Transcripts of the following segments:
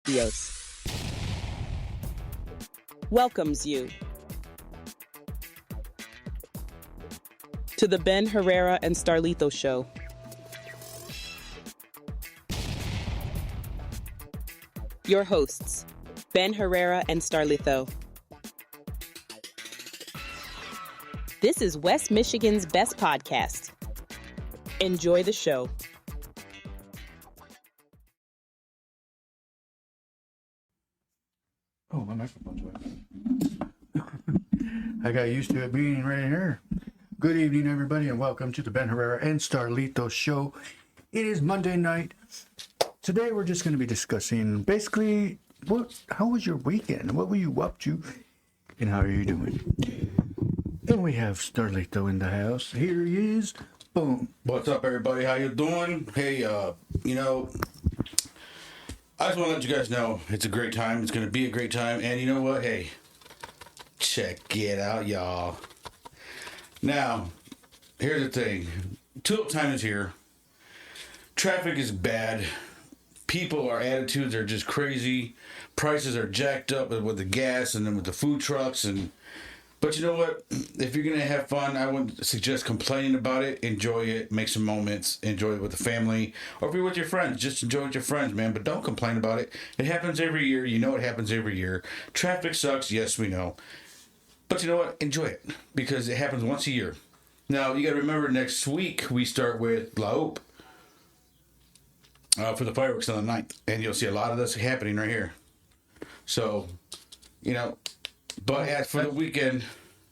Studios welcomes you to the Ben Herrera and Starlito show. Your hosts, Ben Herrera and Starlito. This is West Michigan's best podcast. Enjoy the show. Oh, my microphone's wet. I got used to it being right here. Good evening, everybody, and welcome to the Ben Herrera and Starlito show. It is Monday night. Today, we're just going to be discussing basically how was your weekend? What were you up to? And how are you doing? And we have Starlito in the house. Here he is. Boom. What's up, everybody? How you doing? Hey, I just want to let you guys know it's a great time. It's going to be a great time. And you know what? Hey, check it out, y'all. Now, here's the thing. Tulip time is here. Traffic is bad. Our attitudes are just crazy. Prices are jacked up with the gas and then with the food trucks. But you know what? If you're going to have fun, I wouldn't suggest complaining about it. Enjoy it. Make some moments. Enjoy it with the family. Or if you're with your friends, just enjoy it with your friends, man. But don't complain about it. It happens every year. You know it happens every year. Traffic sucks. Yes, we know. But you know what? Enjoy it. Because it happens once a year. Now, you got to remember, next week, we start with La Hope for the fireworks on the 9th. And you'll see a lot of this happening right here. So, but as for the weekend,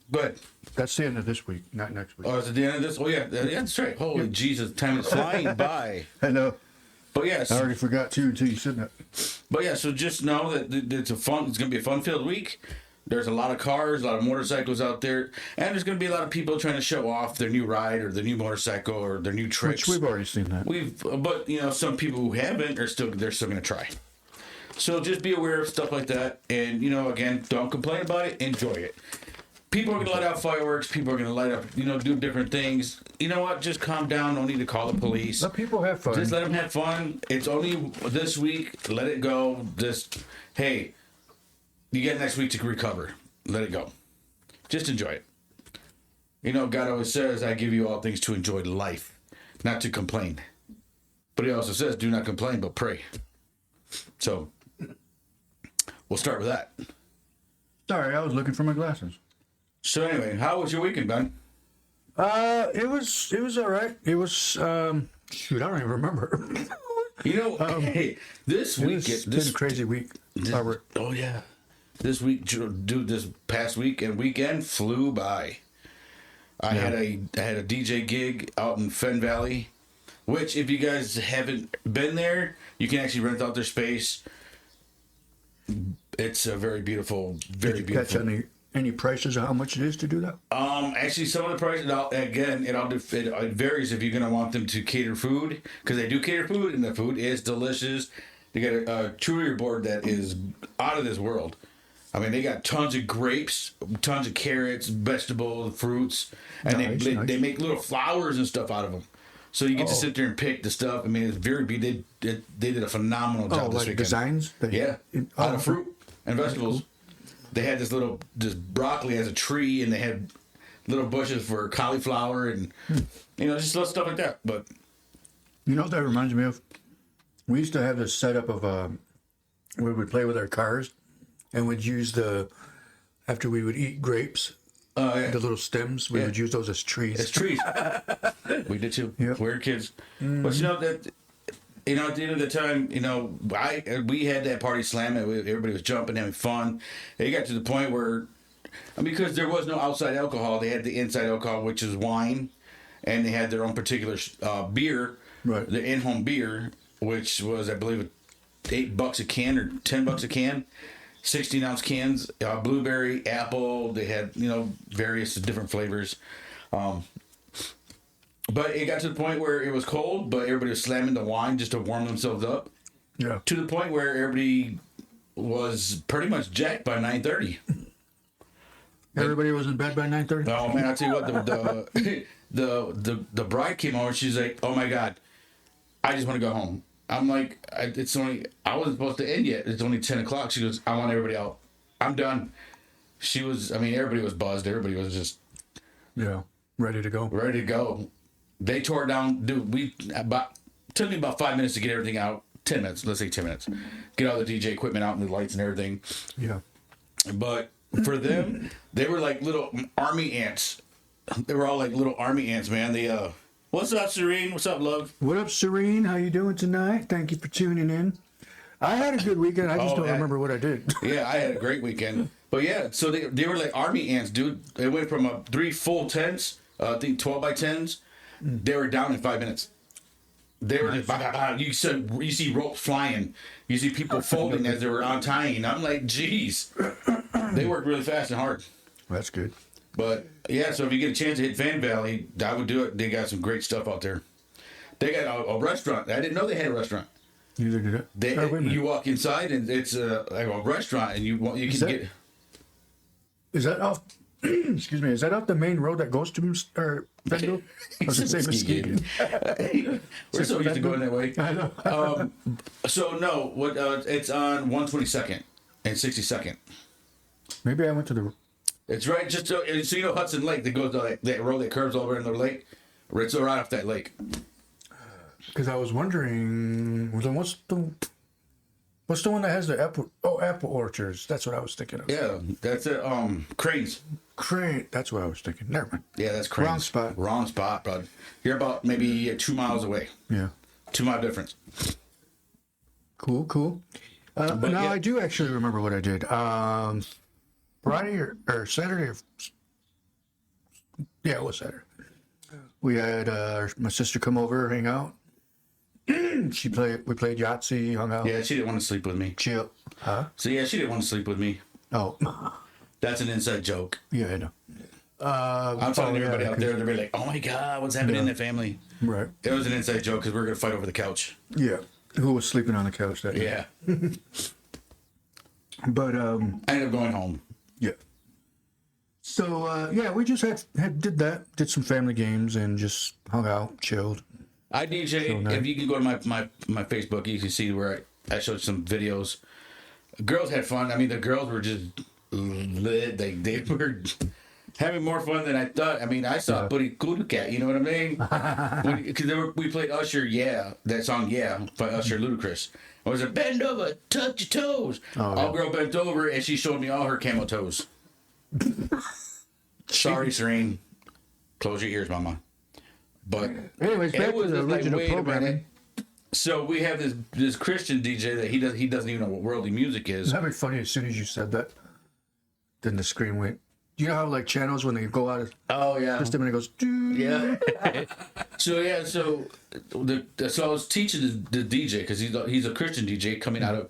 but That's the end of this week, not next week. oh, is it the end of this? Oh yeah, that's right. Holy Jesus, time is flying by. I know. But yes, I already forgot too until you said that. but yeah. So just know that it's going to be a fun-filled week. There's a lot of cars, a lot of motorcycles out there, and there's going to be a lot of people trying to show off their new ride or their new motorcycle or their new tricks. Which we've already seen that. But some people who haven't they're still going to try. So just be aware of stuff like that, and again, don't complain about it. Enjoy it. People are going to light out fireworks. People are going to light up, do different things. You know what? Just calm down. Don't need to call the police. Let people have fun. Just let them have fun. It's only this week. Let it go. Hey, you get next week to recover. Let it go. Just enjoy it. God always says, I give you all things to enjoy life, not to complain. But he also says, do not complain, but pray. So, we'll start with that. Sorry, I was looking for my glasses. So anyway, how was your weekend, Ben? It was all right. It was shoot, I don't even remember. Hey, this week It's been a crazy week. Oh yeah, this past week and weekend flew by. I had a DJ gig out in Fen Valley, which if you guys haven't been there, you can actually rent out their space. It's a very beautiful, very beautiful. Catch any prices of how much it is to do that? Actually, some of the prices, it varies if you're going to want them to cater food, because they do cater food, and the food is delicious. They got a charcuterie board that is out of this world. I mean, they got tons of grapes, tons of carrots, vegetables, fruits, and nice. They make little flowers and stuff out of them. So you get to sit there and pick the stuff. I mean, it's very big. They did a phenomenal job this weekend. Designs? Out of fruit and vegetables. Cool. They had this broccoli as a tree, and they had little bushes for cauliflower and, just little stuff like that. But you know what that reminds me of? We used to have this setup of we would play with our cars, and we'd use after we would eat grapes, the little stems, we would use those as trees. As trees. We did too. Yep. We were kids. But at the end of the time, we had that party slam. Everybody was jumping, having fun. It got to the point where, because there was no outside alcohol, they had the inside alcohol, which is wine, and they had their own particular beer, right? The in-home beer, which was, I believe, $8 a can or $10 a can, 16-ounce cans, blueberry, apple. They had various different flavors. But it got to the point where it was cold, but everybody was slamming the wine just to warm themselves up. Yeah. To the point where everybody was pretty much jacked by 9:30. Everybody was in bed by 9:30. Oh man, I tell you what, the bride came over. She's like, "Oh my God, I just want to go home." I'm like, it's only, I wasn't supposed to end yet. It's only 10 o'clock. She goes, I want everybody out. I'm done. She was, I mean, everybody was buzzed. Everybody was just ready to go. ready to go. They tore it down. Dude, took me about 5 minutes to get everything out. 10 minutes, let's say 10 minutes. Get all the DJ equipment out and the lights and everything. Yeah. But for them, they were like little army ants. They were all like little army ants, man. They, what's up, Serene? What's up, love? What up, Serene? How you doing tonight? Thank you for tuning in. I had a good weekend. I just don't remember what I did. Yeah, I had a great weekend. But yeah, so they were like army ants, dude. They went from 3 full tents, I think 12 by 10s. They were down in 5 minutes. They were just, you see ropes flying. You see people folding as they were untying. I'm like, geez. They worked really fast and hard. That's good. But yeah, so if you get a chance to hit Fan Valley, I would do it. They got some great stuff out there. They got a restaurant. I didn't know they had a restaurant. Neither did I. You walk inside and it's like a restaurant, and you can get. Is that off? Excuse me. Is that off the main road that goes to Bengal? I was going to say Muskegon. We're so used to going that way. I know. So no, it's on 122nd and 62nd. Maybe I went to the. It's right just so you know Hudson Lake that goes to that road that curves over in the lake. It's right off that lake. Because I was wondering, what's the one that has the apple? Oh, apple orchards. That's what I was thinking of. Yeah, that's it. Cranes. Crane. That's what I was thinking. Never mind. Yeah, that's Cranes. Wrong spot. Wrong spot, bud. You're about maybe 2 miles away. Yeah. 2 mile difference. Cool. Now yeah. I do actually remember what I did. Friday or Saturday. Yeah, it was Saturday. We had my sister come over, hang out. We played Yahtzee, hung out. Yeah, she didn't want to sleep with me. Chill. Huh? So yeah, she didn't want to sleep with me. Oh. That's an inside joke. Yeah, I know. I'm telling everybody out there, they'll be like, "Oh my God, what's happening in the family?" Right. It was an inside joke because we were gonna fight over the couch. Yeah. Who was sleeping on the couch that day? Yeah. But I ended up going home. yeah. So yeah, we just did some family games and just hung out, chilled. I DJ. So nice. If you can go to my Facebook, you can see where I showed some videos. Girls had fun. I mean, the girls were just lit. They were having more fun than I thought. I mean, I saw Buddy Kudu Cat. You know what I mean? Because we played Usher, yeah, that song, yeah, by Usher Ludacris. It was a bend over, touch your toes. All girl bent over, and she showed me all her camel toes. Sorry, Serene. Close your ears, Mama. But anyways, back to the original programming. So we have this Christian DJ that he doesn't even know what worldly music is. That'd be funny. As soon as you said that, then the screen went. You know how like channels when they go out of system and it goes. Yeah. So I was teaching the DJ because he's a Christian DJ coming out of.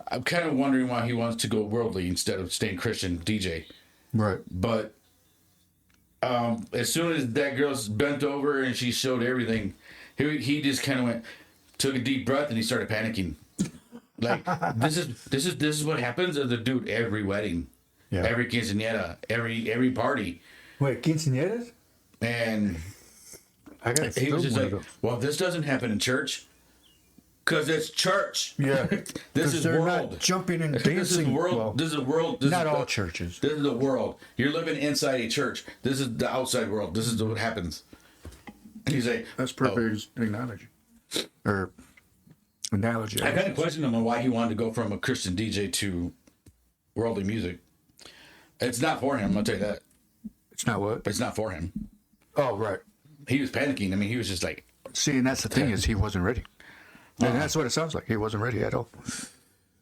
I'm kind of wondering why he wants to go worldly instead of staying Christian DJ. Right. But as soon as that girl's bent over and she showed everything, he just kind of took a deep breath and he started panicking. Like this is what happens as a dude every wedding, every quinceañera, every party. Wait, quinceañeras? And he was just like, well, this doesn't happen in church. Because it's church. Yeah. This is they're world. Not jumping and dancing. This is world. Well, this is world. Not all churches. This is the world. You're living inside a church. This is the outside world. This is what happens. And he's like, that's perfect analogy. Or analogy. I kind of questioned him on why he wanted to go from a Christian DJ to worldly music. It's not for him, I'll tell you that. It's not what? It's not for him. Oh, right. He was panicking. I mean, he was just like... See, and that's the thing is he wasn't ready. And that's what it sounds like. He wasn't ready at all.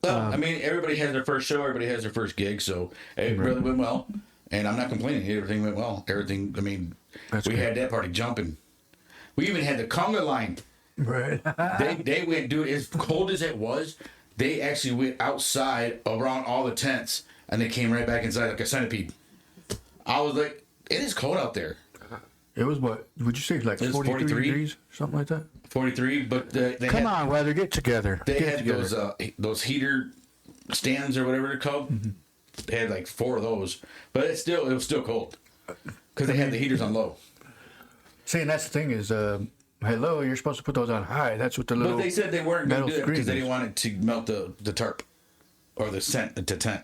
Well, I mean, everybody has their first show. Everybody has their first gig. So it really went well. And I'm not complaining. Everything went well. Everything, I mean, we had that party jumping. We even had the conga line. Right. They went, dude, as cold as it was, they actually went outside around all the tents. And they came right back inside like a centipede. I was like, it is cold out there. It was what? Would you say like 43 degrees? Something like that? 43, but they Come on, weather, get together. They had those heater stands or whatever they're called. Mm-hmm. They had like 4 of those. But it was still cold. Because they had the heaters on low. See, and that's the thing is, Hello, you're supposed to put those on high. That's what the little. But they said they weren't going to metal do it because they screen didn't want it to melt the tarp or the tent.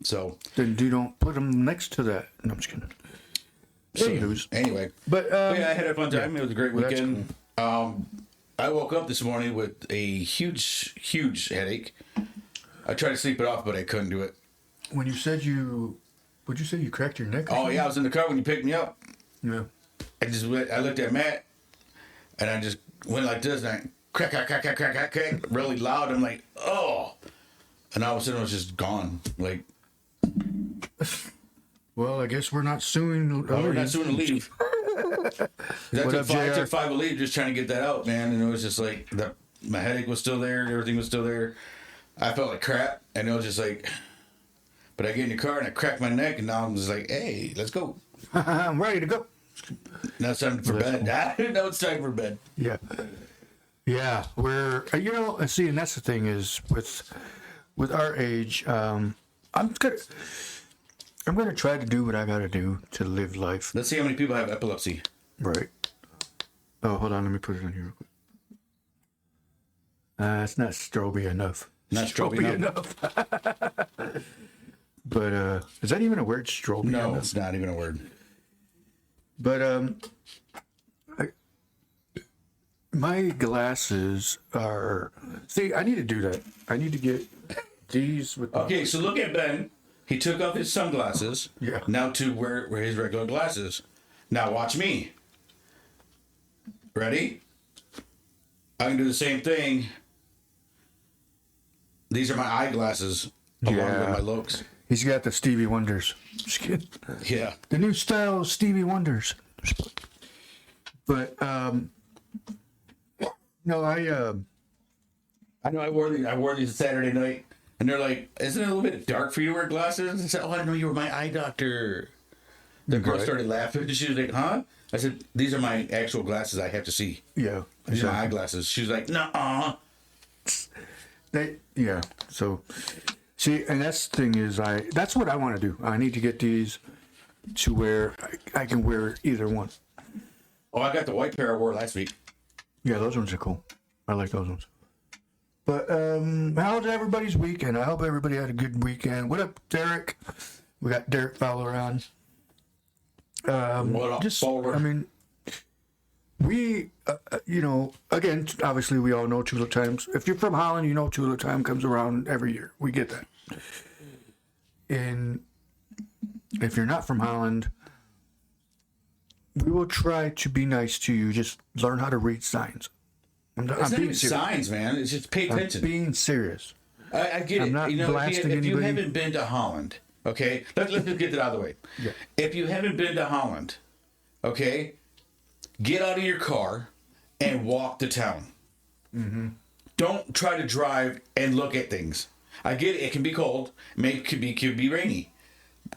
So Then you don't put them next to that. No, I'm just kidding. anyway, But yeah, I had a fun time. yeah. It was a great Well, that's weekend. I woke up this morning with a huge headache. I tried to sleep it off, but I couldn't do it. When you said would you say you cracked your neck? Oh yeah, I was in the car when you picked me up. Yeah. I looked at Matt, and I just went like this, and I crack, really loud. I'm like, oh, and all of a sudden it was just gone. Like, Well, I guess we're not suing. we're not suing the leave. What up, I JR? took 5 of leave just trying to get that out, man, and it was just like my headache was still there, everything was still there. I felt like crap, and it was just like, but I get in the car and I cracked my neck, and now I'm just like, hey, let's go. I'm ready to go. Now it's time for bed. Now it's time for bed. Yeah. Yeah, we're see, and that's the thing is with our age, I'm gonna try to do what I gotta do to live life. Let's see how many people have epilepsy. Right. Oh, hold on, let me put it on here real quick. It's not stroby enough. Not stroby enough. But is that even a word, stroby? No, enough? it's not even a word. But my glasses are. See, I need to do that. I need to get these with. Okay, so look at Ben. He took off his sunglasses. Yeah. Now to wear his regular glasses. Now watch me. Ready? I can do the same thing. These are my eyeglasses along with my looks. He's got the Stevie Wonders. Just kidding. Yeah. The new style of Stevie Wonders. But no, I know I wore these Saturday night, and they're like, "Isn't it a little bit dark for you to wear glasses?" I said, "Oh, I didn't know you were my eye doctor." The girl started laughing. She was like, "Huh?" I said, "These are my actual glasses. I have to see. Yeah. These are my eyeglasses." She was like, "Nuh-uh." Yeah. So see, and that's the thing is that's what I want to do. I need to get these to where I can wear either one. Oh, I got the white pair I wore last week. Yeah, those ones are cool. I like those ones. But how's everybody's weekend? I hope everybody had a good weekend. What up, Derek? We got Derek Fowler on. What up, Fowler? I mean, we, again, obviously we all know Tulip Times. If you're from Holland, you know Tulip Time comes around every year. We get that. And if you're not from Holland, we will try to be nice to you. Just learn how to read signs. It's not even signs, man. It's just pay attention. I'm being serious. I get I'm it. not blasting if you anybody. haven't been to Holland, okay, let's just get that out of the way. Yeah. If you haven't been to Holland, okay, get out of your car and walk to town. Mm-hmm. Don't try to drive and look at things. I get it. It can be cold. It could be rainy.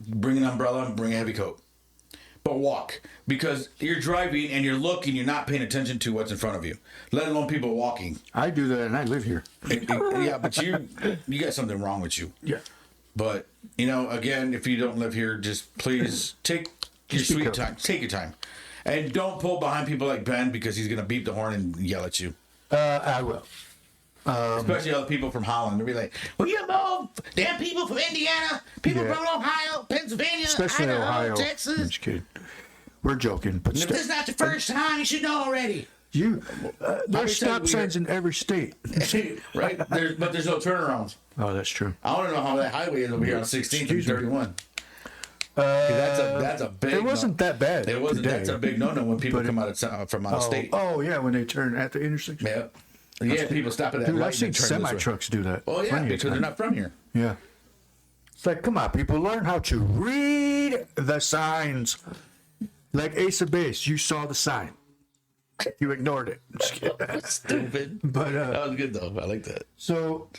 Bring an umbrella and bring a heavy coat. But walk, because you're driving and you're looking, you're not paying attention to what's in front of you, let alone people walking. I do that, and I live here. Yeah, but you got something wrong with you. Yeah. But, again, if you don't live here, just please take your sweet time. Take your time. And don't pull behind people like Ben, because he's going to beep the horn and yell at you. I will. Especially other people from Holland. They'll be like, "Will you move? Damn people from Indiana, people from Ohio, Pennsylvania, Especially Idaho, Ohio. Texas." I'm just kidding. We're joking, but And if this is not your first time, you should know already. There's stop signs in every state. Right? But there's no turnarounds. Oh, that's true. I want to know how that highway is over here on 16th and 31. That's a big. It wasn't that bad. It wasn't. today. That's a big no-no when people come from out of state. Oh, yeah, when they turn at the intersection. Yeah, people stop at that Dude, light I've seen and turn this way. semi-trucks do that. Oh yeah, Plenty of because they're times. not from here. Yeah. It's like, come on, people, learn how to read the signs. Like Ace of Base, you saw the sign. You ignored it. Just kidding. Stupid. But That was good though. I like that. so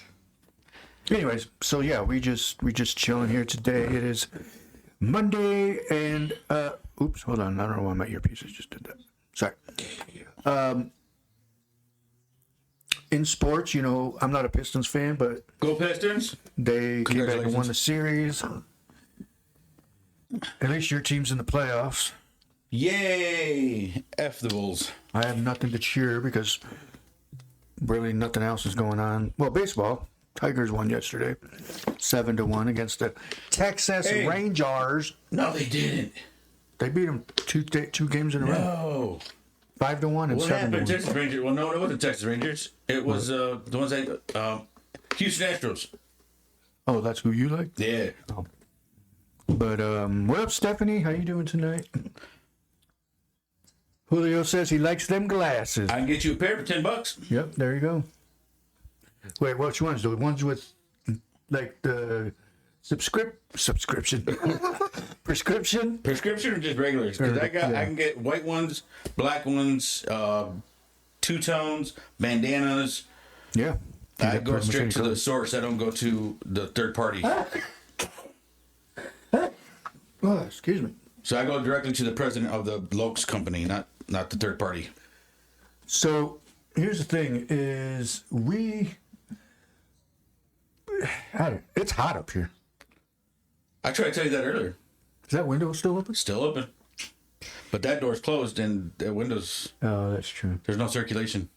anyways, so yeah, we just chilling here today. It is Monday and oops, hold on. I don't know why my earpieces just did that. Sorry. In sports, I'm not a Pistons fan, but Go Pistons. they came back and won Congratulations. the series. At least your team's in the playoffs. Yay! F the Bulls. I have nothing to cheer because really nothing else is going on. Well, baseball. Tigers won yesterday, 7-1 against the Texas Rangers. No, they didn't. They beat them two games in a row. No. 5-1 and What 7-1. happened? Texas Rangers. Well, no, it wasn't Texas Rangers. It was the ones that Houston Astros. Oh, that's who you like? Yeah. Oh. But what up, Stephanie? How you doing tonight? Julio says he likes them glasses. I can get you a pair for $10. Yep, there you go. Wait, which ones? The ones with like the subscription prescription? Prescription or just regulars? Because I can get white ones, black ones, two-tones, bandanas. Yeah. I go straight to the source. I don't go to the third party. Oh, excuse me. So I go directly to the president of the Lokes company, not the third party. So here's the thing: is it's hot up here. I tried to tell you that earlier. Is that window still open? Still open, but that door's closed and the windows. Oh, that's true. There's no circulation.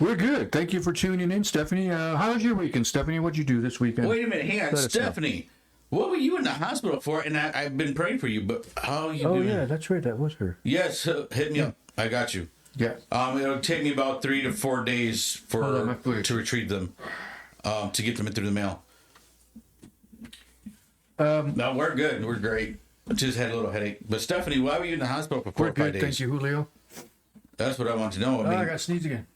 We're good. Thank you for tuning in, Stephanie. How was your weekend, Stephanie? What'd you do this weekend? Wait a minute, hang on, Stephanie. What were you in the hospital for? And I've been praying for you, but how are you doing? Oh, yeah, that's right. That was her. Yes, hit me up. I got you. Yeah. It'll take me about 3 to 4 days to retrieve them, to get them in through the mail. No, we're good. We're great. Just had a little headache. But Stephanie, why were you in the hospital for 4 or 5 days? Thank you, Julio. That's what I want to know. I got to sneeze again.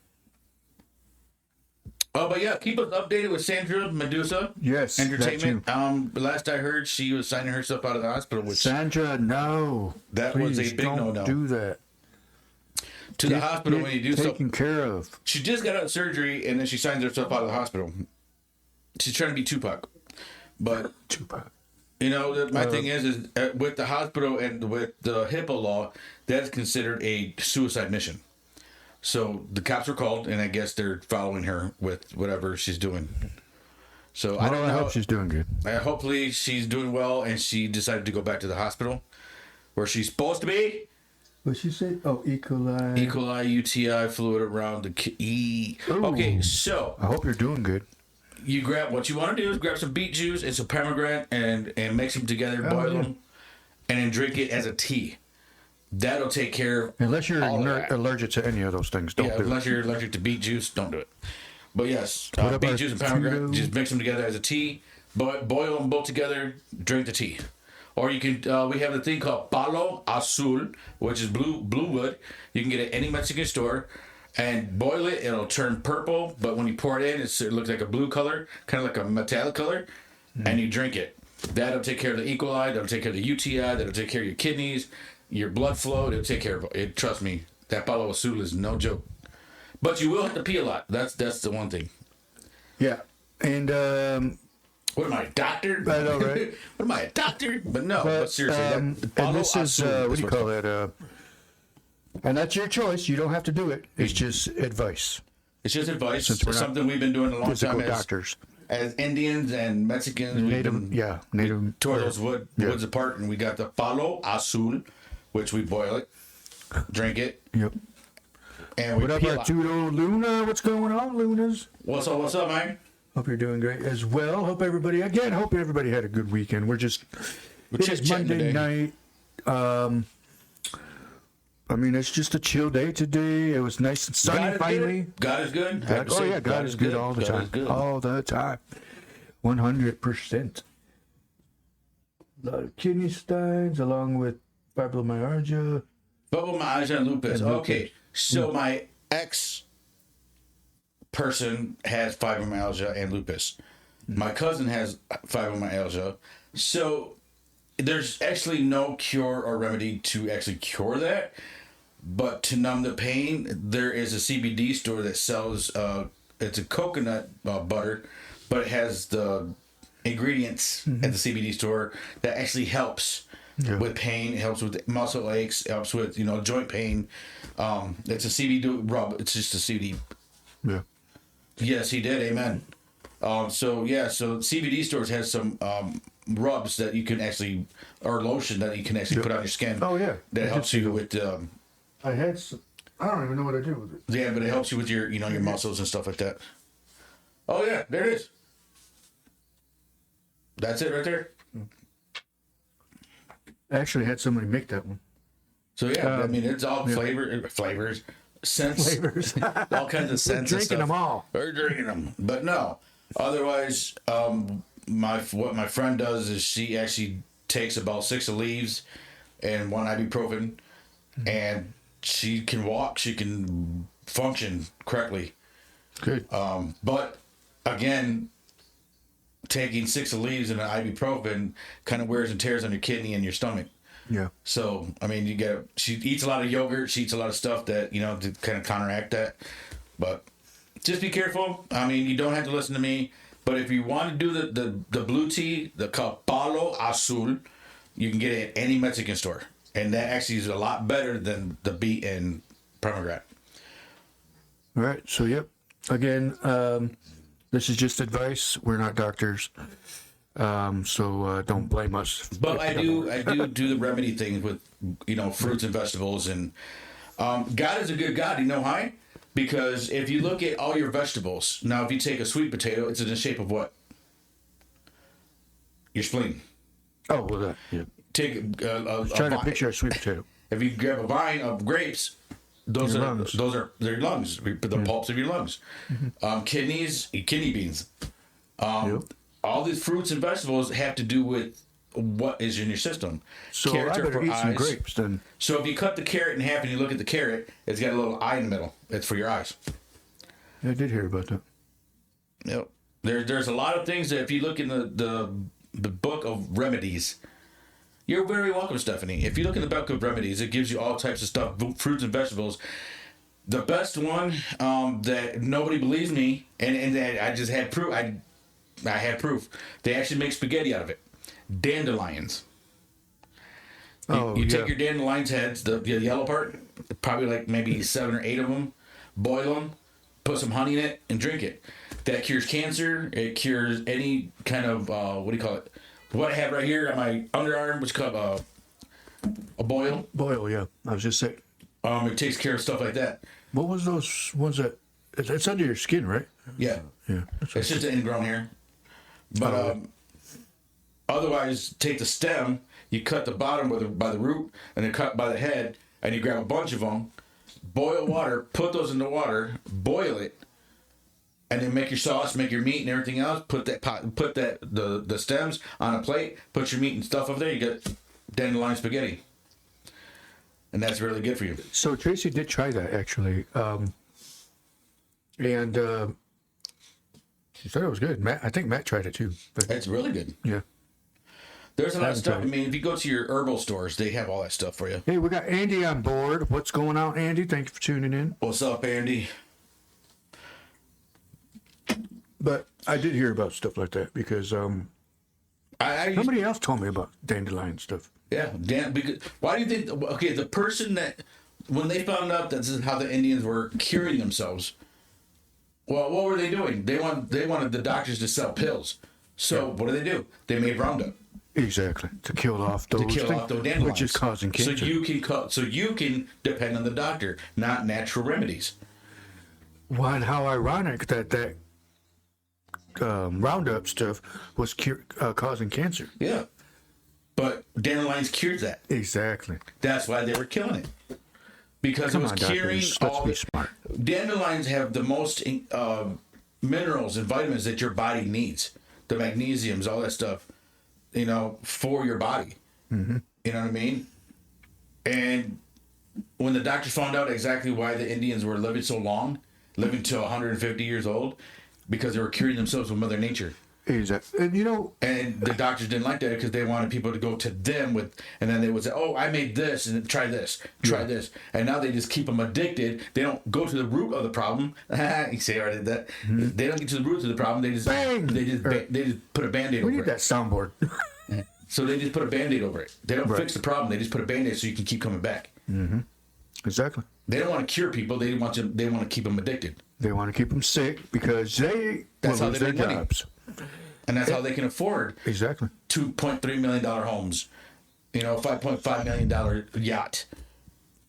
Oh, but yeah, keep us updated with Sandra Medusa. Yes, Entertainment. Last I heard, she was signing herself out of the hospital. Which Sandra, no. That was a big no-no. Don't do that. To the hospital when you do something. Taken care of. She just got out of surgery, and then she signs herself out of the hospital. She's trying to be Tupac. But, Tupac. You know, my thing is with the hospital and with the HIPAA law, that's considered a suicide mission. So the cops were called, and I guess they're following her with whatever she's doing. So I don't know. I hope she's doing good. Hopefully she's doing well, and she decided to go back to the hospital where she's supposed to be. What she said? Oh, E. coli. E. coli, UTI, fluid around the Okay, so I hope you're doing good. You grab what you want to do is grab some beet juice and some pomegranate and mix them together, boil them, and then drink it as a tea. That'll take care of unless you're allergic to any of those things. Don't do it. Unless you're allergic to beet juice, don't do it. But yes, beet juice and pomegranate, just mix them together as a tea. Boil them both together, drink the tea. Or you can, we have the thing called palo azul, which is blue wood. You can get it at any Mexican store. And boil it, it'll turn purple, but when you pour it in, it looks like a blue color, kind of like a metallic color, and you drink it. That'll take care of the E. coli, that'll take care of the UTI, that'll take care of your kidneys, your blood flow, it'll take care of it. Trust me, that Palo Azul is no joke. But you will have to pee a lot. That's the one thing. Yeah. And, what am I, a doctor? I know, right? What am I, a doctor? But no, but seriously, and this is, what do you call that? And that's your choice. You don't have to do it. It's just advice. It's just advice. It's something we've been doing a long time as Indians and Mexicans. Native. Tore those woods apart, and we got the Palo Azul, which we boil it, drink it. Yep. And we what up, Arturo Luna? What's going on, Lunas? What's up, man? Hope you're doing great as well. Hope everybody had a good weekend. It's Monday night. I mean, it's just a chill day today. It was nice and sunny finally. God is good. God is good all the time. All the time. 100%. A lot of kidney stones along with fibromyalgia. Fibromyalgia and lupus. Okay. So my ex person has fibromyalgia and lupus. My cousin has fibromyalgia. So there's actually no cure or remedy to actually cure that. But to numb the pain, there is a CBD store that sells, it's a coconut butter, but it has the ingredients at the CBD store that actually helps with pain. It helps with muscle aches. It helps with, joint pain. It's a CBD rub. It's just a CBD. Yeah. Yes, he did. Amen. So CBD stores has some rubs that you can actually, or lotion that you can actually put on your skin. Oh, yeah. That helps you with. I had. I don't even know what I do with it. Yeah, but it helps you with your, your muscles and stuff like that. Oh yeah, there it is. That's it right there. I actually had somebody make that one. So yeah, I mean it's all flavors, scents, Flavors. all kinds of scents. We're drinking and stuff. them all. We're drinking them, but no. Otherwise, what my friend does is she actually takes about 6 leaves and 1 ibuprofen, and she can walk. She can function correctly. Good. But again, taking 6 leaves and an ibuprofen kind of wears and tears on your kidney and your stomach. Yeah. So, I mean, she eats a lot of yogurt. She eats a lot of stuff that, to kind of counteract that. But just be careful. I mean, you don't have to listen to me. But if you want to do the blue tea, the Palo Azul, you can get it at any Mexican store. And that actually is a lot better than the beet and pomegranate. All right. So, yep. Again, this is just advice. We're not doctors. So don't blame us. But I do the remedy things with, fruits and vegetables. And God is a good God. You know why? Because if you look at all your vegetables, now if you take a sweet potato, it's in the shape of what? Your spleen. Oh, well, that, yeah. Take Trying to picture a sweet potato. If you grab a vine of grapes, those are their lungs, the pulps of your lungs. Mm-hmm. Kidneys, kidney beans. All these fruits and vegetables have to do with what is in your system. So Carrots I better are for eat some eyes. grapes then. So if you cut the carrot in half and you look at the carrot, it's got a little eye in the middle. It's for your eyes. Yeah, I did hear about that. Yep. There's a lot of things that if you look in the book of remedies, you're very welcome, Stephanie. If you look in the book of remedies, it gives you all types of stuff, fruits and vegetables. The best one that nobody believes me, and that I just had proof. I had proof. They actually make spaghetti out of it. Dandelions. You take your dandelions heads, the yellow part, probably like maybe 7 or 8 of them, boil them, put some honey in it, and drink it. That cures cancer. It cures any kind of what do you call it? What I have right here on my underarm, which is called a boil. Boil, yeah. I was just saying. It takes care of stuff like that. What was those ones that? It's under your skin, right? Yeah. Yeah. It's just an ingrown hair. But otherwise, take the stem, you cut the bottom by the root, and then cut by the head, and you grab a bunch of them, boil water, put those in the water, boil it, and then make your sauce, make your meat and everything else. Put the stems on a plate, put your meat and stuff up there. You get dandelion spaghetti, and that's really good for you. So Tracy did try that actually, and she said it was good. I think Matt tried it too. But It's really good. yeah. There's a lot of stuff. I mean, if you go to your herbal stores, they have all that stuff for you. Hey, we got Andy on board. What's going on, Andy? Thank you for tuning in. What's up, Andy? But I did hear about stuff like that because somebody else told me about dandelion stuff. Yeah, because why do you think? Okay, the person that when they found out that this is how the Indians were curing themselves, well, what were they doing? They wanted the doctors to sell pills. So what do? They made Roundup. Exactly, to kill off those dandelions, which is causing cancer. So you can depend on the doctor, not natural remedies. Why and how ironic that Roundup stuff was causing cancer. Yeah, but dandelions cured that. Exactly. That's why they were killing it. Because it was curing all. Let's be smart. Dandelions have the most minerals and vitamins that your body needs. The magnesiums, all that stuff, for your body. Mm-hmm. You know what I mean? And when the doctors found out exactly why the Indians were living so long, living to 150 years old, because they were curing themselves with Mother Nature. Exactly. And the doctors didn't like that because they wanted people to go to them and then they would say, "Oh, I made this, and try this, this," and now they just keep them addicted. They don't go to the root of the problem. You say I did that. Mm-hmm. They don't get to the root of the problem. They just put a Band-Aid over it. We need that soundboard. So they just put a Band-Aid over it. They don't fix the problem. They just put a Band-Aid so you can keep coming back. Mm-hmm. Exactly. They don't want to cure people. They want to keep them addicted. They want to keep them sick because they That's will how lose they their make money. jobs. And that's how they can afford exactly $2.3 million homes, $5.5 million yacht.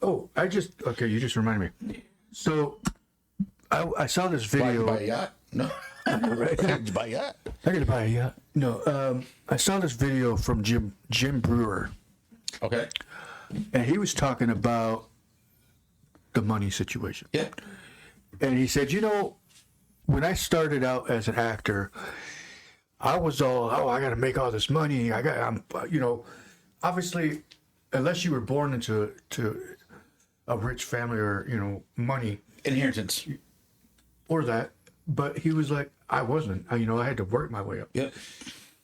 Oh, okay, you just reminded me. So, I saw this video. Buy a yacht? No. Right? Did you buy a yacht? I gotta buy a yacht. No, I saw this video from Jim Brewer. Okay. And he was talking about the money situation. Yeah. And he said, when I started out as an actor, I was all, I got to make all this money. Obviously, unless you were born into a rich family or, money. Inheritance. Or that. But he was like, I wasn't. I had to work my way up. Yep.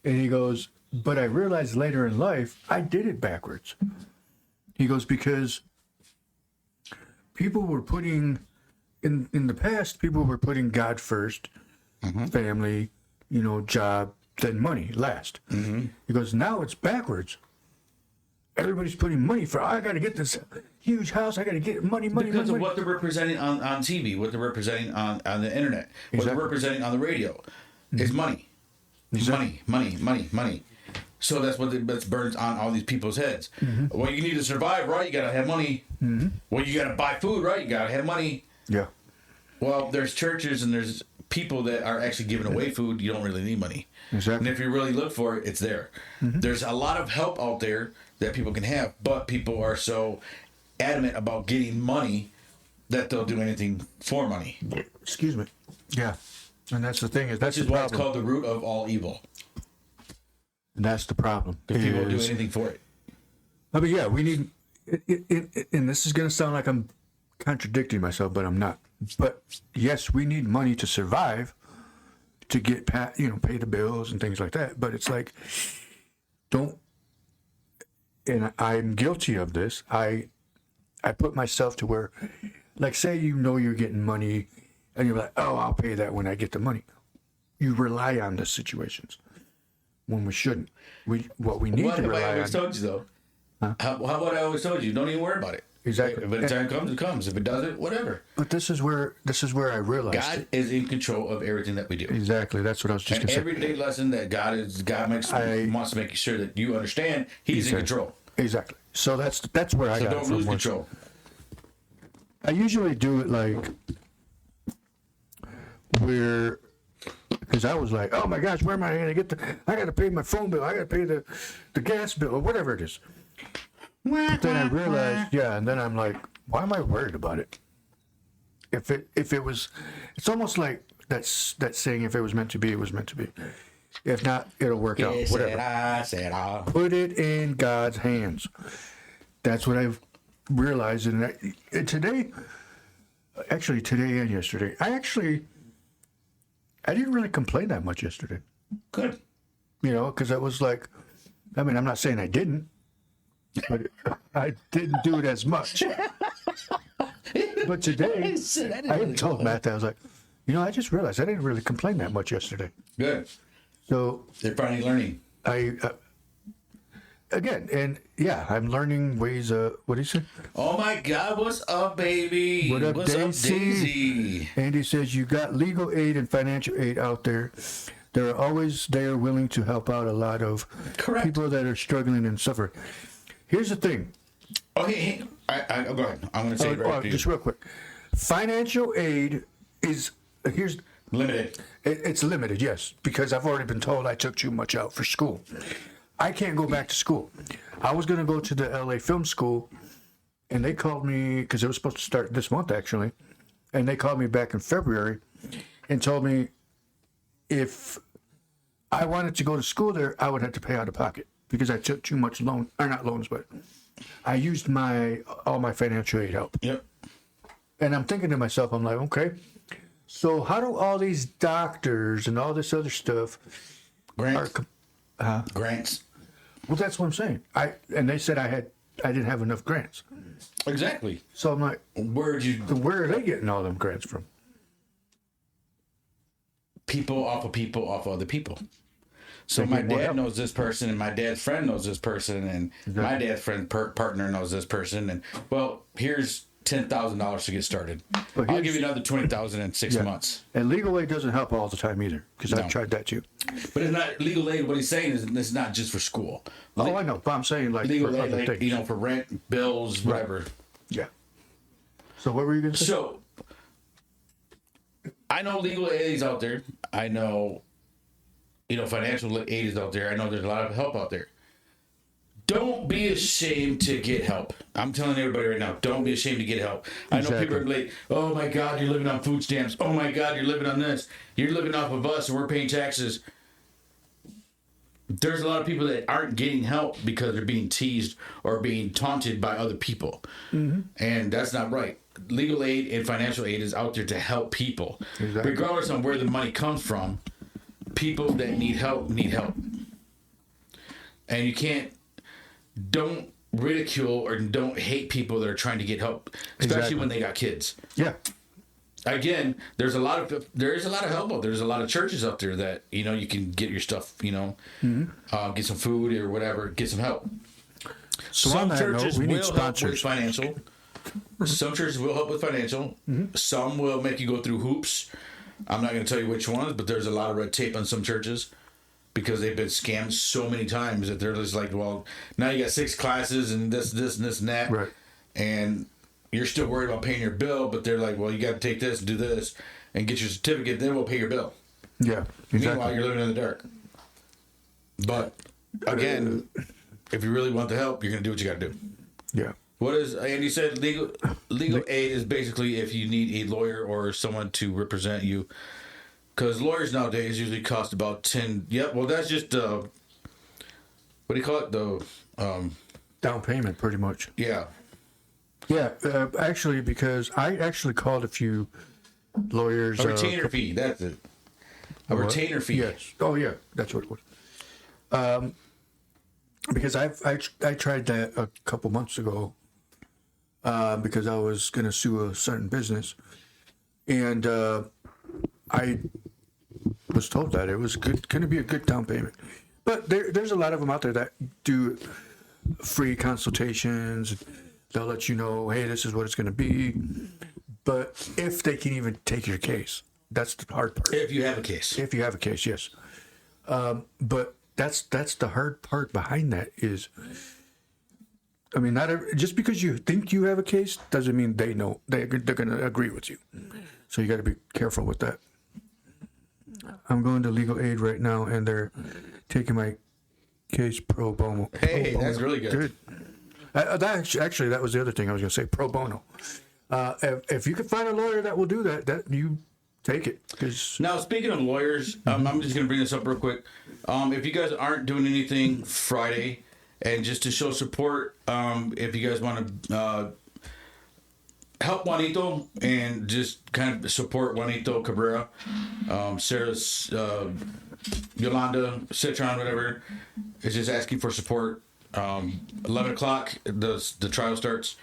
And he goes, but I realized later in life, I did it backwards. He goes, because people were putting, in the past, people were putting God first, family, job, then money last. Mm-hmm. He goes, now it's backwards. Everybody's putting money I got to get this huge house. I got to get money. Because of what they're representing on TV, what they're representing on the internet, what they're representing on the radio. Is money. Exactly. Money. So that's what burns on all these people's heads. Mm-hmm. Well, you need to survive, right? You got to have money. Mm-hmm. Well, you got to buy food, right? You got to have money. Yeah. Well, there's churches and there's people that are actually giving away food. You don't really need money. Exactly. And if you really look for it, it's there. Mm-hmm. There's a lot of help out there that people can have, but people are so adamant about getting money that they'll do anything for money. Excuse me. Yeah. And that's the thing that's the problem. Why it's called the root of all evil. And that's the problem. If people will do anything for it. But yeah, we need, and this is going to sound like I'm contradicting myself, but I'm not. But yes, we need money to survive, to get, pay the bills and things like that. But it's like, and I'm guilty of this. I put myself to where, like, say you're getting money, and you're like, oh, I'll pay that when I get the money. You rely on the situations when we shouldn't. What we need to rely on. What I always told you though? Huh? How about I always told you? Don't even worry about it. Exactly. If the time comes, it comes. If it doesn't, whatever. But this is where I realized God is in control of everything that we do. Exactly. That's what I was just going to say. Everyday lesson that God wants to make sure that you understand. He's in control. Exactly. So that's where I got it from. So don't lose control. I usually do it like where, because I was like, oh my gosh, where am I going to get I got to pay my phone bill. I got to pay the gas bill or whatever it is. But then I realized, and then I'm like, why am I worried about it? If it was, it's almost like that saying, if it was meant to be, it was meant to be. If not, it'll work out. Whatever. Put it in God's hands. That's what I've realized. And today and yesterday, I didn't really complain that much yesterday. Good. Because I was like, I'm not saying I didn't, but I didn't do it as much. But today, I told Matt that I was like, I just realized I didn't really complain that much yesterday. Good. So they're finally learning. I'm learning ways. What do you say? Oh my God! What's up, baby? What up, Daisy? Andy says you got legal aid and financial aid out there. They're always there, willing to help out a lot of people that are struggling and suffering. Here's the thing. Okay, I go ahead. I'm going to say it right to you. Just real quick. Financial aid is limited. It's limited, yes, because I've already been told I took too much out for school. I can't go back to school. I was going to go to the LA Film School, and they called me, because it was supposed to start this month, actually, and they called me back in February and told me if I wanted to go to school there, I would have to pay out of pocket because I took too much not loans, but I used all my financial aid help. Yep. And I'm thinking to myself, I'm like, okay, so how do all these doctors and all this other stuff... Grants. Well, that's what I'm saying. And they said I didn't have enough grants. Exactly. So I'm like, where are they getting all them grants from? People off of other people. So my dad knows this person, and my dad's friend knows this person, and my dad's friend partner knows this person, and well, here's $10,000 to get started. But I'll give you another $20,000 in 6 months. And legal aid doesn't help all the time either, because No. I've tried that too. But it's not legal aid. What he's saying is it's not just for school. Oh, I know, but I'm saying like Legal for aid, other like, things. you know, for rent, bills, whatever. Yeah. So what were you going to say? So I know legal aid is out there. I know, financial aid is out there. I know there's a lot of help out there. Don't be ashamed to get help. I'm telling everybody right now, don't be ashamed to get help. I know people are like, oh my God, you're living on food stamps. Oh my God, you're living on this. You're living off of us and we're paying taxes. There's a lot of people that aren't getting help because they're being teased or being taunted by other people. Mm-hmm. And that's not right. Legal aid and financial aid is out there to help people. Exactly. Regardless of where the money comes from, people that need help need help. And don't ridicule or don't hate people that are trying to get help, especially when they got kids. Yeah. Again, there is a lot of help out there. There's a lot of churches out there that you can get your stuff, get some food or whatever, get some help. So some on that churches note, we need will help with sponsors. financial. Some churches will help with financial. Mm-hmm. Some will make you go through hoops. I'm not going to tell you which ones, but there's a lot of red tape on some churches because they've been scammed so many times that they're just like, well, now you got 6 classes and this and that. Right. And you're still worried about paying your bill, but they're like, well, you got to take this and do this and get your certificate, then we'll pay your bill. Yeah, exactly. Meanwhile, you're living in the dark. But, again, if you really want the help, you're going to do what you got to do. Yeah. What is, and you said legal aid is basically if you need a lawyer or someone to represent you. Because lawyers nowadays usually cost about 10. Yep, well, that's just, what do you call it? The, down payment, pretty much. yeah. Yeah, actually, because I actually called a few lawyers. A retainer fee, that's it. A retainer fee. Yes. Oh, yeah, that's what it was. Because I tried that a couple months ago because I was going to sue a certain business. And I was told that it was going to be a good down payment. But there's a lot of them out there that do free consultations. They'll let you know, hey, this is what it's going to be. But if they can even take your case, that's the hard part. If you have a case. If you have a case, yes. But that's the hard part behind that is, I mean, just because you think you have a case doesn't mean they know they're going to agree with you. So you got to be careful with that. I'm going to legal aid right now, and they're taking my case pro bono. Hey, that's really good. Dude. That was the other thing I was going to say, pro bono. If you can find a lawyer that will do that you take it. Now, speaking of lawyers, I'm just going to bring this up real quick. If you guys aren't doing anything Friday, and just to show support, if you guys want to help Juanito and just kind of support Juanito Cabrera, Sarah's, Yolanda, Citron, whatever, is just asking for support. 11 o'clock, the trial starts.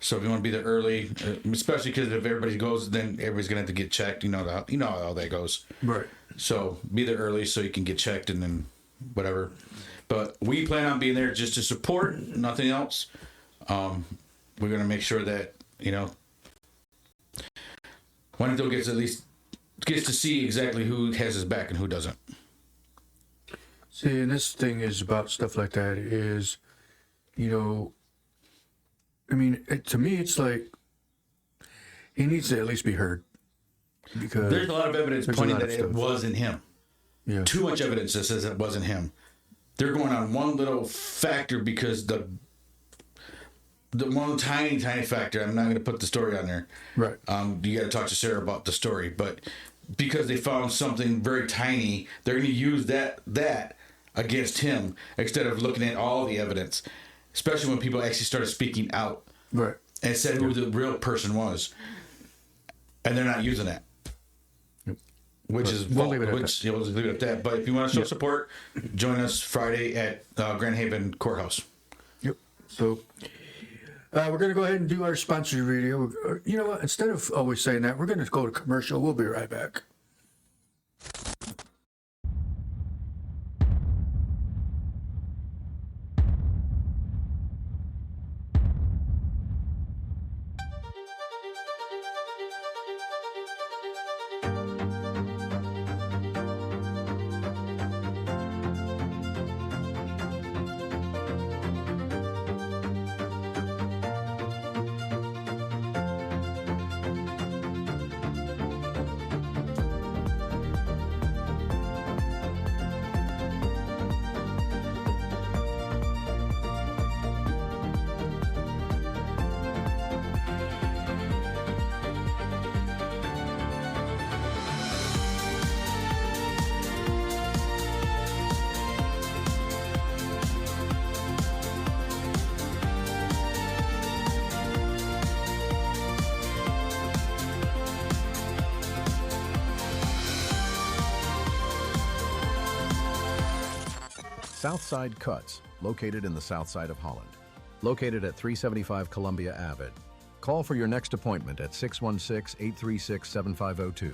So if you want to be there early, especially because if everybody goes, then everybody's gonna have to get checked. You know how that goes. Right. So be there early so you can get checked and then whatever. But we plan on being there just to support, nothing else. We're gonna make sure that Juanito gets to see exactly who has his back and who doesn't. See, and this thing is about stuff like that is, I mean, to me, it's like he needs to at least be heard because there's a lot of evidence pointing that it wasn't him. Yeah. Too much evidence that says it wasn't him. They're going on one little factor because the one tiny factor. I'm not going to put the story on there. Right. You got to talk to Sarah about the story, but because they found something very tiny, they're going to use that against him instead of looking at all the evidence, especially when people actually started speaking out, right, and said who the real person was, and they're not using that, which is we'll leave it at we'll just leave it at that. But if you want to show support, join us Friday at Grand Haven Courthouse. Yep. So we're going to go ahead and do our sponsor video. You know what? Instead of always saying that, we're going to go to commercial. We'll be right back. Southside Cuts, located in the south side of Holland. Located at 375 Columbia Ave. Call for your next appointment at 616-836-7502.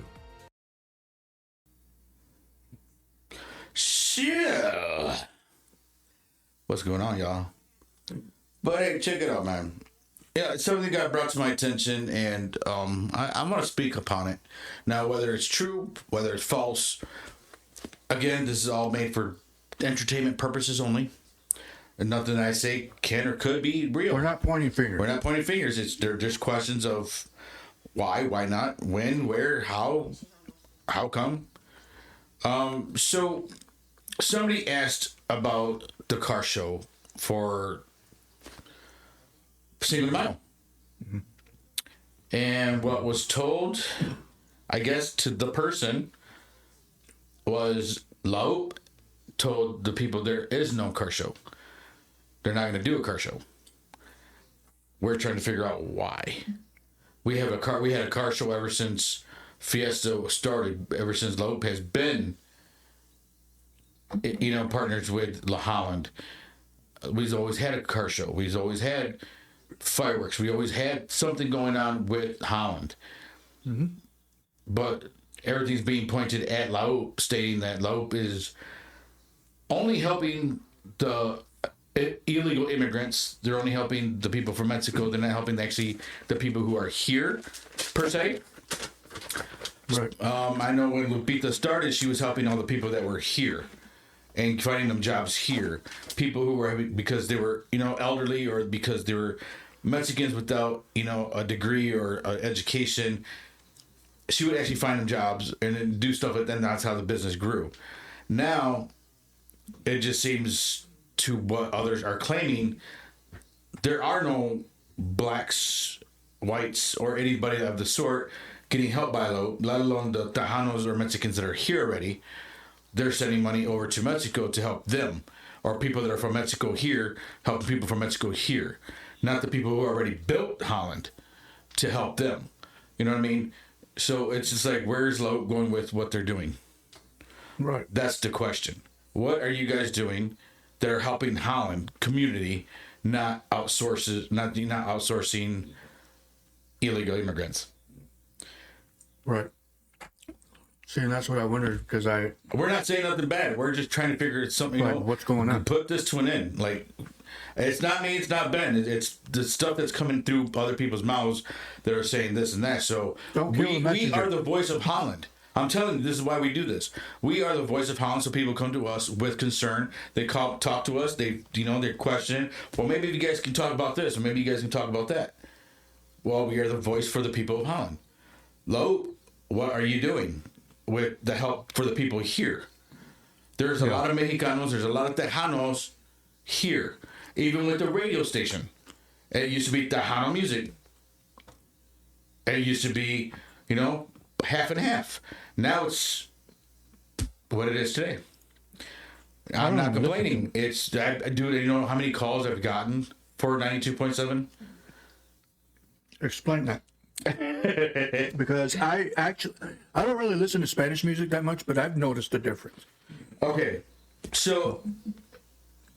Sure. What's going on, y'all? But hey, check it out, man. Yeah, something got brought to my attention, and I'm going to speak upon it. Now, whether it's true, whether it's false, again, this is all made for entertainment purposes only. And nothing I say can or could be real. We're not pointing fingers. We're not pointing fingers. They're just questions of why not, when, where, how come. So somebody asked about the car show for Cinco de Mayo. Mm-hmm. And what was told, I guess, to the person was Laup told the people there is no car show. They're not going to do a car show. We're trying to figure out why. We had a car show ever since Fiesta started, ever since Laup has been, partners with La Holland. We've always had a car show. We've always had fireworks. We always had something going on with Holland. Mm-hmm. But everything's being pointed at Laup, stating that Laup is only helping the illegal immigrants. They're only helping the people from Mexico. They're not helping the people who are here, per se. Right. I know when Lupita started, she was helping all the people that were here and finding them jobs here. People who were, because they were, elderly, or because they were Mexicans without, a degree or education. She would actually find them jobs and then do stuff, and then that's how the business grew. Now, it just seems, to what others are claiming, there are no blacks, whites, or anybody of the sort getting helped by Laup, let alone the Tejanos or Mexicans that are here already. They're sending money over to Mexico to help them, or people that are from Mexico here help the people from Mexico here, not the people who already built Holland to help them. You know what I mean? So it's just like, where's Laup going with what they're doing? Right. That's the question. What are you guys doing that are helping Holland community, not outsourcing illegal immigrants? Right. See, and that's what I wondered, because we're not saying nothing bad. We're just trying to figure something. Right, what's going on? Put this to an end. Like, it's not me. It's not Ben. It's the stuff that's coming through other people's mouths that are saying this and that. So we are the voice of Holland. I'm telling you, this is why we do this. We are the voice of Holland, so people come to us with concern. They talk to us. They're questioning. Well, maybe you guys can talk about this, or maybe you guys can talk about that. Well, we are the voice for the people of Holland. Laup, what are you doing with the help for the people here? There's a lot of Mexicanos. There's a lot of Tejanos here, even with the radio station. It used to be Tejano music. It used to be, half and half. Now it's what it is today. I'm not complaining. It's you know how many calls I've gotten for 92.7? Explain that. Because I don't really listen to Spanish music that much, but I've noticed the difference. Okay, so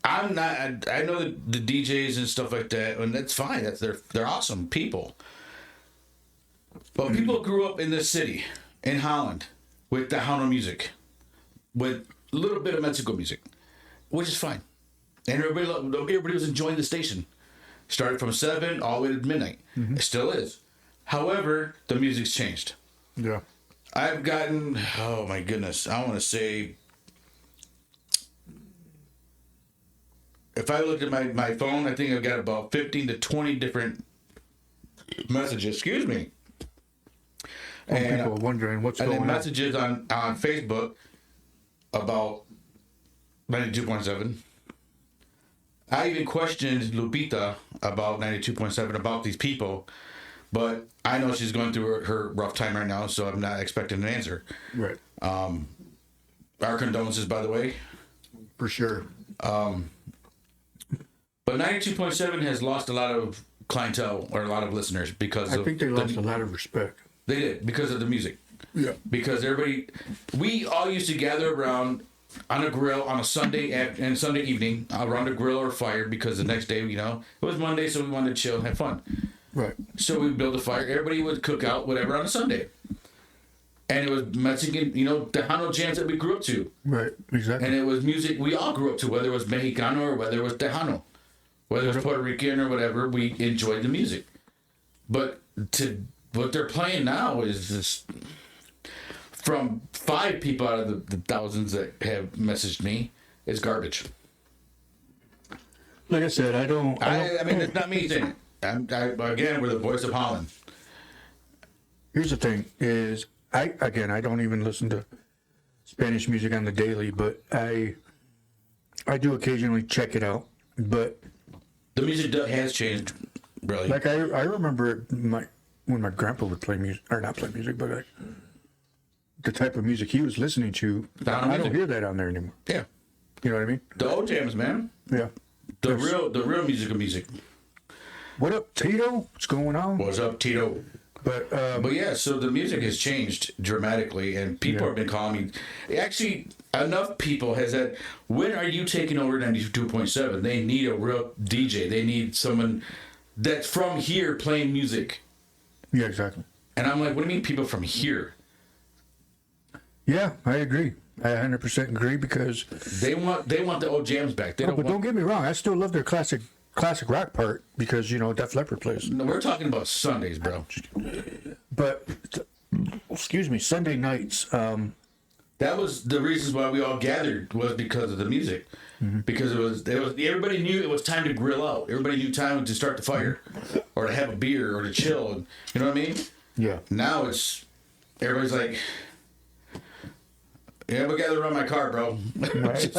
I know the DJs and stuff like that, and that's fine. They're awesome people. But people grew up in this city, in Holland, with Tejano music, with a little bit of Mexico music, which is fine. And everybody was enjoying the station. Started from 7 all the way to midnight. Mm-hmm. It still is. However, the music's changed. Yeah. I've gotten, oh my goodness, I want to say, if I looked at my phone, I think I've got about 15 to 20 different messages. Excuse me. And people are wondering what's going on. And then messages on Facebook about 92.7. I even questioned Lupita about 92.7, about these people, but I know she's going through her rough time right now, so I'm not expecting an answer. Right. Our condolences, by the way. For sure. But 92.7 has lost a lot of clientele, or a lot of listeners, because I think they lost a lot of respect. They did, because of the music. Yeah. Because we all used to gather around on a grill on a Sunday evening around a grill or fire because the next day, it was Monday, so we wanted to chill and have fun. Right. So we built a fire. Everybody would cook out whatever on a Sunday. And it was Mexican, Tejano jams that we grew up to. Right, exactly. And it was music we all grew up to, whether it was Mexicano or whether it was Tejano. Whether it was Puerto Rican or whatever, we enjoyed the music. But what they're playing now is just from 5 people out of the thousands that have messaged me, is garbage. Like I said, I mean, it's not me saying it. Again, we're the voice of Holland. Here's the thing: is I don't even listen to Spanish music on the daily, but I do occasionally check it out. But the music has changed, really. Like I remember when my grandpa would play music, or not play music, but like the type of music he was listening to. I don't hear that on there anymore. Yeah, you know what I mean. The old jams, man. Yeah, the real music. What up, Tito? What's going on? What's up, Tito? But yeah, so the music has changed dramatically, and people have been calling me. Actually, enough people has said, "When are you taking over 92.7?" They need a real DJ. They need someone that's from here playing music. Yeah, exactly. And I'm like, what do you mean, people from here? Yeah, I agree. I 100% agree because they want the old jams back. Don't get me wrong. I still love their classic rock part because Def Leppard plays. No, we're talking about Sundays, bro. But excuse me, Sunday nights. That was the reasons why we all gathered, was because of the music. Mm-hmm. Because it was everybody knew it was time to grill out. Everybody knew time to start the fire, or to have a beer, or to chill. And, you know what I mean? Yeah. Now everybody's like, yeah, we'll gather around my car, bro. Right.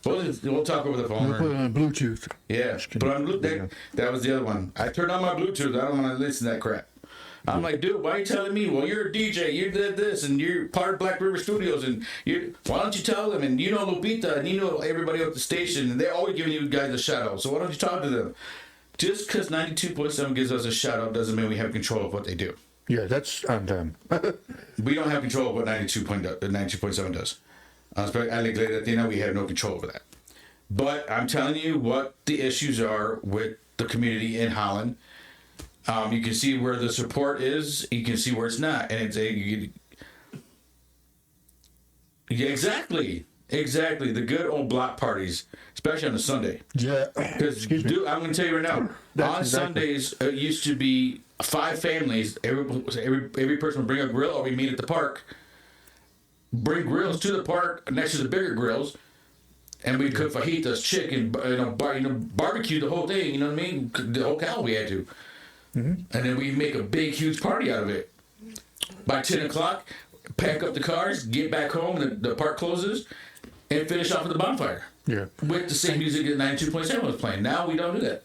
we'll talk over the phone. We'll put it on Bluetooth. Yeah, but that was the other one. I turned on my Bluetooth. I don't want to listen to that crap. I'm like, dude, why are you telling me? Well, you're a DJ. You did this, and you're part of Black River Studios, and why don't you tell them? And you know Lupita, and you know everybody at the station, and they're always giving you guys a shout out. So why don't you talk to them? Just because 92.7 gives us a shout out doesn't mean we have control of what they do. Yeah, that's on them. We don't have control of what 92.7 does. Especially Latina, we have no control over that. But I'm telling you what the issues are with the community in Holland. You can see where the support is. You can see where it's not, and exactly the good old block parties, especially on a Sunday. Yeah, because dude, I'm going to tell you right now, on Sundays it used to be 5 families. Every person would bring a grill, or we meet at the park. Bring grills to the park next to the bigger grills, and we'd cook fajitas, chicken, barbecue the whole thing. You know what I mean? The whole cow we had to. Mm-hmm. And then we make a big, huge party out of it. By 10 o'clock, pack up the cars, get back home, and the park closes, and finish off with the bonfire. Yeah. With the same music that 92.7 was playing. Now we don't do that.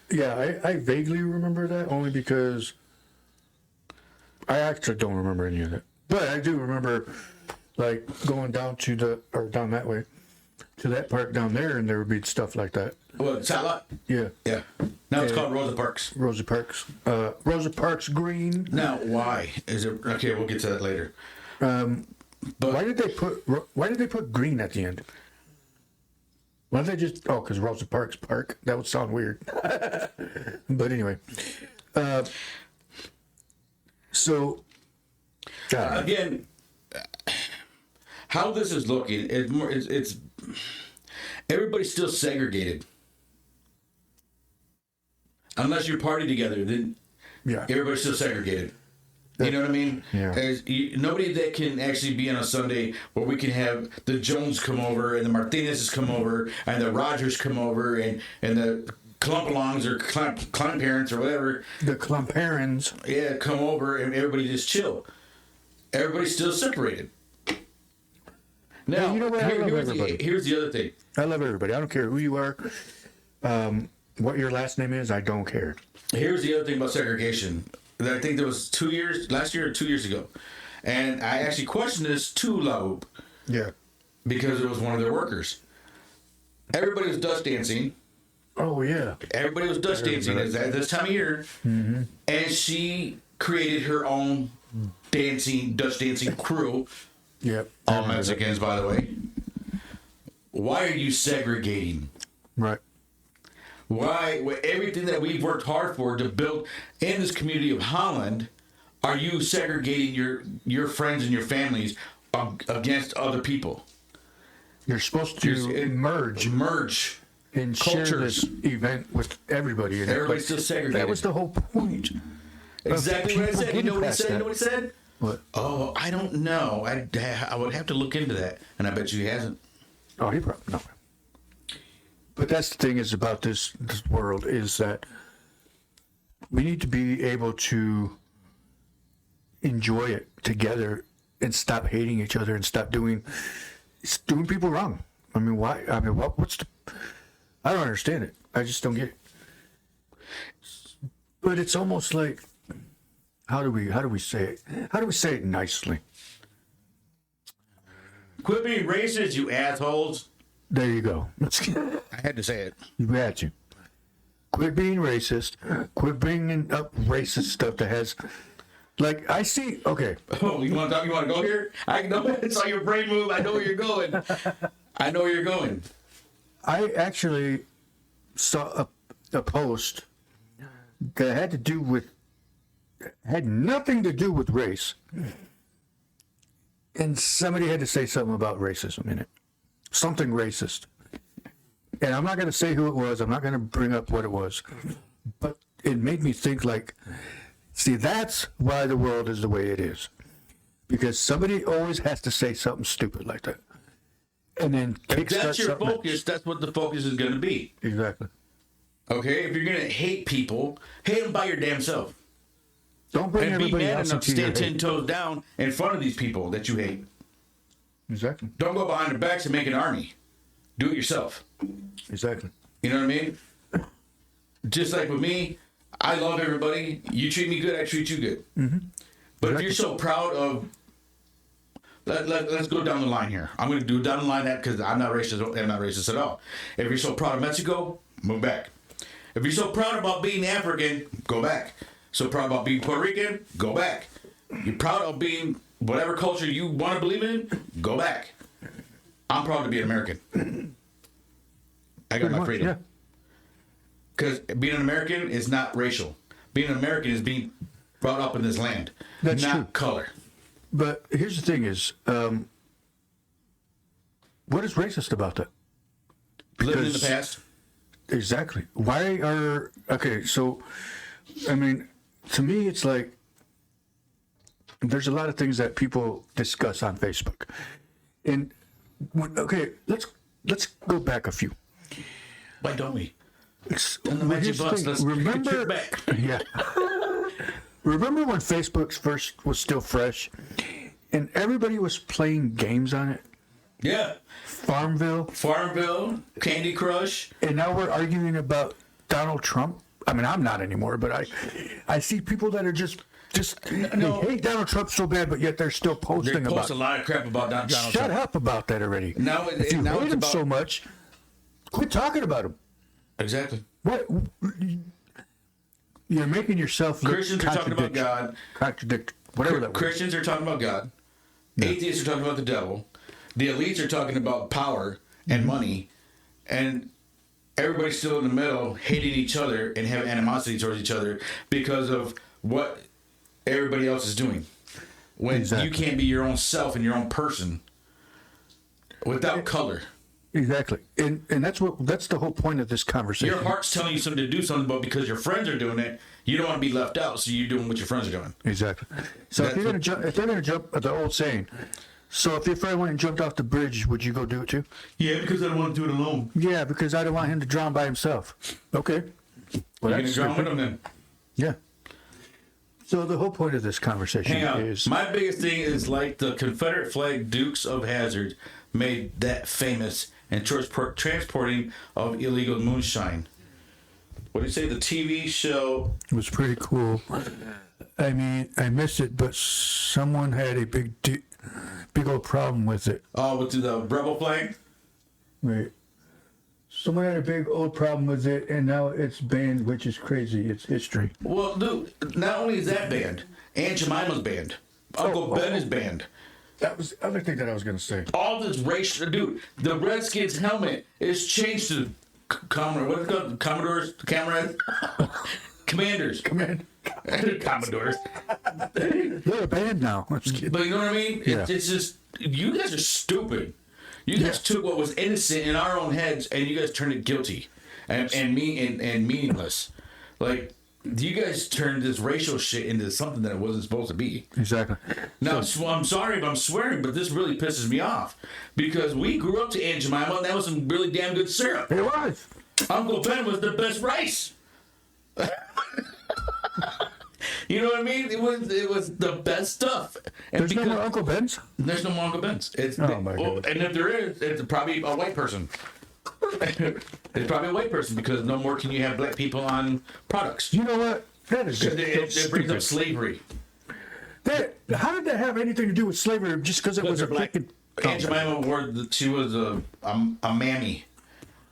Yeah, I vaguely remember that, only because I actually don't remember any of that. But I do remember, like, going down down that way, to that park down there, and there would be stuff like that. Well, Satellite? Yeah. Yeah. Now it's called Rosa Parks. Rosa Parks. Rosa Parks Green. Now, why is it? Okay, we'll get to that later. But why did they put green at the end? Why did they just? Oh, because Rosa Parks Park. That would sound weird. But anyway, so again, how this is looking is more. It's everybody's still segregated. Unless you party together, then everybody's still segregated. You know what I mean? Yeah. Nobody that can actually be on a Sunday where we can have the Jones come over and the Martinez's come over and the Rogers come over and the Clumpalongs or Clump parents or whatever. The Clumparans. Yeah, come over and everybody just chill. Everybody's still separated. Now, you know what? Here's the other thing. I love everybody. I don't care who you are, what your last name is. I don't care. Here's the other thing about segregation. I think there was last year or 2 years ago. And I actually questioned this to Laub. Yeah. Because it was one of their workers. Everybody was dust dancing. Oh, yeah. Everybody was dust dancing at this time of year. Mm-hmm. And she created her own dust dancing crew. Yep. All Mexicans, by the way. why are you segregating? Right. Why, with everything that we've worked hard for to build in this community of Holland, are you segregating your friends and your families against other people? You're supposed to merge and cultures. share this event with everybody. Everybody's still segregated. That was the whole point. Exactly what I said. You know what he said? You know what he said? What? Oh, I don't know. I would have to look into that, and I bet you he hasn't. Oh, he probably no. But that's the thing is about this world is that we need to be able to enjoy it together and stop hating each other and stop doing people wrong. I mean, why? I mean, what's the? I don't understand it. I just don't get it. But it's almost like, how do we say it? How do we say it nicely? Quit being racist, you assholes. There you go. I had to say it. You had to. Quit being racist. Quit bringing up racist stuff that has, like, I see. Okay. Oh, you want to talk? You want to go here? I know it's on your brain move. I know where you're going. I know where you're going. I actually saw a post that had nothing to do with race, and somebody had to say something about racism in it, something racist. And I'm not going to say who it was. I'm not going to bring up what it was, but it made me think like, see, that's why the world is the way it is, because somebody always has to say something stupid like that. And then if that's your focus, that's what the focus is going to be. Exactly. Okay? If you're going to hate people, hate them by your damn self. Don't bring and be everybody man else enough to into your stand 10 hate. toes down in front of these people that you hate. Exactly. Don't go behind their backs and make an army. Do it yourself. Exactly. You know what I mean? Just like with me, I love everybody. You treat me good, I treat you good. Mm-hmm. But if you're so proud of... Let's go down the line here. I'm going to do down the line that because I'm not racist. I'm not racist at all. If you're so proud of Mexico, move back. If you're so proud about being African, go back. So proud about being Puerto Rican, go back. You're proud of being whatever culture you want to believe in, go back. I'm proud to be an American. I got my freedom. Because being an American is not racial. Being an American is being brought up in this land, That's not true. color. But here's the thing is, what is racist about that? Living in the past. Exactly. Why are... Okay, so, I mean, to me, it's like, there's a lot of things that people discuss on Facebook. And, okay, let's go back a few. Why don't we? On the magic bus, let's remember, back. Yeah. Remember when Facebook first was still fresh, and everybody was playing games on it? Yeah. Farmville, Candy Crush. and now we're arguing about Donald Trump. I mean, I'm not anymore, but I see people that are just No. they hate Donald Trump so bad, but yet they're still posting They post about. a lot of crap about Donald Trump. Shut up about that already. Now, if you now hate it's him about... so much, quit talking about him. Exactly. What? You're making yourself look Christians are talking about God. Whatever that was. Christians are talking about God. Yeah. Atheists are talking about the devil. The elites are talking about power and money. And everybody's still in the middle hating each other and having animosity towards each other because of what everybody else is doing. When you can't be your own self and your own person without color. Exactly. And that's the whole point of this conversation. Your heart's telling you something to do something, but because your friends are doing it, you don't want to be left out, so you're doing what your friends are doing. Exactly. So if they're going to jump, the old saying, so if your friend went and jumped off the bridge, would you go do it too? Yeah, because I don't want to do it alone. Yeah, because I don't want him to drown by himself. Okay. Well, you're going to drown with him then. Yeah. So the whole point of this conversation is... My biggest thing is like the Confederate flag Dukes of Hazzard made that famous and transporting of illegal moonshine. What do you say? The TV show... It was pretty cool. I mean, I missed it, but someone had a big old problem with it. Oh, with the rebel flag? Right. Someone had a big old problem with it, and now it's banned, which is crazy. It's history. Well, dude, not only is that banned, Aunt Jemima's banned. Uncle Ben is banned. That was the other thing that I was going to say. All this racial, dude. The Redskins helmet is changed to what is it called? Commodores, Commanders. Commodores. They're a band now. I'm just kidding. But you know what I mean? Yeah. It's just, you guys are stupid. You guys took what was innocent in our own heads and you guys turned it guilty and meaningless. Like, you guys turned this racial shit into something that it wasn't supposed to be. Exactly. Now, I'm sorry if I'm swearing, but this really pisses me off. Because we grew up to Aunt Jemima, and that was some really damn good syrup. It was. Uncle Ben was the best rice. You know what I mean? It was the best stuff. And There's no more Uncle Ben's? There's no more Uncle Ben's. My God. And if there is, it's probably a white person. It's probably a white person because no more can you have black people on products. You know what? That is just It brings up slavery. How did that have anything to do with slavery? Just because it was a black? Aunt Jemima she was a mammy.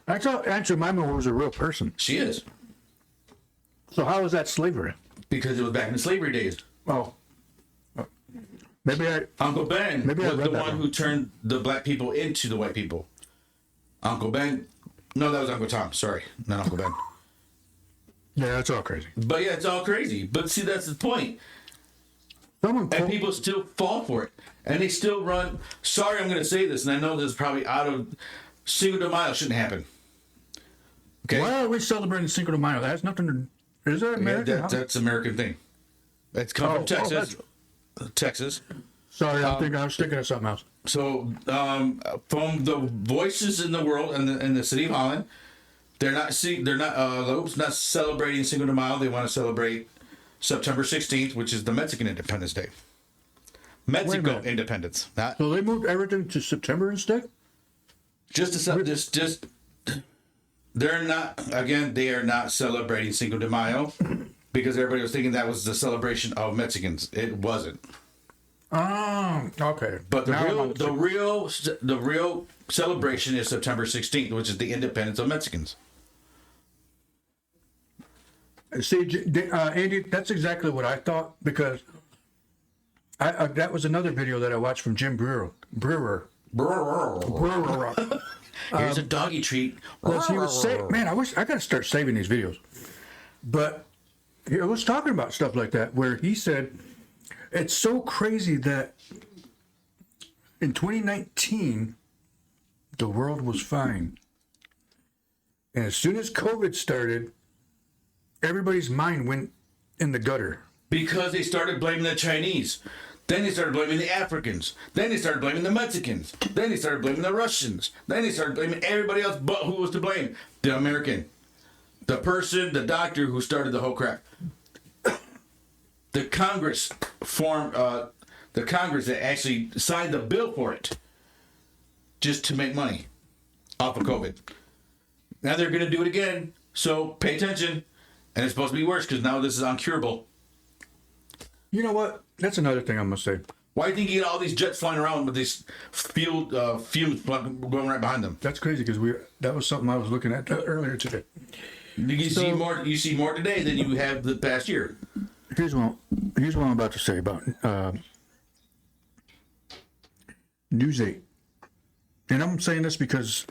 I thought Aunt Jemima was a real person. She is. So how is that slavery? Because it was back in the slavery days. Oh. Maybe Uncle Ben was the one wrong. who turned the black people into the white people. Uncle Ben. No, that was Uncle Tom. Sorry, not Uncle Ben. Yeah, it's all crazy. But yeah, it's all crazy. But see, that's the point. And people still fall for it. And they still run. Sorry, I'm going to say this, and I know this is probably out of Cinco de Mayo shouldn't happen. Okay? Why are we celebrating Cinco de Mayo? That has nothing to. Is that American? Yeah, that's an American thing. It's come from Texas. Texas. Sorry, I was thinking of something else. So, from the voices in the world in the city of Holland, they're not celebrating Cinco de Mayo. They want to celebrate September 16th, which is the Mexican Independence Day. Mexico independence. So they moved everything to September instead? They're not, again, they are not celebrating Cinco de Mayo because everybody was thinking that was the celebration of Mexicans. It wasn't. Oh, okay. But the real celebration is September 16th, which is the independence of Mexicans. See, Andy, that's exactly what I thought because that was another video that I watched from Jim Brewer. Here's a doggy treat. Because he was saying, man, I got to start saving these videos. But he was talking about stuff like that where he said, it's so crazy that in 2019, the world was fine. And as soon as COVID started, everybody's mind went in the gutter. Because they started blaming the Chinese. Then they started blaming the Africans. Then they started blaming the Mexicans. Then they started blaming the Russians. Then they started blaming everybody else but who was to blame? The American. The person, the doctor who started the whole crap. The Congress formed, the Congress that actually signed the bill for it just to make money off of COVID. Now they're going to do it again. So pay attention. And it's supposed to be worse because now this is uncurable. You know what? That's another thing I'm going to say. Why do you think you get all these jets flying around with these fumes going right behind them? That's crazy because that was something I was looking at earlier today. You see more today than you have the past year. Here's what I'm about to say about News 8. And I'm saying this because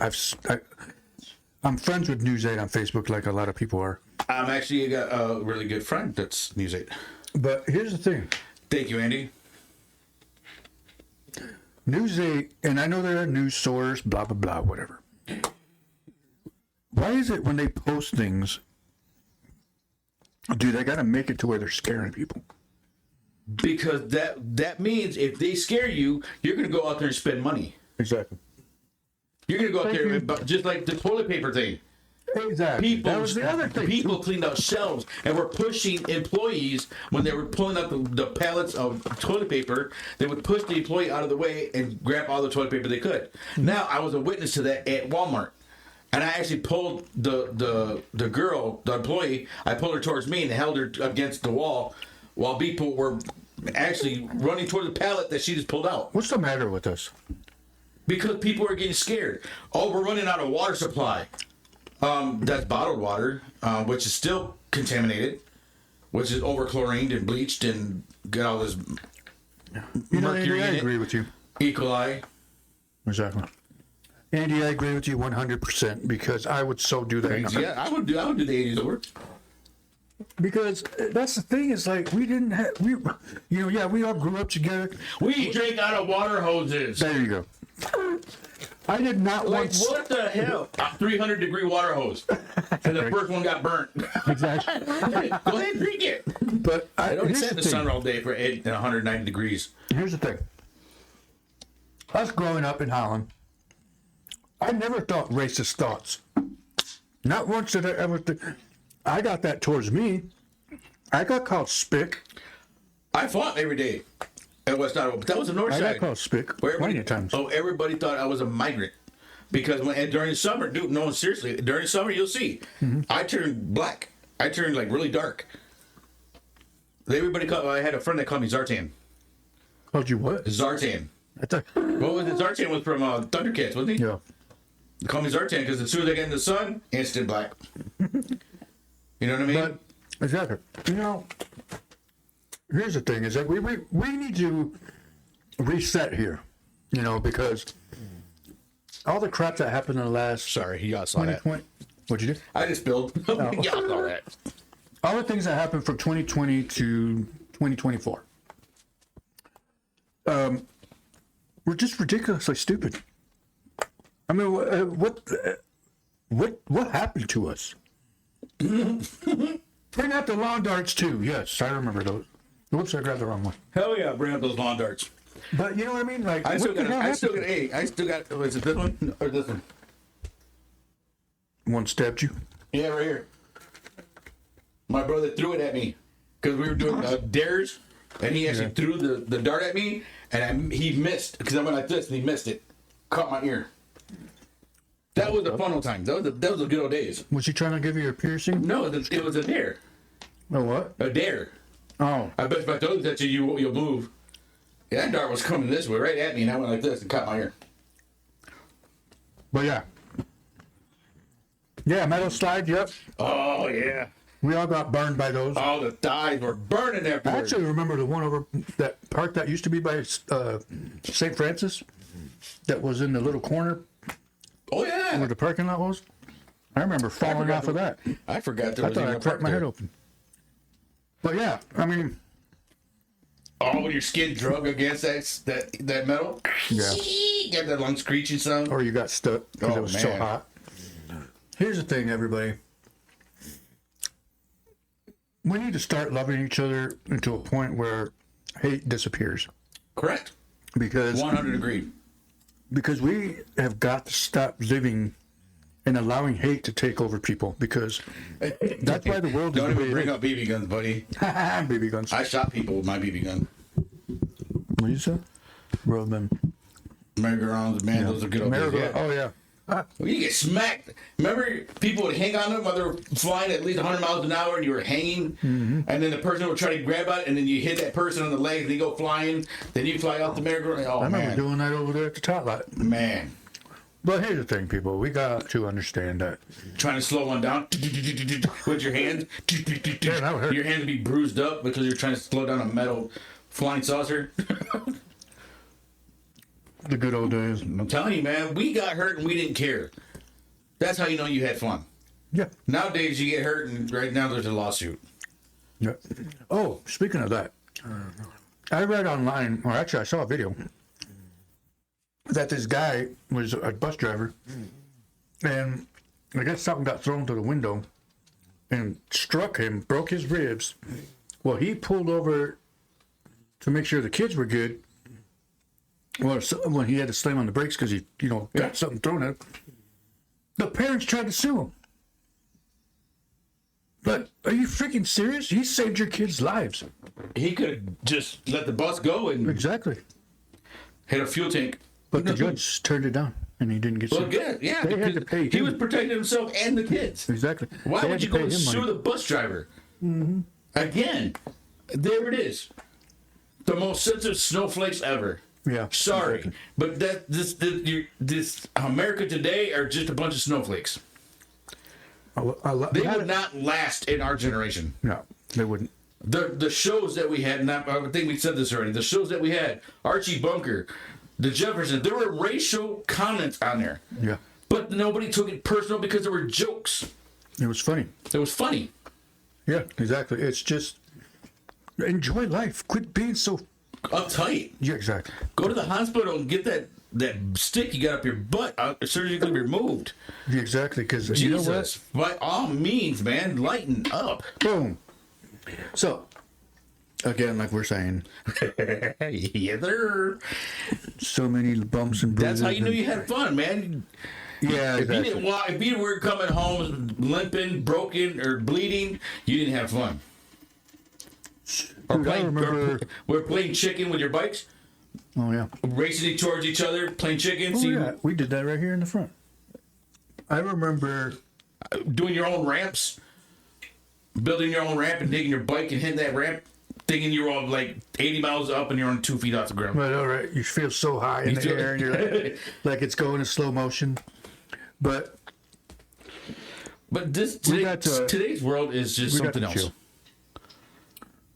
I'm friends with News 8 on Facebook like a lot of people are. I'm actually got a really good friend that's News 8. But here's the thing. Thank you, Andy. News 8, and I know they're a news source, blah, blah, blah, whatever. Why is it when they post things, do they got to make it to where they're scaring people? Because that means if they scare you, you're going to go out there and spend money. Exactly. You're going to go out there and, just like the toilet paper thing. Exactly. That was the other thing. People cleaned out shelves and were pushing employees when they were pulling up the pallets of toilet paper. They would push the employee out of the way and grab all the toilet paper they could. Now, I was a witness to that at Walmart. And I actually pulled the girl, the employee, I pulled her towards me and held her against the wall while people were actually running toward the pallet that she just pulled out. What's the matter with us? Because people are getting scared. Oh, we're running out of water supply. That's bottled water, which is still contaminated, which is over-chlorined and bleached and got all this mercury in it. I agree with you. Equal. Exactly. Andy, I agree with you 100% because I would so do that. Yeah, I would do the 80s over. Because that's the thing is like we didn't have we all grew up together. We drank out of water hoses. There you go. I did not Like, want. what the hell? A 300-degree water hose. And the first one got burnt. Exactly. Go ahead and drink it. But I don't here's sit in the sun all day for 190 degrees. Here's the thing. Us growing up in Holland, I never thought racist thoughts. Not once did I ever think. I got that towards me. I got called spick. I fought every day at West Ottawa, but that was the north I side. got called spick plenty of times. Oh, everybody thought I was a migrant. Because during the summer, dude, no, seriously, during the summer, you'll see, I turned black. I turned like really dark. I had a friend that called me Zartan. Called you what? Zartan. I thought, What was it? Zartan was from Thundercats, wasn't he? yeah. They call me Zartan because as soon as I get in the sun, instant black. You know what I mean? But exactly. Here's the thing: is that we need to reset here. Because all the crap that happened in the last. Sorry, y'all saw that. What'd you do? I just spilled. Y'all saw that. All the things that happened from 2020 to 2024. We're just ridiculously stupid. I mean, what happened to us? Bring out the lawn darts too. Yes, I remember those. Whoops, I grabbed the wrong one. Hell yeah, bring up those lawn darts. But you know what I mean? Like, I still got. Was it this one or this one? One stabbed you. Yeah, right here. My brother threw it at me because we were doing dares, and he actually threw the dart at me, and he missed because I went like this, and he missed it, caught my ear. That was a fun old time. That was the good old days. Was he trying to give you a piercing? No, it was a dare. A what? A dare. Oh. I bet if I throw this at you, you'll move. Yeah, that dart was coming this way, right at me, and I went like this and caught my ear. But yeah. Yeah, metal slide, yep. Oh, yeah. We all got burned by those. All the thighs were burning I everywhere. actually remember the one over that park that used to be by St. Francis that was in the little corner Oh, yeah. where the parking lot was. I remember falling off of that. I forgot there I was thought even I a cracked park my there. head open. But yeah, I mean, Oh, when your skin drug against that metal? yeah. Got that long screeching sound. Or you got stuck because Oh, it was so man. hot. Here's the thing, everybody. We need to start loving each other into a point where hate disappears. Correct. Because 100 agreed. we have got to stop living and allowing hate to take over people, because that's why the world is Don't the way even it bring is. up BB guns, buddy. BB guns. I shot people with my BB gun. What you said? Bro, man. Merry-go-rounds, man, those are good old days. Yeah. Oh yeah. When you get smacked, remember people would hang on them while they were flying at least 100 miles an hour and you were hanging, and then the person would try to grab it, and then you hit that person on the leg and they go flying, then you fly off the merry-go-round. Oh, I remember man. doing that over there at the top lot. Man. But here's the thing, people. We got to understand that. Trying to slow one down with your hand. Yeah, that would hurt. Your hand would be bruised up because you're trying to slow down a metal flying saucer. The good old days. I'm telling you, man, we got hurt and we didn't care. That's how you know you had fun. Yeah. Nowadays, you get hurt and right now there's a lawsuit. Yeah. Oh, speaking of that, I read online, or actually I saw a video, that this guy was a bus driver, and I guess something got thrown through the window and struck him, broke his ribs. Well, he pulled over to make sure the kids were good. Well, when he had to slam on the brakes because he, got something thrown at him, the parents tried to sue him. But are you freaking serious? He saved your kids' lives. He could have just let the bus go and Exactly. hit a fuel tank. But the judge turned it down, and he didn't get Well, sued. good, yeah. They had to because pay he him. was protecting himself and the kids. Exactly. Why They would had you to go pay and him sue money. the bus driver? Again, there it is. The most sensitive snowflakes ever. Yeah. Sorry, Exactly. but this America today are just a bunch of snowflakes. They would not last in our generation. No, they wouldn't. The shows that we had, and I think we said this already. The shows that we had, Archie Bunker, the Jeffersons. There were racial comments on there. Yeah. But nobody took it personal because there were jokes. It was funny. It was funny. Yeah, exactly. It's just enjoy life. Quit being so Uptight. Yeah, exactly. Go to the hospital and get that stick you got up your butt surgically removed. Yeah, exactly, because you know what? Jesus, by all means, man, lighten up. Boom. So, again, like we're saying, Yeah, there. so many bumps and bruises. That's how you knew you had fun, man. Yeah, If exactly. you didn't walk, if you were coming home limping, broken, or bleeding, you didn't have fun. Or Dude, I remember. we're playing chicken with your bikes, Oh yeah. racing towards each other, playing chicken, Oh, see, yeah. We did that right here in the front. I remember. doing your own ramps, building your own ramp and taking your bike and hitting that ramp, thinking you're all like 80 miles up and you're on 2 feet off the ground. But all right, you feel so high in the air, and you're like it's going in slow motion. But But We got to- today's world is just we got something to else. chill.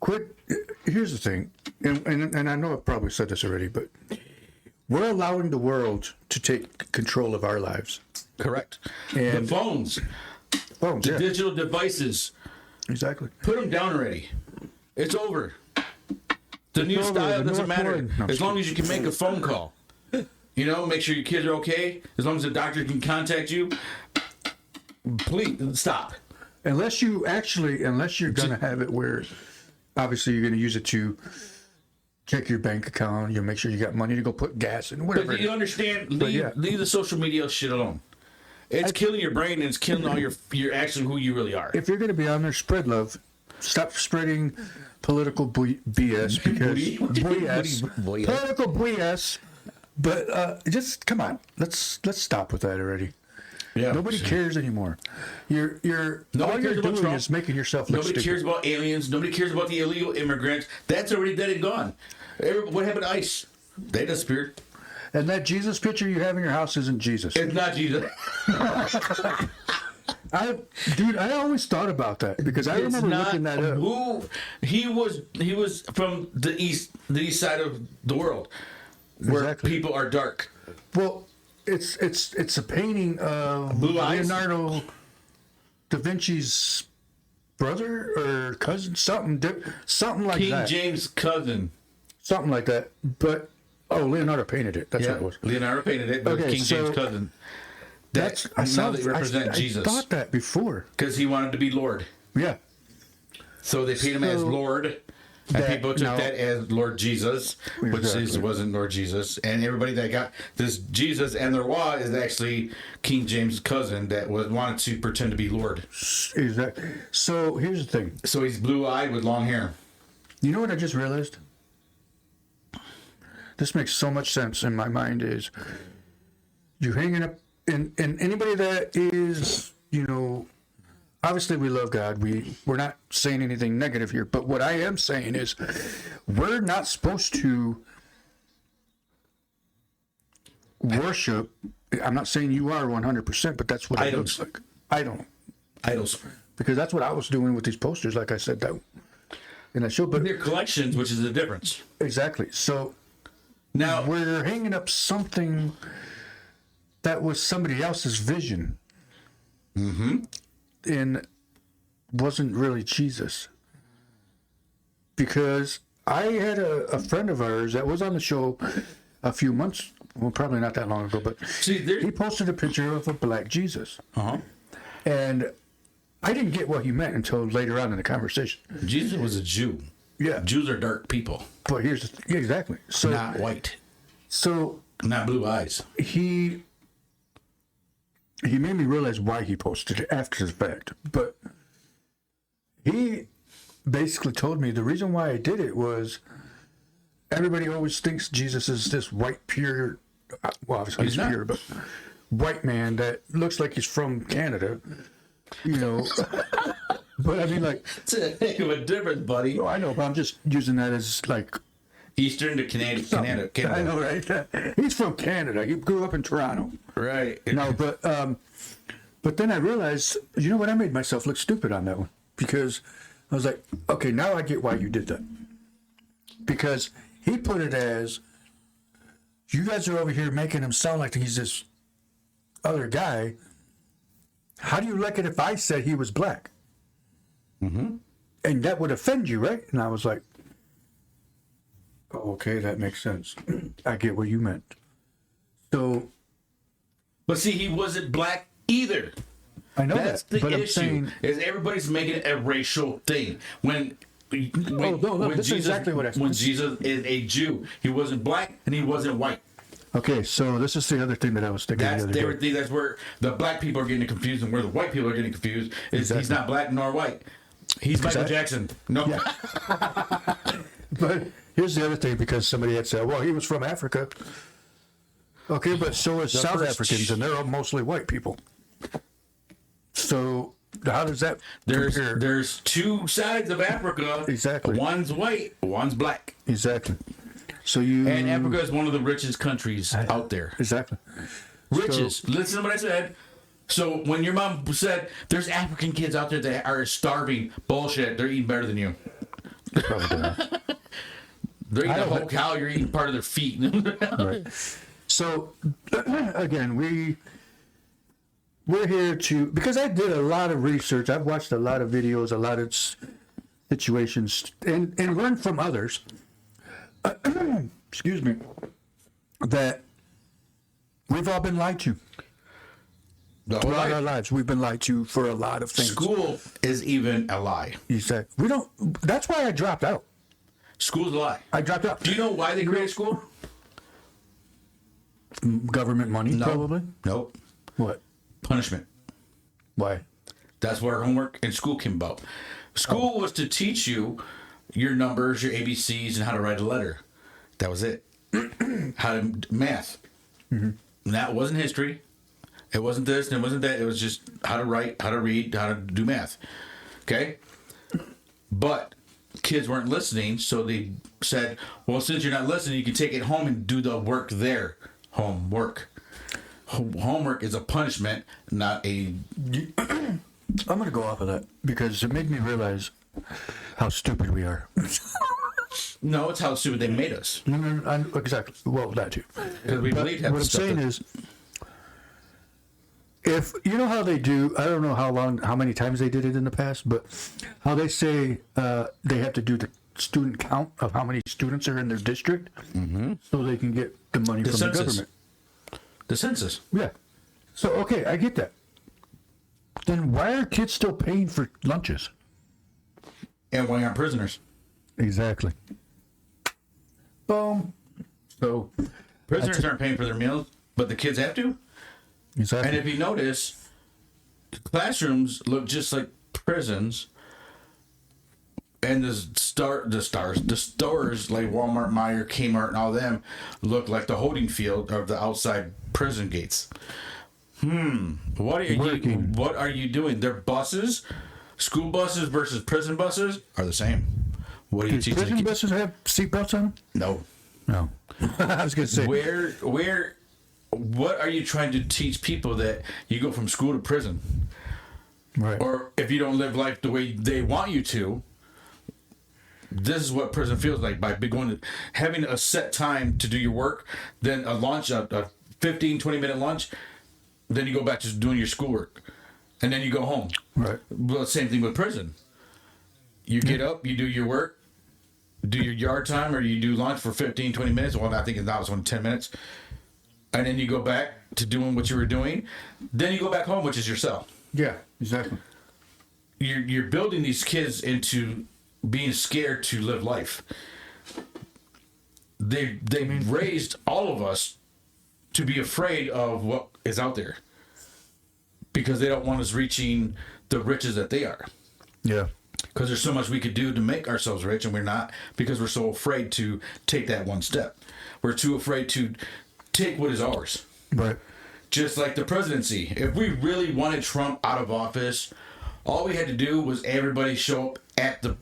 Quit. Here's the thing, and I know I've probably said this already, but we're allowing the world to take control of our lives. Correct. And the phones, oh, the yeah, digital devices, exactly. put them down already. It's over. The new over. style The doesn't North matter. Korean- No, As long as you can make a phone call. You know, make sure your kids are okay. As long as the doctor can contact you, please stop. Unless you're going to have it where, obviously, you're going to use it to check your bank account. You'll make sure you got money to go put gas in, whatever. But it you is. understand? yeah. Leave the social media shit alone. It's killing your brain and it's killing all your actually who you really are. If you're going to be on there, spread love. Stop spreading political BS because BS, political BS. But just come on, let's stop with that already. Yeah. Nobody cares anymore. You're Nobody all cares you're about doing Trump. is making yourself look Nobody stupid. cares about aliens. Nobody cares about the illegal immigrants. That's already dead and gone. What happened to ICE? They disappeared. And that Jesus picture you have in your house isn't Jesus. It's not Jesus. I always thought about that because I It's remember not looking that up. who he was. He was from the east side of the world, where Exactly. people are dark. Well, it's a painting of Blue eyes? Leonardo da Vinci's brother or cousin, something like King that. James' cousin. Something like that. But Leonardo painted it. That's what it was. Leonardo painted it, but Okay, King so James' cousin. That's I now saw. they represent I Jesus thought that before. because he wanted to be Lord. Yeah. So they paid him as So Lord, and that- people took no. that as Lord Jesus, which Exactly. wasn't Lord Jesus. And everybody that got this Jesus and the roi is actually King James' cousin that wanted to pretend to be Lord. Exactly. So here's the thing. So he's blue-eyed with long hair. You know what I just realized? This makes so much sense in my mind is you hanging up and anybody that is, obviously we love God. We're not saying anything negative here, but what I am saying is we're not supposed to worship. I'm not saying you are 100%, but that's what it looks like. I don't. Idols. Because that's what I was doing with these posters, like I said, that in that show. But They're collections, which is the difference. exactly. So Now, we're hanging up something that was somebody else's vision and wasn't really Jesus. Because I had a friend of ours that was on the show a few months, well, probably not that long ago, but see, he posted a picture of a black Jesus. uh-huh. And I didn't get what he meant until later on in the conversation. Jesus was a Jew. Yeah. Jews are dark people, But here's the yeah, exactly. So, not white, so not blue eyes. he made me realize why he posted it after the fact. But he basically told me the reason why I did it was everybody always thinks Jesus is this white, pure, well, obviously he's not. pure, but white man that looks like he's from Canada, But I mean, like, It's a heck of a difference, buddy. I know, but I'm just using that as like. Eastern to Canada. I know, right? He's from Canada. He grew up in Toronto. Right. No, but then I realized, you know what? I made myself look stupid on that one because I was like, okay, now I get why you did that. Because he put it as You guys are over here making him sound like he's this other guy. How do you like it if I said he was black? Mm-hmm. And that would offend you, right? And I was like, oh, okay, that makes sense. I get what you meant. So, But see, he wasn't black either. I know That's that, but the I'm issue. saying, Is everybody's making it a racial thing when no, this is exactly what I said. When Jesus is a Jew, he wasn't black and he wasn't white. okay, so this is the other thing that I was thinking That's the other day. that's where the black people are getting confused and where the white people are getting confused. Is he's not black nor white. He's Michael Jackson. No. Yeah. But here's the other thing, because somebody had said, well, he was from Africa. Okay, but so is South Africans, and they're all mostly white people. So how does that compare? There's two sides of Africa. Exactly. One's white, one's black. Exactly. So you... And Africa is one of the richest countries out there. Exactly. Richest. Listen to what I said. So when your mom said there's African kids out there that are starving, bullshit, they're eating better than you. Probably not. They're eating a whole cow, you're eating part of their feet. Right. So, again, we're here to, because I did a lot of research, I've watched a lot of videos, a lot of situations, and learned from others, excuse me, that we've all been lied to. Throughout our lives, we've been lied to for a lot of things. School is even a lie. Exactly. That's why I dropped out. School's a lie. I dropped out. Do you know why they created school? Government money, probably? Nope. What? Punishment. Why? That's where homework in school came about. School was to teach you your numbers, your ABCs, and how to write a letter. That was it. How to math. Mm-hmm. And that wasn't history. It wasn't this and it wasn't that. It was just how to write, how to read, how to do math. Okay? But kids weren't listening, so they said, well, since you're not listening, you can take it home and do the work there. Homework. Homework is a punishment, not a... I'm going to go off of that because it made me realize how stupid we are. No, it's how stupid they made us. No, exactly. Well, that too. Because we believe what I'm saying is, if you know how they do, I don't know how many times they did it in the past, but how they say they have to do the student count of how many students are in their district, so they can get the money from the government. The census. Yeah. So okay, I get that. Then why are kids still paying for lunches? And why aren't prisoners? Exactly. Boom. So Prisoners aren't paying for their meals, but the kids have to. exactly. And if you notice, classrooms look just like prisons, and the stores like Walmart, Meijer, Kmart, and all them look like the holding field of the outside prison gates. What are you doing? Their buses, school buses versus prison buses are the same. What are you Do teaching? prison buses have seatbelts on them? No. No. I was going to say. What are you trying to teach people that you go from school to prison? Right. Or if you don't live life the way they want you to, this is what prison feels like by having a set time to do your work, then a lunch, a 15, 20-minute lunch, then you go back to doing your schoolwork, and then you go home. Right. Well, same thing with prison. You get up, you do your work, do your yard time, or you do lunch for 15, 20 minutes. Well, I think that was only 10 minutes. And then you go back to doing what you were doing. Then you go back home, which is your cell. Yeah, exactly. You're building these kids into being scared to live life. They raised all of us to be afraid of what is out there because they don't want us reaching the riches that they are. Yeah. Because there's so much we could do to make ourselves rich, and we're not because we're so afraid to take that one step. We're too afraid to take what is ours. Right. Just like the presidency. If we really wanted Trump out of office, all we had to do was everybody show up at the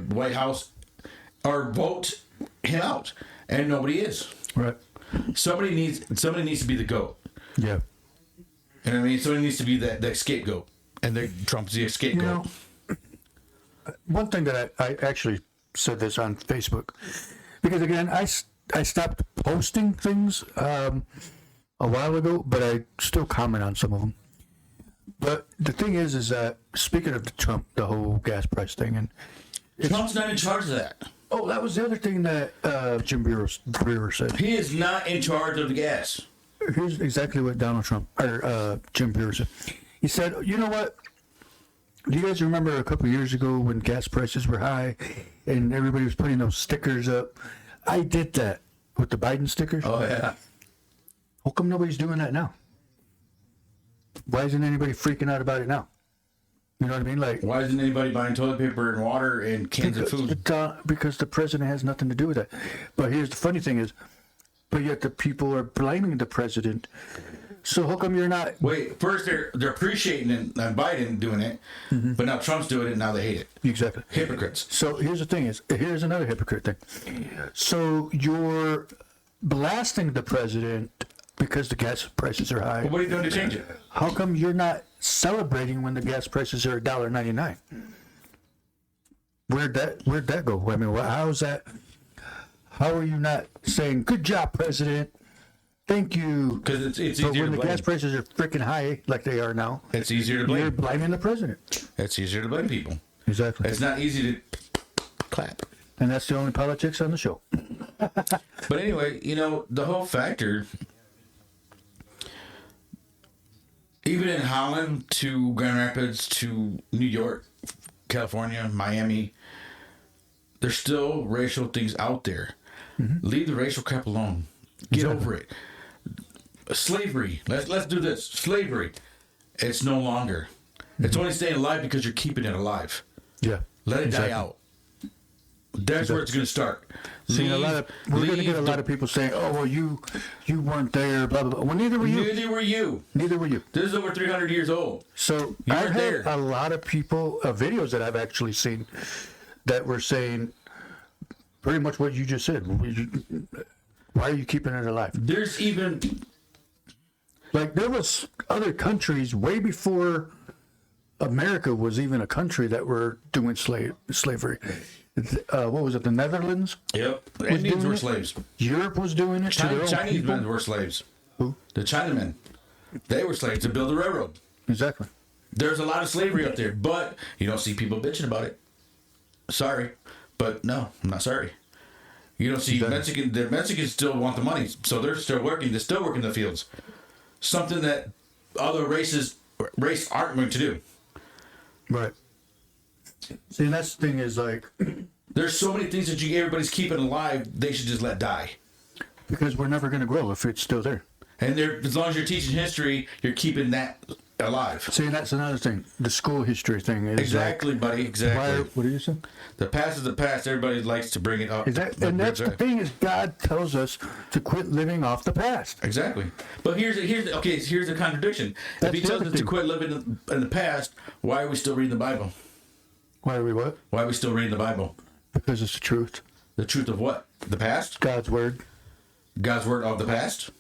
White House or vote him out, and nobody is. Right. Somebody needs to be the GOAT. Yeah. You know what I mean? Somebody needs to be that scapegoat, and Trump's the scapegoat. You know, one thing that I actually said this on Facebook, because again, I stopped posting things a while ago, but I still comment on some of them. But the thing is that speaking of the whole gas price thing, and Trump's not in charge of that. oh, that was the other thing that Jim Brewer said. He is not in charge of the gas. Here's exactly what Jim Brewer said. He said, "You know what? Do you guys remember a couple of years ago when gas prices were high and everybody was putting those stickers up? I did that with the Biden stickers. Oh, yeah. How come nobody's doing that now? Why isn't anybody freaking out about it now? You know what I mean? Like, Why isn't anybody buying toilet paper and water and cans of food? Because the president has nothing to do with that. But here's the funny thing is, but yet the people are blaming the president. So how come you're not? Wait, first they're appreciating it, Biden doing it, but now Trump's doing it and now they hate it. Exactly. Hypocrites. So here's the thing here's another hypocrite thing. So you're blasting the president because the gas prices are high. Well, what are you doing to change it? How come you're not celebrating when the gas prices are $1.99? Where'd that go? I mean, how's that? How are you not saying good job, president? Thank you. Because it's easier But to when the blame. gas prices are freaking high, like they are now, It's easier to you're blame. blaming the president. It's easier to blame people. Exactly. It's not easy to clap. And that's the only politics on the show. But anyway, the whole factor, even in Holland to Grand Rapids to New York, California, Miami, there's still racial things out there. Leave the racial crap alone. Get over it. Slavery. Let's do this. Slavery. It's no longer. It's only staying alive because you're keeping it alive. Yeah. Let it die out. That's where it's going to start. We're going to get a lot of people saying, "Oh, well, you weren't there." Blah blah blah. Well, neither were you. Neither were you. Neither were you. This is over 300 years old. So You I've weren't had there. a lot of people, videos that I've actually seen, that were saying pretty much what you just said. Why are you keeping it alive? There's even Like there was other countries way before America was even a country that were doing slavery. What was it? The Netherlands? Indians doing were it? slaves. Europe was doing it. To their own Chinese people. men were slaves. Who? The Chinamen. They were slaves to build the railroad. Exactly. There's a lot of slavery up there, but you don't see people bitching about it. Sorry, but no, I'm not sorry. You don't see the Mexicans still want the money, so they're still working. They're still working the fields. Something that other race aren't going to do. Right. See, and that's the thing is like, There's so many things that everybody's keeping alive. They should just let die. because we're never going to grow if it's still there. And as long as you're teaching history, you're keeping that alive. See, and that's another thing. The school history thing is Exactly, buddy. Exactly. What did you say? The past is the past. Everybody likes to bring it up. And that's the thing is God tells us to quit living off the past. Exactly. But here's the contradiction. That's If he the tells other us to thing. quit living in the past, why are we still reading the Bible? Why are we what? Why are we still reading the Bible? Because it's the truth. The truth of what? The past? God's word. God's word of the past?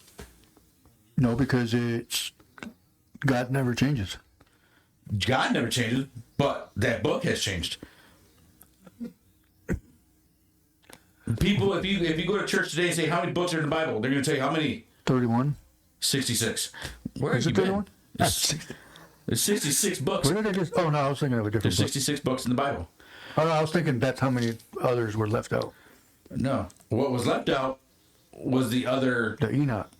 No, because it's God never changes. God never changes, but that book has changed. People, if you go to church today and say how many books are in the Bible, they're going to tell you how many. 31. 66. Where Is have it you been? 31? There's 66 books. Where did I just? Oh no, I was thinking of a different There's book. 66 books in the Bible. Oh, no, I was thinking that's how many others were left out. No. What was left out was the other. The Enoch.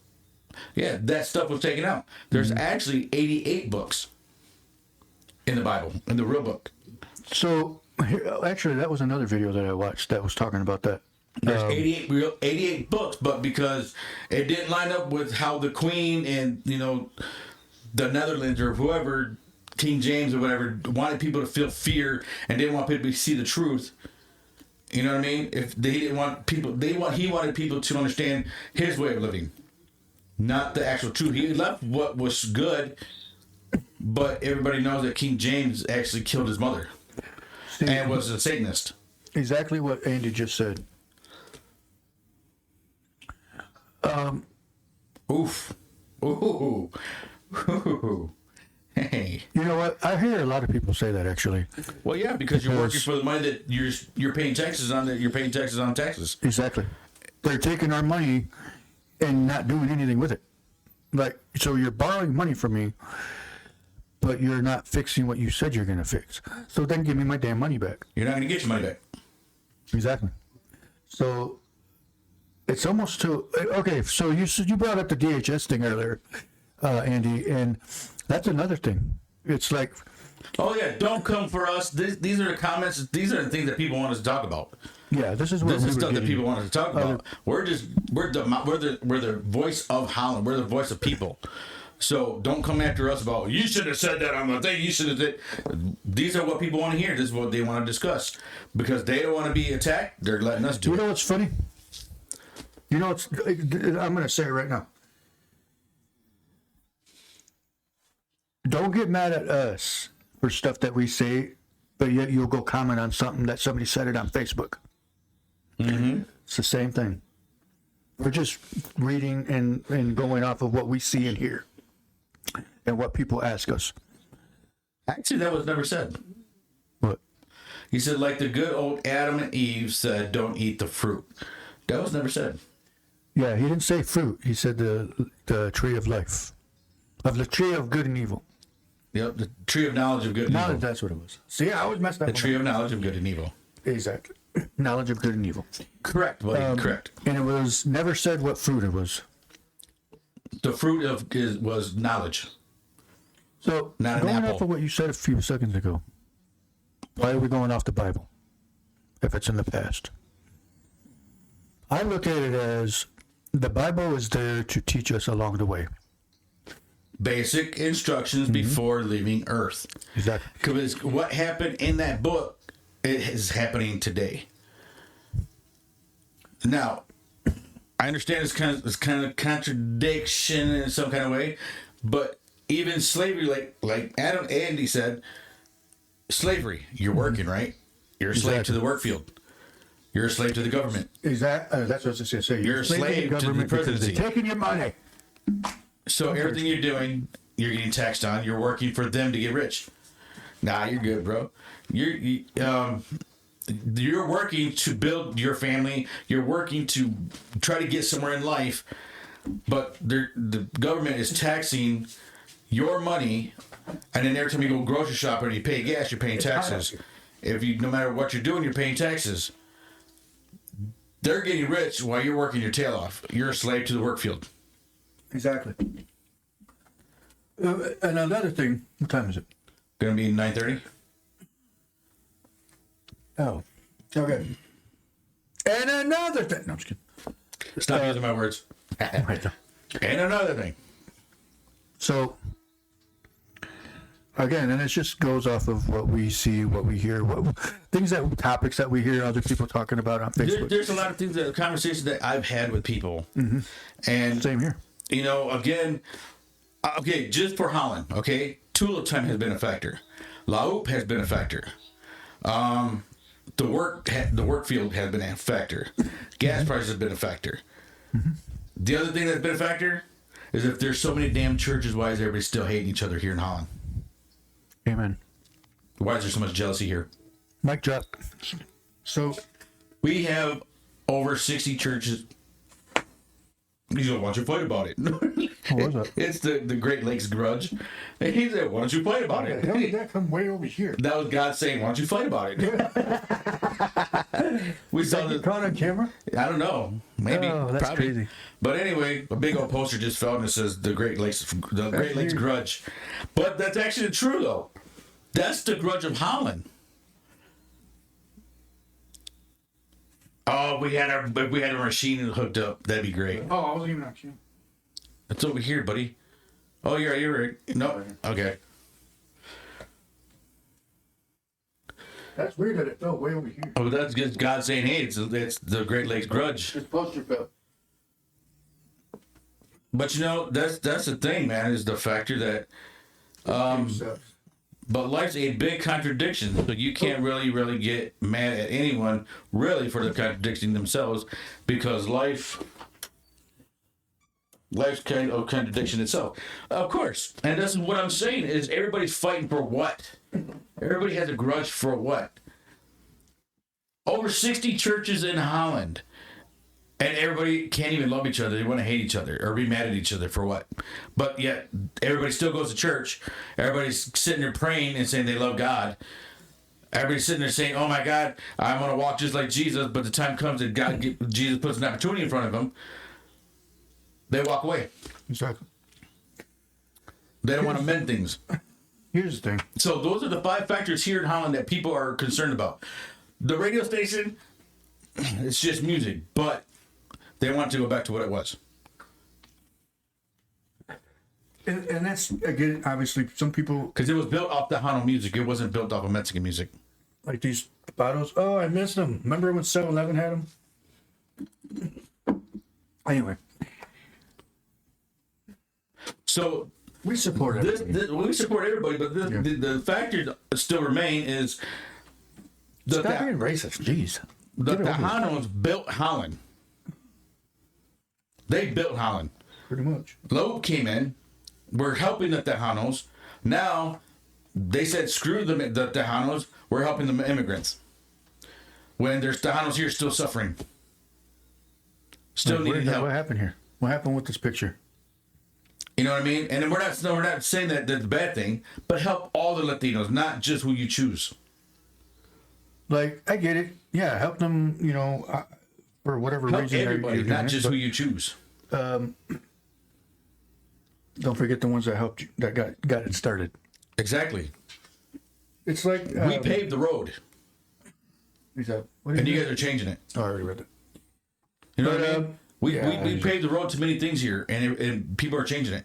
Yeah, that stuff was taken out. There's actually 88 books in the Bible, in the real book. So actually, that was another video that I watched that was talking about that. There's 88 books, but because it didn't line up with how the Queen and the Netherlands or whoever, King James or whatever, wanted people to feel fear and didn't want people to see the truth. You know what I mean? If they didn't want people, he wanted people to understand his way of living, not the actual truth. He left what was good, but everybody knows that King James actually killed his mother and was a Satanist. Exactly what Andy just said. Oof. Ooh. Ooh. Hey. You know what? I hear a lot of people say that actually. Well, yeah, because you're working for the money that you're paying taxes on. That you're paying taxes on taxes. Exactly. they're taking our money and not doing anything with it. Like, so you're borrowing money from me, but you're not fixing what you said you're going to fix. So then give me my damn money back. You're not going to get your money back. Exactly. So it's almost to, okay, so you brought up the DHS thing earlier, Andy, and that's another thing. It's like, oh yeah, don't come for us. These are the comments. These are the things that people want us to talk about. yeah, this is what This we is were stuff that getting- people want us to talk about. We're the voice of Holland. We're the voice of people. So don't come after us about, you should have said that on the thing. You should have said. These are what people want to hear. This is what they want to discuss. Because they don't want to be attacked, they're letting us do You it. know what's funny? You know, I'm going to say it right now. Don't get mad at us for stuff that we say, but yet you'll go comment on something that somebody said it on Facebook. Mm-hmm. It's the same thing. We're just reading and going off of what we see and hear and what people ask us. Actually, that was never said. What? He said, like the good old Adam and Eve said, don't eat the fruit. That was never said. Yeah, he didn't say fruit. He said the tree of life. Of the tree of good and evil. Yep, the tree of knowledge of good and Knowledge, evil. that's what it was. See, I always messed up. The tree of knowledge of good and evil. Exactly. Knowledge of good and evil. Correct, buddy. Correct. And it was never said what fruit it was. The fruit was knowledge. So, Not an going apple. off of what you said a few seconds ago, why are we going off the Bible if it's in the past? I look at it as the Bible is there to teach us along the way. Basic instructions before leaving Earth. Exactly. Because what happened in that book, it is happening today. Now, I understand it's kind of contradiction in some kind of way, but even slavery, like Adam Andy said, slavery. You're working, right? You're a slave to the work field. You're a slave to the government. That's what I was going to say. You're a slave to the presidency. They're taking your money. So everything you're doing, you're getting taxed on. You're working for them to get rich. Nah, you're good, bro. You're working to build your family. You're working to try to get somewhere in life, but the government is taxing your money, and then every time you go grocery shopping and you pay gas, you're paying taxes. No matter what you're doing, you're paying taxes. They're getting rich while you're working your tail off. You're a slave to the work field. Exactly. And another thing, what time is it? Gonna be 9:30. Oh, okay. And another thing. No, I'm just kidding. Stop using my words. Right there. And another thing. So, again, and it just goes off of what we see, what we hear, topics that we hear other people talking about on Facebook. There's a lot of things, conversations that I've had with people. Mm-hmm. And, Same here. you know, again, okay, just for Holland, okay, tulip time has been a factor. Laup has been a factor. The work field has been a factor. Gas prices have been a factor. Mm-hmm. The other thing that's been a factor is if there's so many damn churches, why is everybody still hating each other here in Holland? Amen. Why is there so much jealousy here? Mic drop. So, We have over 60 churches. He said, why don't you fight about it? what was that? It's the Great Lakes Grudge. And he said, why don't you fight about it? How did that come way over here? That was God saying, why don't you fight about it? We saw You the, caught on camera? I don't know. Maybe. Oh, that's probably. crazy. But anyway, a big old poster just fell and it says the Great Lakes Grudge. But that's actually true, though. That's the grudge of Holland. Oh, if we had a machine hooked up, that'd be great. Oh, I wasn't even on camera. It's over here, buddy. Oh, you're right. No, okay. That's weird that it fell way over here. Oh, that's just God saying, "Hey, it's the Great Lakes Grudge." This poster fell. But you know, that's the thing, man. Is the factor that, but life's a big contradiction. So you can't really get mad at anyone really for the contradicting themselves, because life's kind of contradiction itself, of course. And that's what I'm saying is everybody's fighting for what? Everybody has a grudge for what? Over 60 churches in Holland. And everybody can't even love each other. They want to hate each other or be mad at each other for what? But yet, everybody still goes to church. Everybody's sitting there praying and saying they love God. Everybody's sitting there saying, oh my God, I want to walk just like Jesus. But the time comes that Jesus puts an opportunity in front of them. They walk away. Exactly. They don't want to mend things. Here's the thing. So those are the 5 factors here in Holland that people are concerned about. The radio station, it's just music, but they want to go back to what it was. And that's, again, obviously, some people... Because it was built off the Hano music. It wasn't built off of Mexican music. Like these bottles. Oh, I missed them. Remember when 7-Eleven had them? Anyway. So... We support everybody. We support everybody, but the factor still remain is... Stop being racist. Jeez. The Hanos built Holland. They built Holland. Pretty much. Loeb came in. We're helping the Tejanos. Now, they said, screw the Tejanos. We're helping the immigrants. When there's Tejanos here still suffering. Still needing help. What happened here? What happened with this picture? You know what I mean? And then we're not saying that that's a bad thing, but help all the Latinos, not just who you choose. Like, I get it. Yeah, help them, for whatever Help reason. everybody, not just who you choose. Don't forget the ones that helped you, that got it started. Exactly. It's like... we paved the road. And you guys are changing it. Oh, I already read it. You know what I mean? We paved the road to many things here, and people are changing it.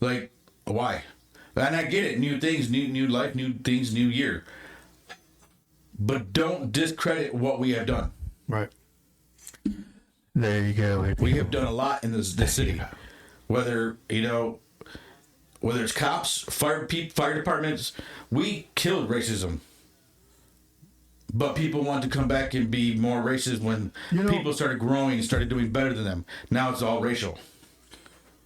Like, why? And I get it. New things, new life, new things, new year. But don't discredit what we have done. Right. There you go. We have done a lot in this city. Whether it's cops, fire departments, we killed racism. But people want to come back and be more racist when people started growing and started doing better than them. Now it's all racial.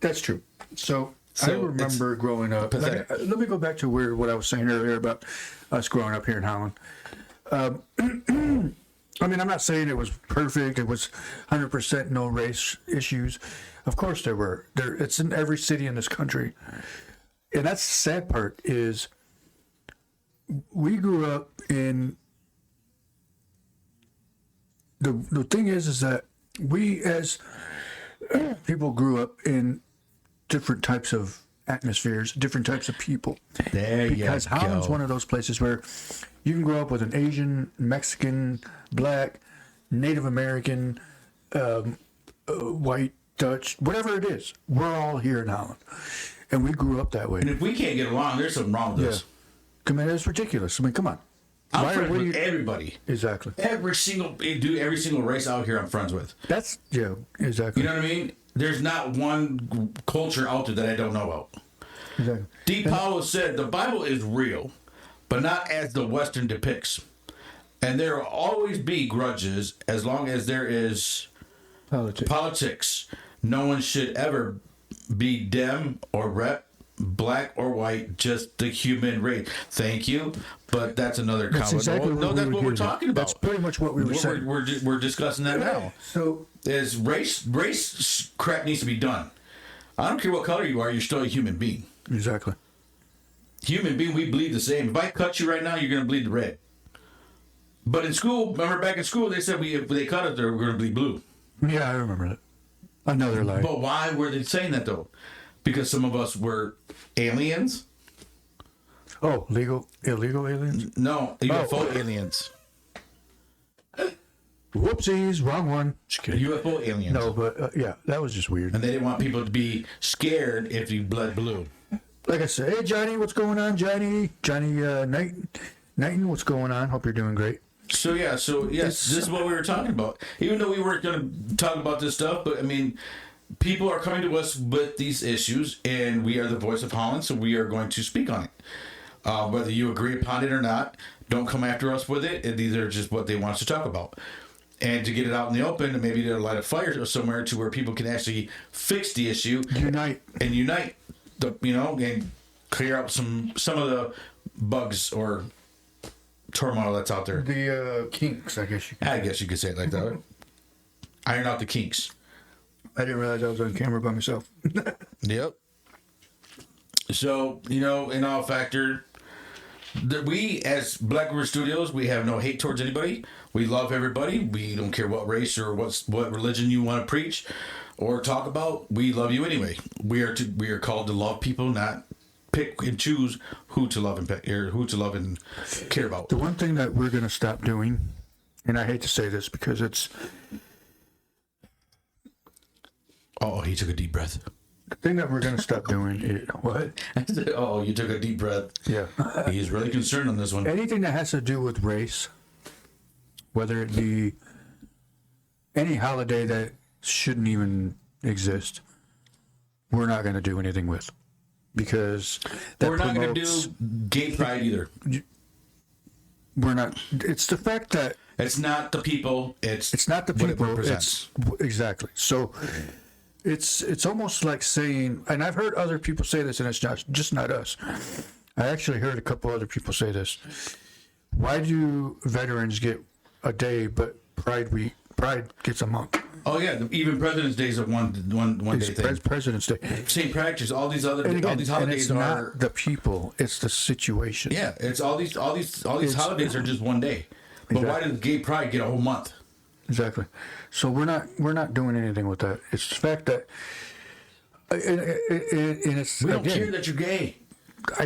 That's true. So I remember growing up. Let me go back to what I was saying earlier about us growing up here in Holland. I mean, I'm not saying it was perfect. It was 100% no race issues. Of course there were. It's in every city in this country. And that's the sad part is we grew up in... The thing is that we as people grew up in different types of atmospheres, different types of people. Because Holland's one of those places where you can grow up with an Asian, Mexican, Black, Native American, white, Dutch, whatever it is. We're all here in Holland. And we grew up that way. And if we can't get along, there's something wrong with us. I mean, it's ridiculous. I mean, come on. I'm friends with everybody. Exactly. Every single race out here I'm friends with. That's, exactly. You know what I mean? There's not one culture out there that I don't know about. Exactly. D. Paulo said, the Bible is real, but not as the Western depicts. And there will always be grudges as long as there is politics. No one should ever be dem or rep, black or white, just the human race. Thank you, but that's another comment. Exactly that's what we're talking about. That's pretty much what we were saying. We're discussing that now. So is race crap needs to be done. I don't care what color you are, you're still a human being. Exactly. Human being, we bleed the same. If I cut you right now, you're going to bleed the red. But in school, remember back in school, they said if they cut it, we're going to bleed blue. Yeah, I remember that. Another lie. But why were they saying that though? Because some of us were aliens. Oh, illegal aliens? No, UFO aliens. Whoopsies, wrong one. Just kidding. UFO aliens. No, but yeah, that was just weird. And they didn't want people to be scared if you bled blue. Like I said, hey Johnny, what's going on, Johnny? Johnny Knighton, what's going on? Hope you're doing great. So yes, this is what we were talking about. Even though we weren't going to talk about this stuff, but I mean, people are coming to us with these issues, and we are the voice of Holland, so we are going to speak on it. Whether you agree upon it or not, don't come after us with it. And these are just what they want us to talk about. And to get it out in the open, and maybe to light a fire somewhere to where people can actually fix the issue. Unite. And clear out some of the bugs or turmoil that's out there. The kinks, I guess you could say it like that. iron out the kinks. I didn't realize I was on camera by myself. Yep. So, you know, in all factor, we as Black River Studios, we have no hate towards anybody. We love everybody. We don't care what race or what religion you want to preach or talk about. We love you anyway. We are called to love people, not pick and choose who to love and care about. The one thing that we're going to stop doing, and I hate to say this because it's... Oh, he took a deep breath. The thing that we're going to stop doing is... What? Oh, you took a deep breath. Yeah. He's really concerned on this one. Anything that has to do with race, whether it be any holiday that shouldn't even exist, we're not going to do anything with. Because that we're not going to do gay pride either. We're not... It's the fact that... It's not the people. It's not the what people. It represents. Exactly. So it's almost like saying, and I've heard other people say this, and it's just not us. I actually heard a couple other people say this. Why do veterans get a day, but Pride gets a month? Oh yeah, even President's Day is a one day thing. President's Day. St. Patrick's, all these Again, holidays it's not the people; it's the situation. Yeah, it's all these holidays are just one day. But Exactly. why does gay pride get a whole month? Exactly. So we're not doing anything with that. It's the fact that, and it's We don't care that you're gay.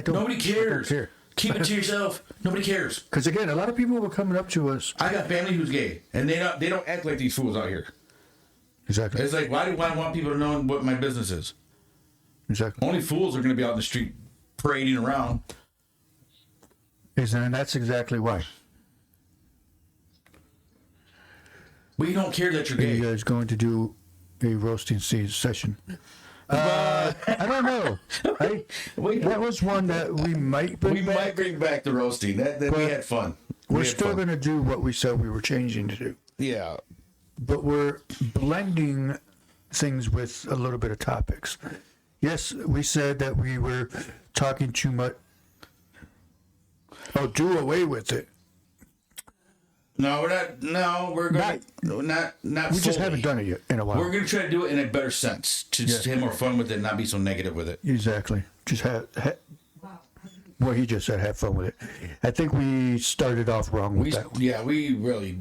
Nobody cares. I don't care. Keep it to yourself. Nobody cares. Because again, a lot of people were coming up to us. I got family who's gay, and they don't act like these fools out here. Exactly. It's like, why do I want people to know what my business is? Exactly. Only fools are going to be out in the street parading around. And that's exactly why. We don't care that you're Are you gay. guys going to do a roasting session? I don't know. That was one that we might bring back. might bring back the roasting. That we had fun. We're still going to do what we said we were changing to do. Yeah. But we're blending things with a little bit of topics. Yes, we said that we were talking too much. Oh, do away with it. No, we're not. No, we're going to not. We just haven't done it yet in a while. We're going to try to do it in a better sense to just have more fun with it, and not be so negative with it. Exactly. Just what he just said, have fun with it. I think we started off wrong with that one. Yeah, we really.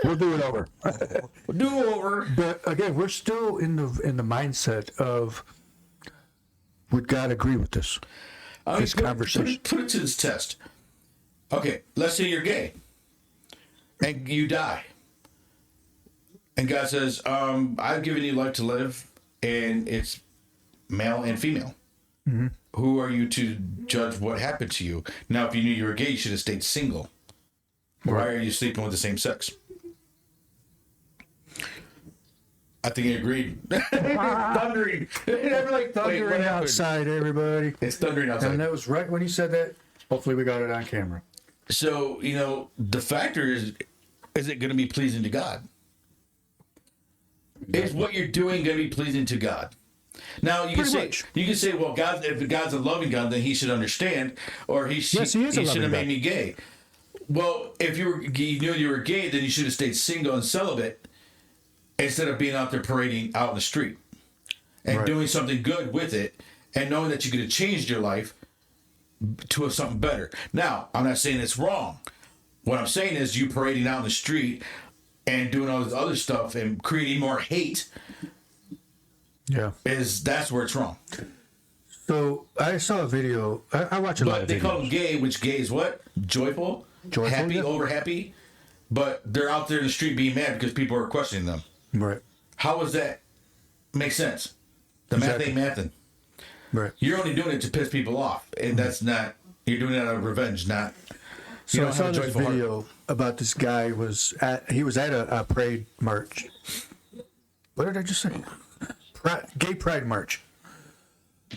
We'll do it over. Do over. But again, we're still in the mindset of we've got to agree with this. This conversation. Put it to this test. Okay, let's say you're gay, and you die, and God says, "I've given you life to live, and it's male and female. Mm-hmm. Who are you to judge what happened to you? Now, if you knew you were gay, you should have stayed single. Why are you sleeping with the same sex?" I think he agreed. Thundering. Thundering outside, everybody. It's thundering outside. And that was right when he said that. Hopefully we got it on camera. So, the factor is it going to be pleasing to God? Is what you're doing going to be pleasing to God? Now, you can say, well, God, if God's a loving God, then he should understand, or he should have made me gay. Well, if you knew you were gay, then you should have stayed single and celibate instead of being out there parading out in the street and doing something good with it and knowing that you could have changed your life to something better. Now, I'm not saying it's wrong. What I'm saying is you parading out in the street and doing all this other stuff and creating more hate. Yeah. That's where it's wrong. So I saw a video. I watch a lot of videos. But they call them gay, which gay is what? Joyful? Happy, yeah. over happy? But they're out there in the street being mad because people are questioning them. Right. How does that make sense? The math ain't mathin'. Right. You're only doing it to piss people off. And that's not, you're doing it out of revenge, not. So I saw this video about this guy he was at a parade march. What did I just say? Gay pride march.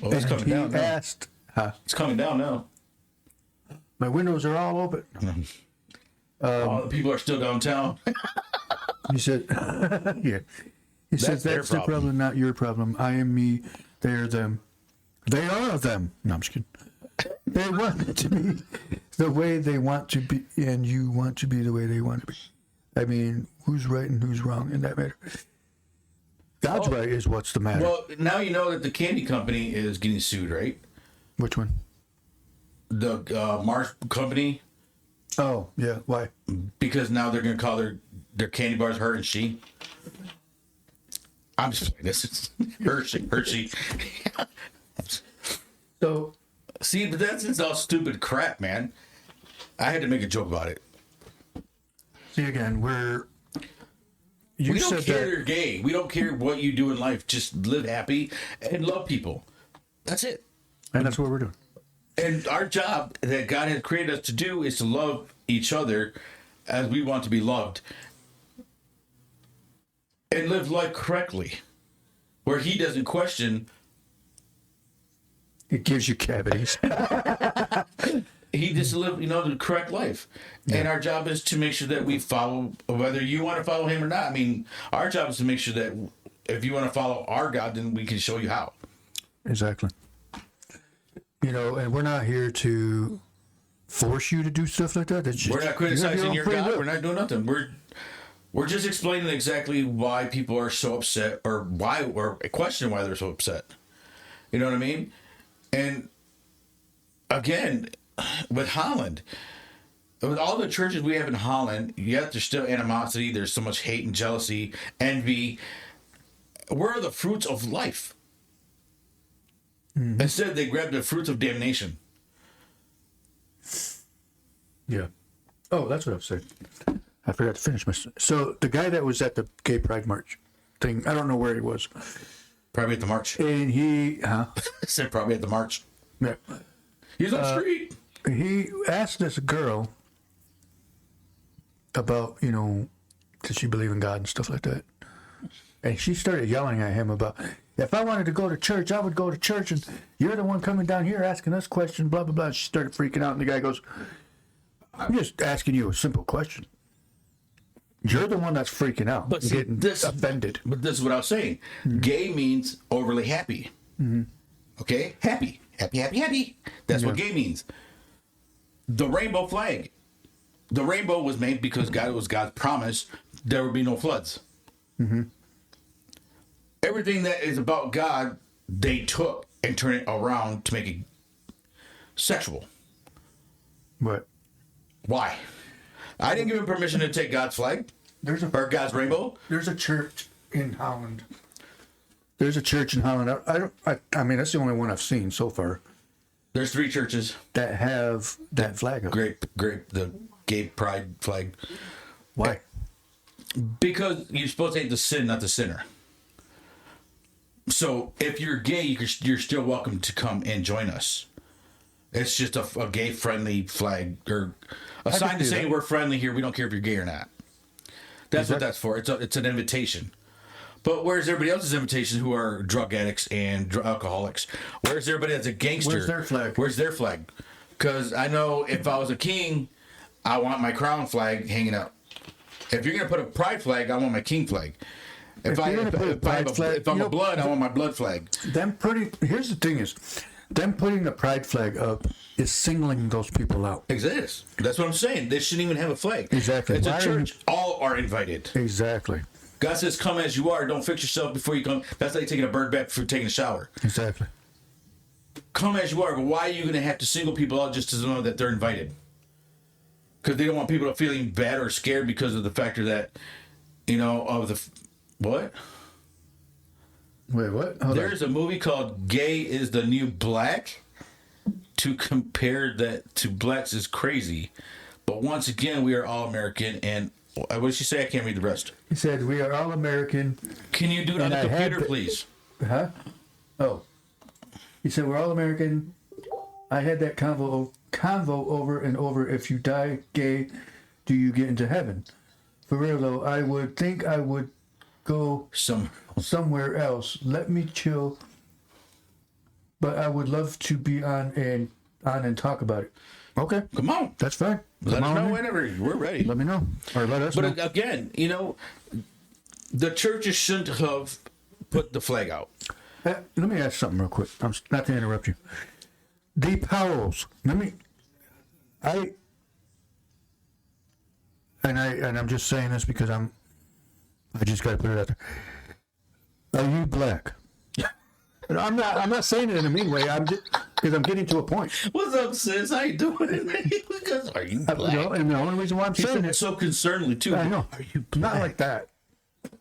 Well, it's coming down now. It's coming down now. My windows are all open. All the people are still downtown. He said, yeah. He said, that's the problem, not your problem. I am me, they are them. They are them. No, I'm just kidding. They want to be the way they want to be, and you want to be the way they want to be. I mean, who's right and who's wrong in that matter? God's right is what's the matter. Well, now you know that the candy company is getting sued, right? Which one? The Mars company. Oh, yeah. Why? Because now they're going to call their candy bars her and she. I'm just this is Hershey. So, See, but that's all stupid crap, man. I had to make a joke about it. see again, you We don't said care that you're gay. We don't care what you do in life. Just live happy and love people. That's it. and that's what we're doing. And our job that God has created us to do is to love each other as we want to be loved. And live life correctly. Where he doesn't question. It gives you cavities. He just live, the correct life. And our job is to make sure that we follow, whether you want to follow him or not. I mean, our job is to make sure that if you want to follow our God, then we can show you how. Exactly. And we're not here to force you to do stuff like that. That's just, We're not criticizing your free God. will. We're not doing nothing. We're just explaining exactly why people are so upset, or question why they're so upset. You know what I mean? And again, with Holland, with all the churches we have in Holland, yet there's still animosity. There's so much hate and jealousy, envy. Where are the fruits of life? Mm-hmm. Instead, they grab the fruits of damnation. Yeah. Oh, that's what I was saying. I forgot to finish my. So the guy that was at the Gay Pride March thing, I don't know where he was. Probably at the march. And he, I said probably at the march. yeah, He's on the street. he asked this girl about, does she believe in God and stuff like that. And she started yelling at him about, if I wanted to go to church, I would go to church, and you're the one coming down here asking us questions, blah, blah, blah. She started freaking out, and the guy goes, I'm just asking you a simple question. You're the one that's freaking out, But see, getting offended. But this is what I was saying. Mm-hmm. Gay means overly happy. Mm-hmm. Okay? Happy. Happy. That's what gay means. The rainbow flag. The rainbow was made because it was God's promise there would be no floods. Mm-hmm. Everything that is about God, they took and turned it around to make it sexual. What? Why? I didn't give him permission to take God's flag or God's rainbow. There's a church in Holland. I mean, that's the only one I've seen so far There's 3 churches that have that flag up. Great, the gay pride flag. Why? Because you're supposed to hate the sin, not the sinner. So if you're gay, you're still welcome to come and join us. It's just a gay-friendly flag, or a sign to say we're friendly here. We don't care if you're gay or not. That's what that's for. It's an invitation. But where's everybody else's invitation who are drug addicts and alcoholics? Where's everybody that's a gangster? Where's their flag? Because I know if I was a king, I want my crown flag hanging up. If you're going to put a pride flag, I want my king flag. If I'm a blood, I want my blood flag. Here's the thing is, them putting the pride flag up is singling those people out. Exists. That's what I'm saying. They shouldn't even have a flag. Exactly. It's a church. All are invited. Exactly. God says, come as you are. Don't fix yourself before you come. That's like taking a bird bath before taking a shower. Exactly. Come as you are. But why are you going to have to single people out just to know that they're invited? Because they don't want people to feeling bad or scared because of the factor that, what? Wait, what? There's a movie called Gay is the New Black. To compare that to blacks is crazy. But once again, we are all American. And what did she say? I can't read the rest. He said, we are all American. Can you do it on the computer, please? Huh? Oh. He said, we're all American. I had that convo over and over. If you die gay, do you get into heaven? For real, though, I would think I would go somewhere else. Let me chill. But I would love to be on and talk about it. Okay. Come on. That's fine. Let us know whenever. We're ready. Let me know. Or let us know. But again, the churches shouldn't have put the flag out. Let me ask something real quick. I'm not to interrupt you. The Powells. I and I'm just saying this because I just got to put it out there. Are you black? I'm not saying it in a mean way. I'm just because I'm getting to a point. What's up, sis? How you doing? Because are you black? And the only reason why I'm saying it, so concernedly too. I know. Are you black? Not like that.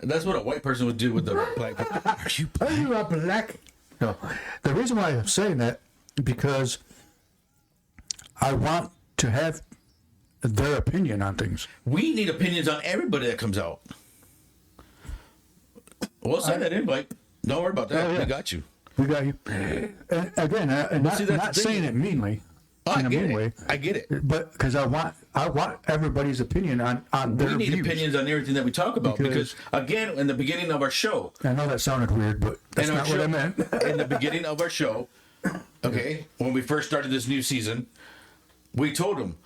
That's what a white person would do with the black. Are you black? Are you a black? No. The reason why I'm saying that because I want to have their opinion on things. We need opinions on everybody that comes out. We'll send that invite. Don't worry about that. Oh, yeah. We got you. We got you. And again, not saying it meanly. Oh, in a mean way. I get it. But because I want everybody's opinion on their We need views. opinions on everything that we talk about because again, in the beginning of our show, I know that sounded weird, but that's not what I meant. In the beginning of our show, okay, when we first started this new season, we told them,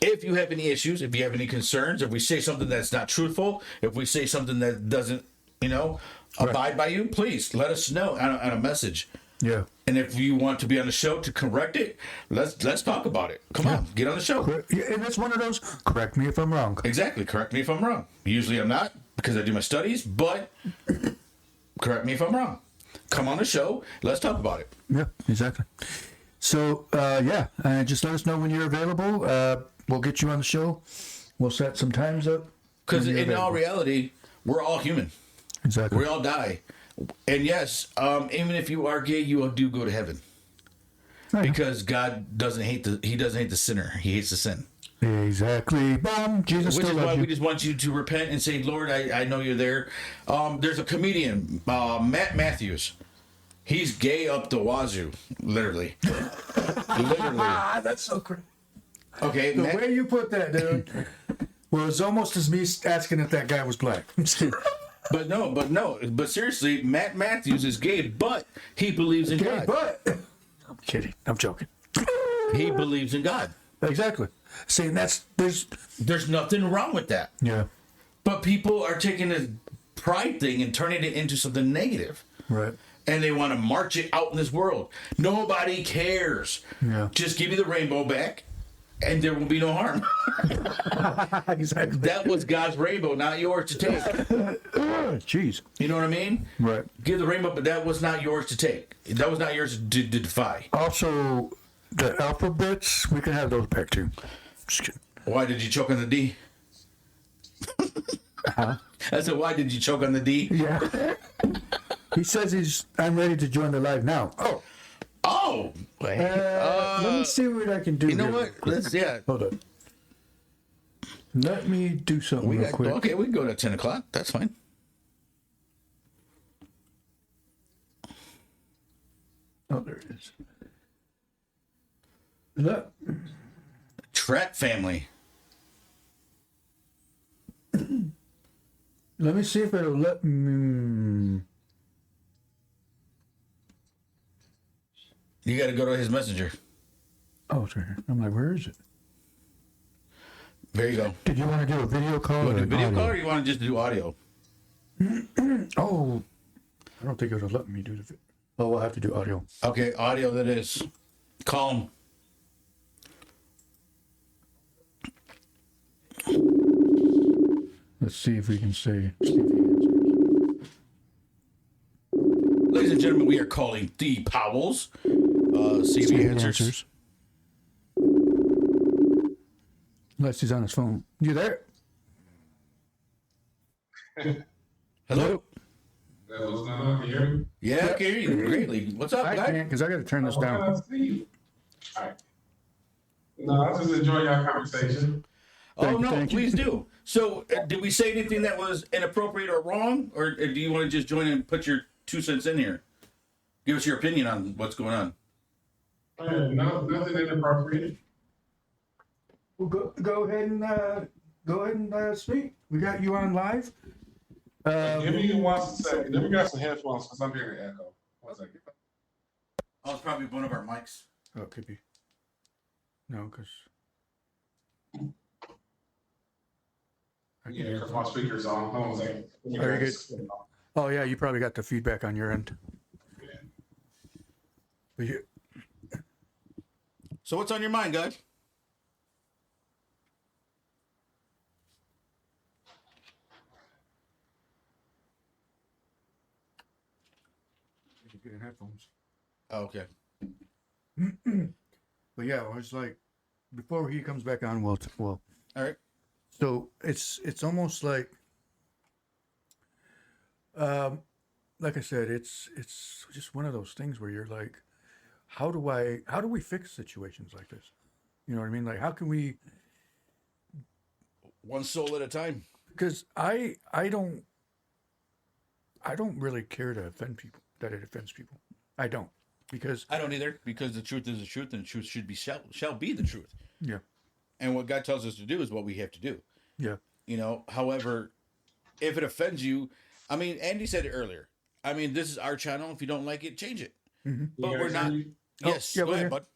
if you have any issues, if you have any concerns, if we say something that's not truthful, if we say something that doesn't, abide by you, please let us know on a message. Yeah. And if you want to be on the show to correct it, let's talk about it. Come on, get on the show. Yeah, and it's one of those, correct me if I'm wrong. Exactly, correct me if I'm wrong. Usually I'm not because I do my studies, but correct me if I'm wrong. Come on the show, let's talk about it. Yeah, exactly. So, just let us know when you're available. We'll get you on the show. We'll set some times up. Because in all reality, we're all human. Exactly. We all die. And yes, even if you are gay, you do go to heaven. Because God doesn't hate the sinner. He hates the sin. Exactly. Boom. Jesus Which still is why loves you. we just want you to repent and say, Lord, I know you're there. There's a comedian, Matt Matthews. He's gay up the wazoo, literally. Literally. That's so crazy. Okay, The way you put that, dude, was almost as me asking if that guy was black. But seriously, Matt Matthews is gay, but he believes in God. But I'm kidding. I'm joking. He believes in God. Exactly. See, There's nothing wrong with that. Yeah. But people are taking this pride thing and turning it into something negative. Right. And they want to march it out in this world. Nobody cares. Yeah. Just give me the rainbow back, and there will be no harm. Exactly. That was God's rainbow, not yours to take. Jeez. You know what I mean? Right. Give the rainbow, but that was not yours to take. That was not yours to defy. Also, the alphabets, we can have those back too. Just kidding. Why did you choke on the D? Huh? I said, why did you choke on the D? Yeah. He says I'm ready to join the live now. Oh! Let me see what I can do. You know here. what? Hold on. Let me do something real quick. Okay, we can go to 10 o'clock. That's fine. Oh, there it is. Look. Tret family. Let me see if it'll let me. You got to go to his messenger. Oh, it's right here. I'm like, where is it? There you go. Did you want to do a video call? You want to do video audio? call or you want to just do audio? Oh, I don't think it'll let me do the video. Oh, we'll have to do audio. Okay, audio that is. Call him. Let's see if we can see if he answers. Ladies and gentlemen, we are calling the Powells. See if he answers. Unless he's on his phone. You there? Hello? What's going on? Can you hear me? Yeah, I can hear you greatly. What's up, I guy? can't because I got to turn this down. All right. No, I just enjoy your conversation. Oh, no, Thank you. please do. So, did we say anything that was inappropriate or wrong? Or do you want to just join and put your 2 cents in here? Give us your opinion on what's going on. No, nothing inappropriate. Well, go ahead and speak. We got you on live. Give me 1 second. Let me grab some headphones because I'm hearing echo. 1 second. Oh, it's probably one of our mics. Oh, it could be. No, because. Yeah, because my speaker's on. Hold on a second. Let me Very grab good. this. Oh yeah, you probably got the feedback on your end. But you, So, what's on your mind, guys? it in headphones. Oh, okay. But yeah, I was like, before he comes back on, well, All right. so it's almost like I said, it's just one of those things where you're like, how do we fix situations like this? You know what I mean? Like, how can we? One soul at a time. Because I don't really care to offend people, that it offends people. I don't, because I don't either, because the truth is the truth, and the truth should be shall be the truth. yeah, And what God tells us to do is what we have to do. yeah, You know, however, if it offends you, I mean, Andy said it earlier. I mean, this is our channel. If you don't like it, change it. mm-hmm. But we're not. Yes, yeah, go we're ahead, here. bud.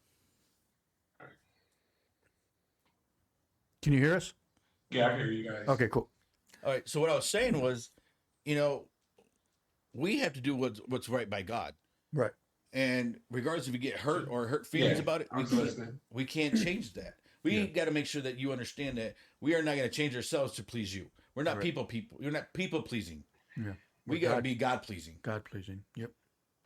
Can you hear us? Yeah, I hear you guys. Okay, cool. All right. So what I was saying was, you know, we have to do what's right by God. Right. And regardless if you get hurt or hurt feelings Yeah, about it, I'm listening. we can't change that. We got to make sure that you understand that we are not going to change ourselves to please you. We're not people. You're not people pleasing. Yeah. We got to be God pleasing. God pleasing. Yep.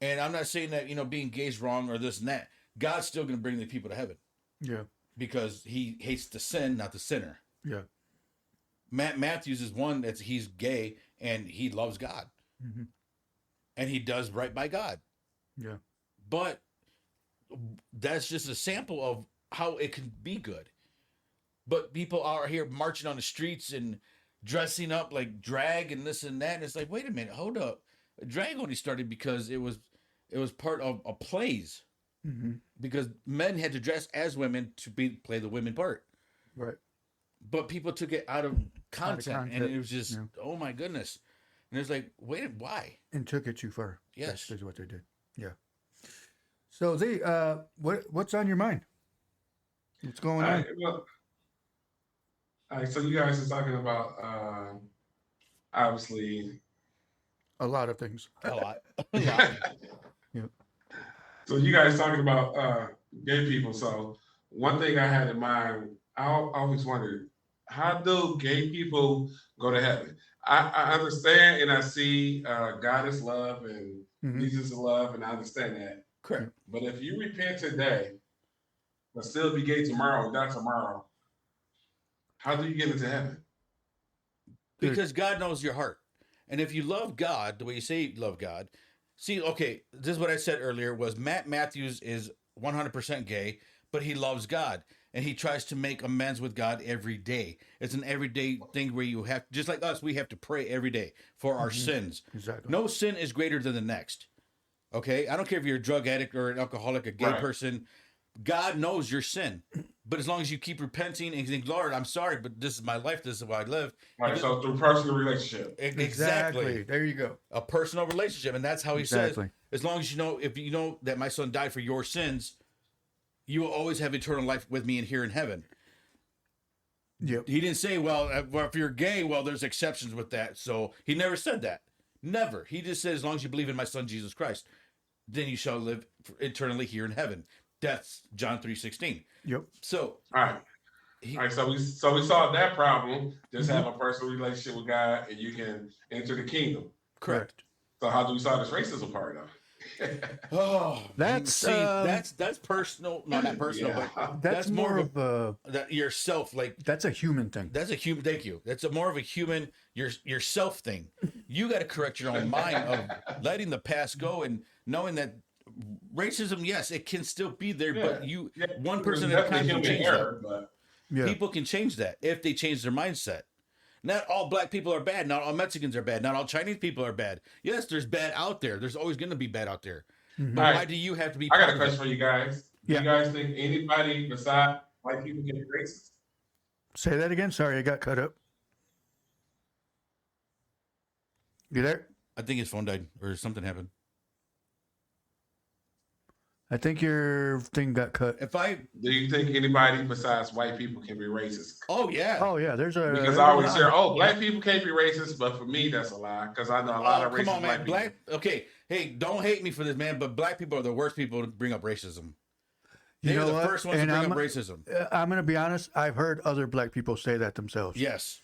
And I'm not saying that, you know, being gay is wrong or this and that. God's still going to bring the people to heaven Yeah. because he hates the sin, not the sinner. Yeah. Matthews is one he's gay and he loves God. Mm-hmm. And he does right by God. Yeah. But that's just a sample of how it can be good. But people are here marching on the streets and dressing up like drag and this and that. And it's like, wait a minute, hold up. Drag only started because it was part of a plays. Mm-hmm. Because men had to dress as women to play the women part. Right. But people took it out of content. And it was just, oh my goodness. And it's like, wait, why? And took it too far. Yes. That's what they did. Yeah. So what's on your mind? What's going on? Well, all right, so you guys are talking about obviously A lot of things. A lot. Yeah. So you guys talking about gay people. So one thing I had in mind, I always wondered, how do gay people go to heaven? I understand and I see God is love and Mhm. Jesus is love, and I understand that. Correct. But if you repent today, but still be gay tomorrow, die tomorrow, how do you get into heaven? Because God knows your heart. And if you love God, the way you say you love God, see, okay, this is what I said earlier was Matthews is 100% gay, but he loves God. And he tries to make amends with God every day. It's an everyday thing where you have, just like us, we have to pray every day for our sins. Exactly. No sin is greater than the next. Okay? I don't care if you're a drug addict or an alcoholic, a gay person. God knows your sin. But as long as you keep repenting and think, Lord, I'm sorry, but this is my life. This is how I live. Right, so through personal relationship. Exactly. There you go. A personal relationship. And that's how he says, as long as you know, if you know that my son died for your sins, you will always have eternal life with me in here in heaven. Yep. He didn't say, well, if you're gay, well, there's exceptions with that. So he never said that. Never. He just said, as long as you believe in my son, Jesus Christ, then you shall live eternally here in heaven. That's John 3:16. Yep. So, All right. All right, so we solved that problem. Just have a personal relationship with God, and you can enter the kingdom. correct. So how do we solve this racism part though? Oh, That's, that's personal. No, not personal, Yeah. but that's more of a that yourself. Like that's a human thing. that's a human. Thank you. That's more of a human yourself thing. You got to correct your own mind of letting the past go and knowing that racism, yes, it can still be there, but one person at a time can change that. But Yeah. People can change that if they change their mindset. Not all black people are bad. Not all Mexicans are bad. Not all Chinese people are bad. Yes, there's bad out there. There's always going to be bad out there. But All right. why do you have to be? I got part a of it? question for you guys. Do Yeah. you guys think anybody besides white people can be racist? Say that again. Sorry, I got cut up. You there? I think his phone died or something happened. I think your thing got cut. If I, Do you think anybody besides white people can be racist? oh yeah, Oh yeah, there's a Because I always hear, oh, black people can't be racist, but for me, that's a lie. Because I know a lot of racist come on, man, black people. Okay, hey, don't hate me for this, man, but black people are the worst people to bring up racism. You They're know the what? first ones to And bring I'm- up racism. I'm gonna be honest. I've heard other black people say that themselves. Yes,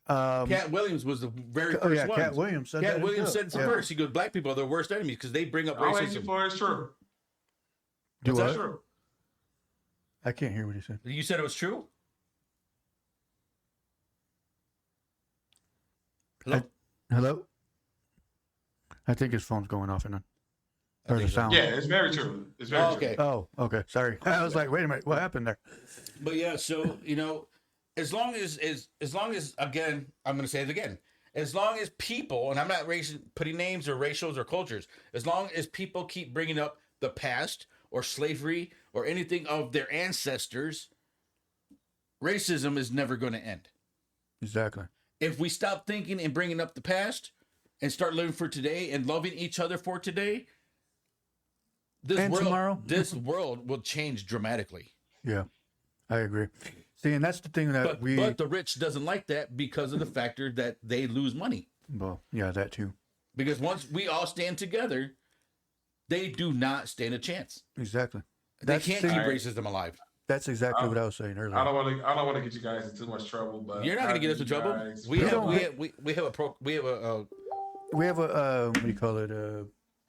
Cat Williams was the very first Oh yeah, one. Cat Williams said that. Cat Williams himself. said it first. He goes, black people are the worst enemies because they bring up I'll hate you racism. for it's true. Do What's what? that? True. I can't hear what he said. You said it was true? Hello? Hello? I think his phone's going off and on. I Or the think so. sound. Yeah, it's very true. It's very true. Okay. Oh, okay. Sorry. I was like, wait a minute. What happened there? But yeah, so as long as again, I'm going to say it again. As long as people, and I'm not putting names or racials or cultures, as long as people keep bringing up the past or slavery or anything of their ancestors, racism is never going to end. Exactly. If we stop thinking and bringing up the past and start living for today and loving each other for today, tomorrow? this world will change dramatically. Yeah, I agree. See, and that's the thing that But the rich doesn't like that because of the factor that they lose money. Well, yeah, that too. Because once we all stand together, they do not stand a chance. Exactly. They can't keep All right. racism alive. That's exactly what I was saying earlier. I don't want to get you guys in too much trouble, but You're not going to get us in trouble. We have a We have a what do you call it?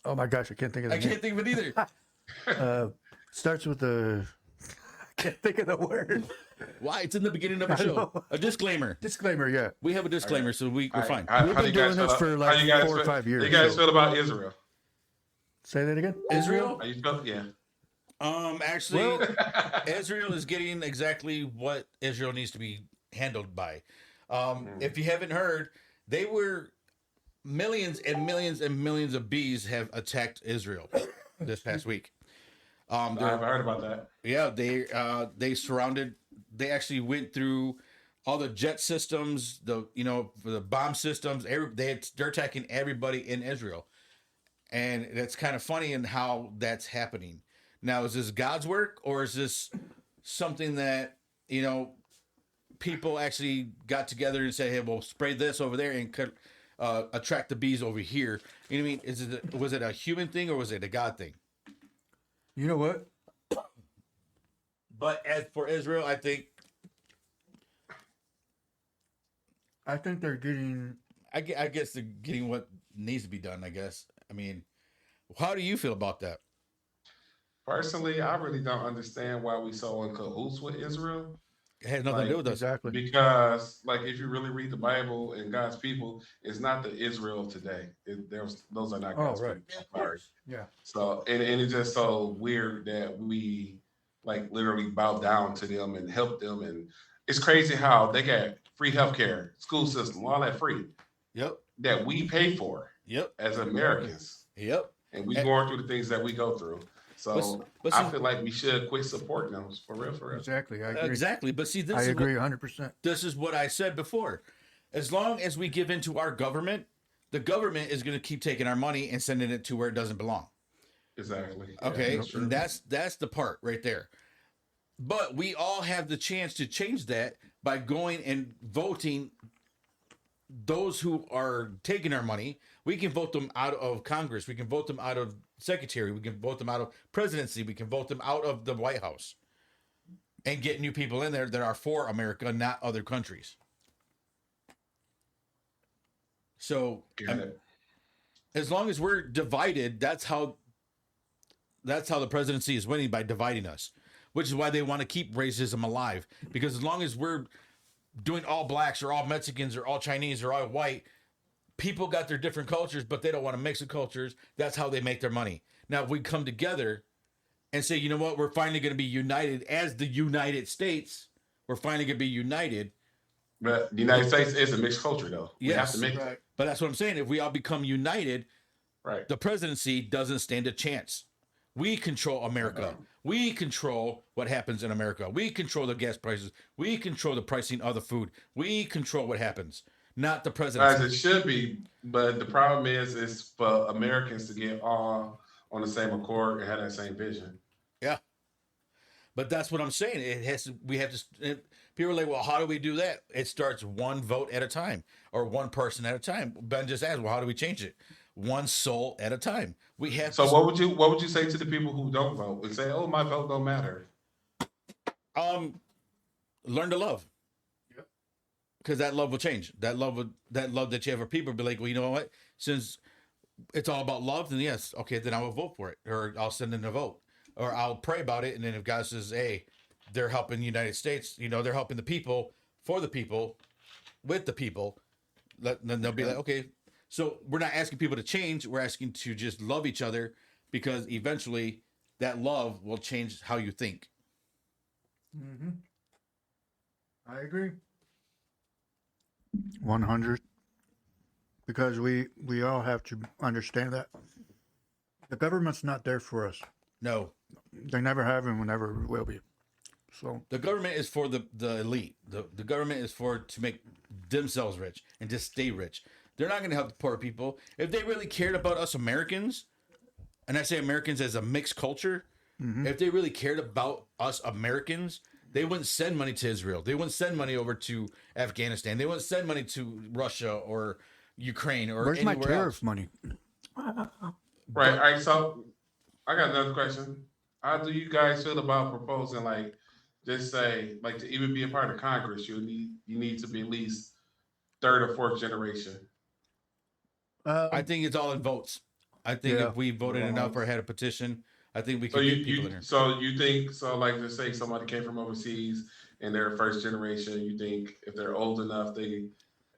Oh my gosh, I can't think of the I can't think of it either. Starts with the. I can't think of the word. Why? It's in the beginning of the I show. know. A disclaimer. Disclaimer. Yeah. We have a disclaimer, so we're fine. We've been doing this for like 4 or 5 years. How you guys so- feel about Israel? Say that again. Israel? How you feel? Yeah. Actually, Israel is getting exactly what Israel needs to be handled by. If you haven't heard, they were millions and millions and millions of bees have attacked Israel this past week. I've heard about that. Yeah, they surrounded. They actually went through all the jet systems, the bomb systems. They're attacking everybody in Israel, and it's kind of funny in how that's happening. Now, is this God's work or is this something that people actually got together and say, "Hey, we'll spray this over there and attract the bees over here"? You know what I mean? Was it a human thing or was it a God thing? You know what? But as for Israel, I think they're getting. I guess they're getting what needs to be done. I guess. I mean, how do you feel about that? Personally, I really don't understand why we so in cahoots with Israel. It has nothing to do with us. Exactly. Because, like, if you really read the Bible and God's people, it's not the Israel today. Those are not God's right. people. Of course. Yeah. So, and it's just so weird that we, like, literally bow down to them and help them. And it's crazy how they got free healthcare, school system, all that free. Yep. That we pay for. Yep. As Americans. Yep. And we going through the things that we go through. So but I feel like we should quit supporting them for real. Exactly. I agree. Exactly. But see, I agree 100%. This is what I said before. As long as we give into our government, the government is going to keep taking our money and sending it to where it doesn't belong. Exactly. Okay, Yeah, and that's the part right there. But we all have the chance to change that by going and voting those who are taking our money. We can vote them out of Congress. We can vote them out of secretary. We can vote them out of presidency. We can vote them out of the White House and get new people in there that are for America, not other countries. So as long as we're divided, that's how the presidency is winning, by dividing us, which is why they want to keep racism alive. Because as long as we're doing all blacks or all Mexicans or all Chinese or all white, people got their different cultures, but they don't want to mix the cultures. That's how they make their money. Now, if we come together and say, you know what, we're finally going to be united as the United States. We're finally going to be united. But the United States is a mixed culture, though. Yes, we have to mix it. But that's what I'm saying. If we all become united, right, the presidency doesn't stand a chance. We control America. We control what happens in America. We control the gas prices. We control the pricing of the food. We control what happens, not the presidency. As it should be, but the problem is for Americans to get all on the same accord and have that same vision. Yeah, but that's what I'm saying. It has to. We have to. People are like, well, how do we do that? It starts one vote at a time, or one person at a time. Ben just asked, well, how do we change it? One soul at a time. We have. So what would you say to the people who don't vote and say, oh, my vote don't matter? Learn to love. Yep. because that love will change. That love that you have for people will be like, well, you know what? Since it's all about love, then yes, okay, then I will vote for it, or I'll send in a vote, or I'll pray about it, and then if God says, hey, they're helping the United States, they're helping the people, for the people, with the people, then they'll be like, okay. So we're not asking people to change. We're asking to just love each other, because eventually that love will change how you think. Mm-hmm. I agree. 100. Because we all have to understand that the government's not there for us. No. They never have and never will be. So the government is for the elite. The government is to make themselves rich and just stay rich. They're not going to help the poor people. If they really cared about us Americans, and I say Americans as a mixed culture, if they really cared about us Americans, they wouldn't send money to Israel. They wouldn't send money over to Afghanistan. They wouldn't send money to Russia or Ukraine or where's my anywhere tariff else. money? Right. All right. So I got another question. How do you guys feel about proposing, like, just say, like, to even be a part of Congress, you need to be at least third or fourth generation? I think it's all in votes. I think Yeah. if we voted enough or had a petition, I think we So could get people in here. so you think, so like, just say somebody came from overseas and they're first generation, you think if they're old enough, they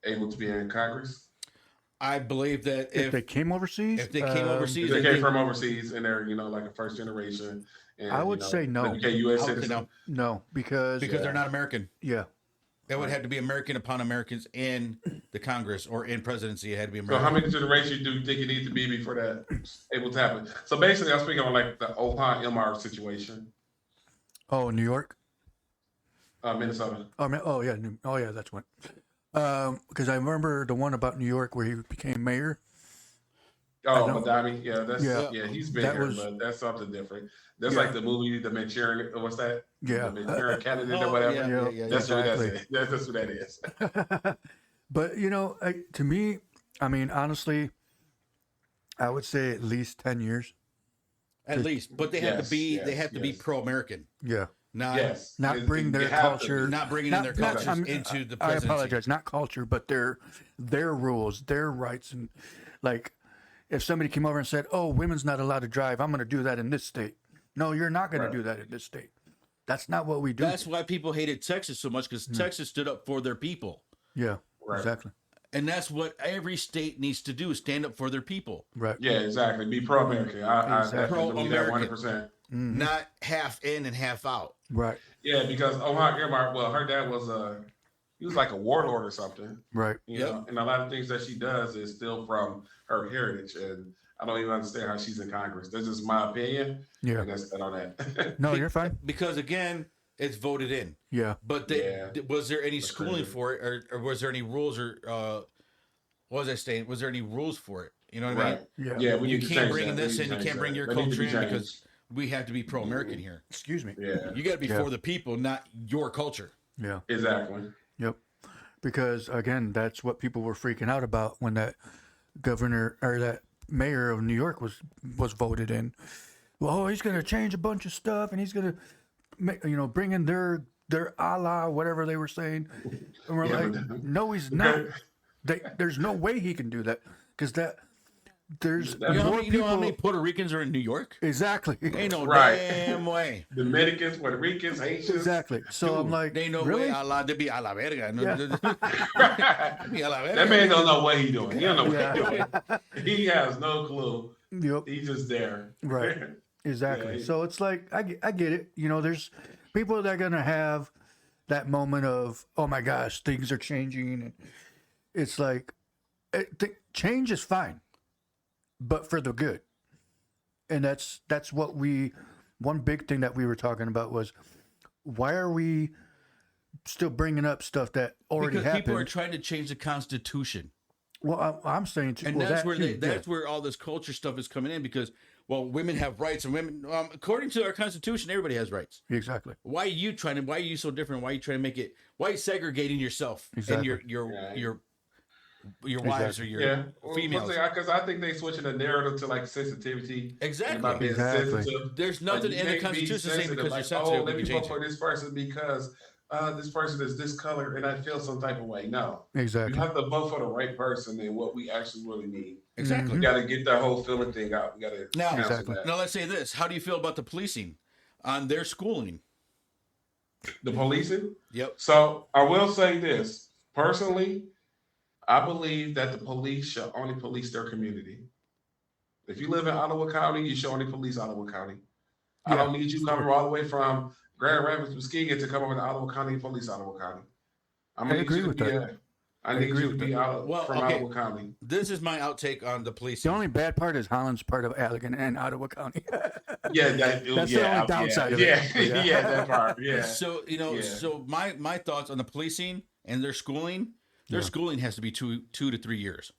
able to be in Congress? I believe that If they came overseas, if they came overseas, If they came from overseas and they're, like a first generation, and I would say no. they became U.S. I would say citizen. no. no, because They're not American. yeah, It would have to be American upon Americans in the Congress or in presidency. It had to be So American. how many generations do you think it needs to be before that able to happen? So basically, I'm speaking on like the Ohan Ilmar situation, oh, New York. Minnesota. Oh yeah, that's one. Because I remember the one about New York where he became mayor. Oh, know. Madami. Yeah, that's Yeah. he's been That here, was- but that's something different. That's Yeah. like the movie, The Manchurian. What's that? Yeah. The Manchurian Candidate Oh, or whatever. yeah, That's exactly. what that's what that is. But to me, I mean, honestly, I would say at least 10 years. At least, but they have Yes, to be yes, they have to be yes. pro-American, Yeah. not Yes. Not It- bring you their have to culture. be. not bringing in their cultures into the I presidency. apologize. Not culture, but their rules, their rights, and like if somebody came over and said, "Oh, women's not allowed to drive," I'm going to do that in this state. No, you're not going Right. to do that in this state. That's not what we do. That's why people hated Texas so much, because Texas stood up for their people, yeah. Right. Exactly. and that's what every state needs to do: is stand up for their people, Right. Yeah, exactly. Be pro-American. I Exactly. definitely believe that Pro-American. 100%. not half in and half out. Right. Yeah, because Ohan Ilmar, well, her dad was he was like a warlord or something. Right. You Yep. know, and a lot of things that she does is still from her heritage, and I don't even understand how she's in Congress. That's just my opinion, Yeah. and that's that on that. No, you're fine. Because again, it's voted in. Yeah. But was there any schooling for it, or was there any rules, or what was I saying? Was there any rules for it? You know what I mean? Right? Yeah. Yeah, we You need to can't change bring that. this We in. need You to can't change bring that. your That needs to culture be in, changed. because we have to be pro-American here. Excuse me. Yeah, You got to be Yeah. for the people, not your culture. Yeah. exactly. Yep. Because again, that's what people were freaking out about when that governor or that mayor of New York was voted in. Well, he's going to change a bunch of stuff, and he's going to, bring in their Allah, whatever they were saying. And we're Yeah, like, but- no, he's not. There's no way he can do that, because there's You know, how more many, people. how many Puerto Ricans are in New York? Exactly. Ain't no Right. damn way. Dominicans, Puerto Ricans, Haitians. Exactly. So I'm like, They ain't no really? way Allah to be a la verga. No, Yeah. be a la verga. That man don't know what he doing. He don't know what Yeah. he doing. He has no clue. Yep. He's just there. Right. Exactly. Yeah. So it's like I get it. There's people that are gonna have that moment of, oh my gosh, things are changing, and it's like change is fine, but for the good. And that's what one big thing that we were talking about was, why are we still bringing up stuff that already Because happened? people are trying to change the Constitution. Well, I'm saying, And well, that's that where too, that's where all this culture stuff is coming in, because, well, women have rights, and women, according to our Constitution, everybody has rights. yeah, exactly. Why are you so different? Why are you trying to make it? Why are you segregating yourself Exactly. and your Yeah. wives or your Yeah, females? because I think they switching the narrative to like sensitivity. Exactly. About being Exactly. sensitive. There's Like, nothing you in the can't be Constitution saying sensitive, because like, you're sensitive, oh, let we me can vote change for it. this person because this person is this color and I feel some type of way. No. Exactly. You have to vote for the right person and what we actually really need. Exactly. We got to get that whole feeling thing out. We got to Now, Exactly. that. Now let's say this: how do you feel about the policing on their schooling? The policing? Yep. So I will say this. Personally, I believe that the police should only police their community. If you live in Ottawa County, you should only police Ottawa County. I don't need you coming all the way from Grand Rapids, Muskegon to come over to Ottawa County and police Ottawa County. I agree with that. I need you to be out from okay. Ottawa County. This is my outtake on the policing. The only bad part is Holland's part of Allegan and Ottawa County. Yeah, that's the only downside of it. Yeah, that part. Yeah. So so my thoughts on the policing and their schooling. Their schooling has to be 2 to 3 years.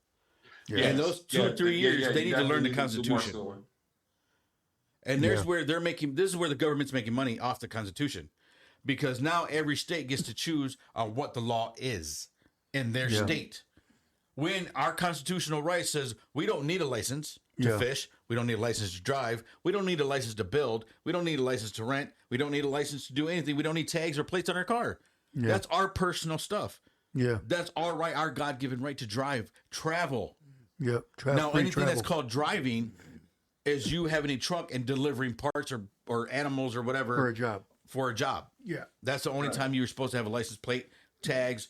Yeah, and those 2 or 3 years, they need to learn the Constitution. And there's where they're making. This is where the government's making money off the Constitution, because now every state gets to choose on what the law is in their state. When our constitutional right says we don't need a license to fish, we don't need a license to drive, we don't need a license to build, we don't need a license to rent, we don't need a license to do anything, we don't need tags or plates on our car. That's our personal stuff. Yeah. That's our right, our God-given right to drive, travel. Yep. Now, anything that's called driving is you having a truck and delivering parts or animals or whatever for a job. Yeah. That's the only time you're supposed to have a license plate, tags,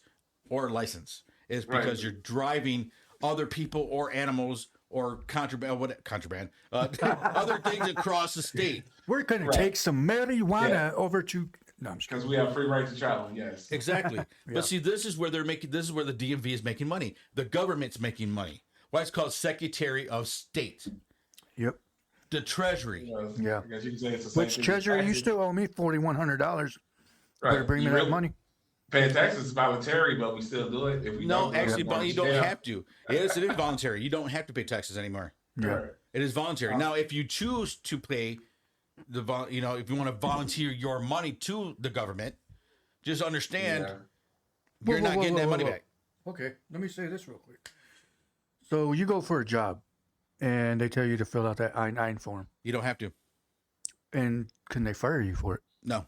or a license. Is because you're driving other people or animals or contraband, other things across the state. We're going to take some marijuana over to. No, I'm just because we have free right to travel. Yes, exactly. But see, this is where they're making. This is where the DMV is making money. The government's making money. Why it's called Secretary of State. Yep. The Treasury. Yeah. I guess you can say it's the same Which thing. Treasury used to owe me $4,100. Right. Better bring me that money. Paying taxes is voluntary, but we still do it. If we No, don't, actually, you don't have to. Yes, it is voluntary. You don't have to pay taxes anymore. Yeah. It is voluntary. Now, if you choose to pay if you want to volunteer your money to the government, just understand you're not getting that money back. Okay, let me say this real quick. So you go for a job, and they tell you to fill out that I-9 form. You don't have to. And can they fire you for it? No.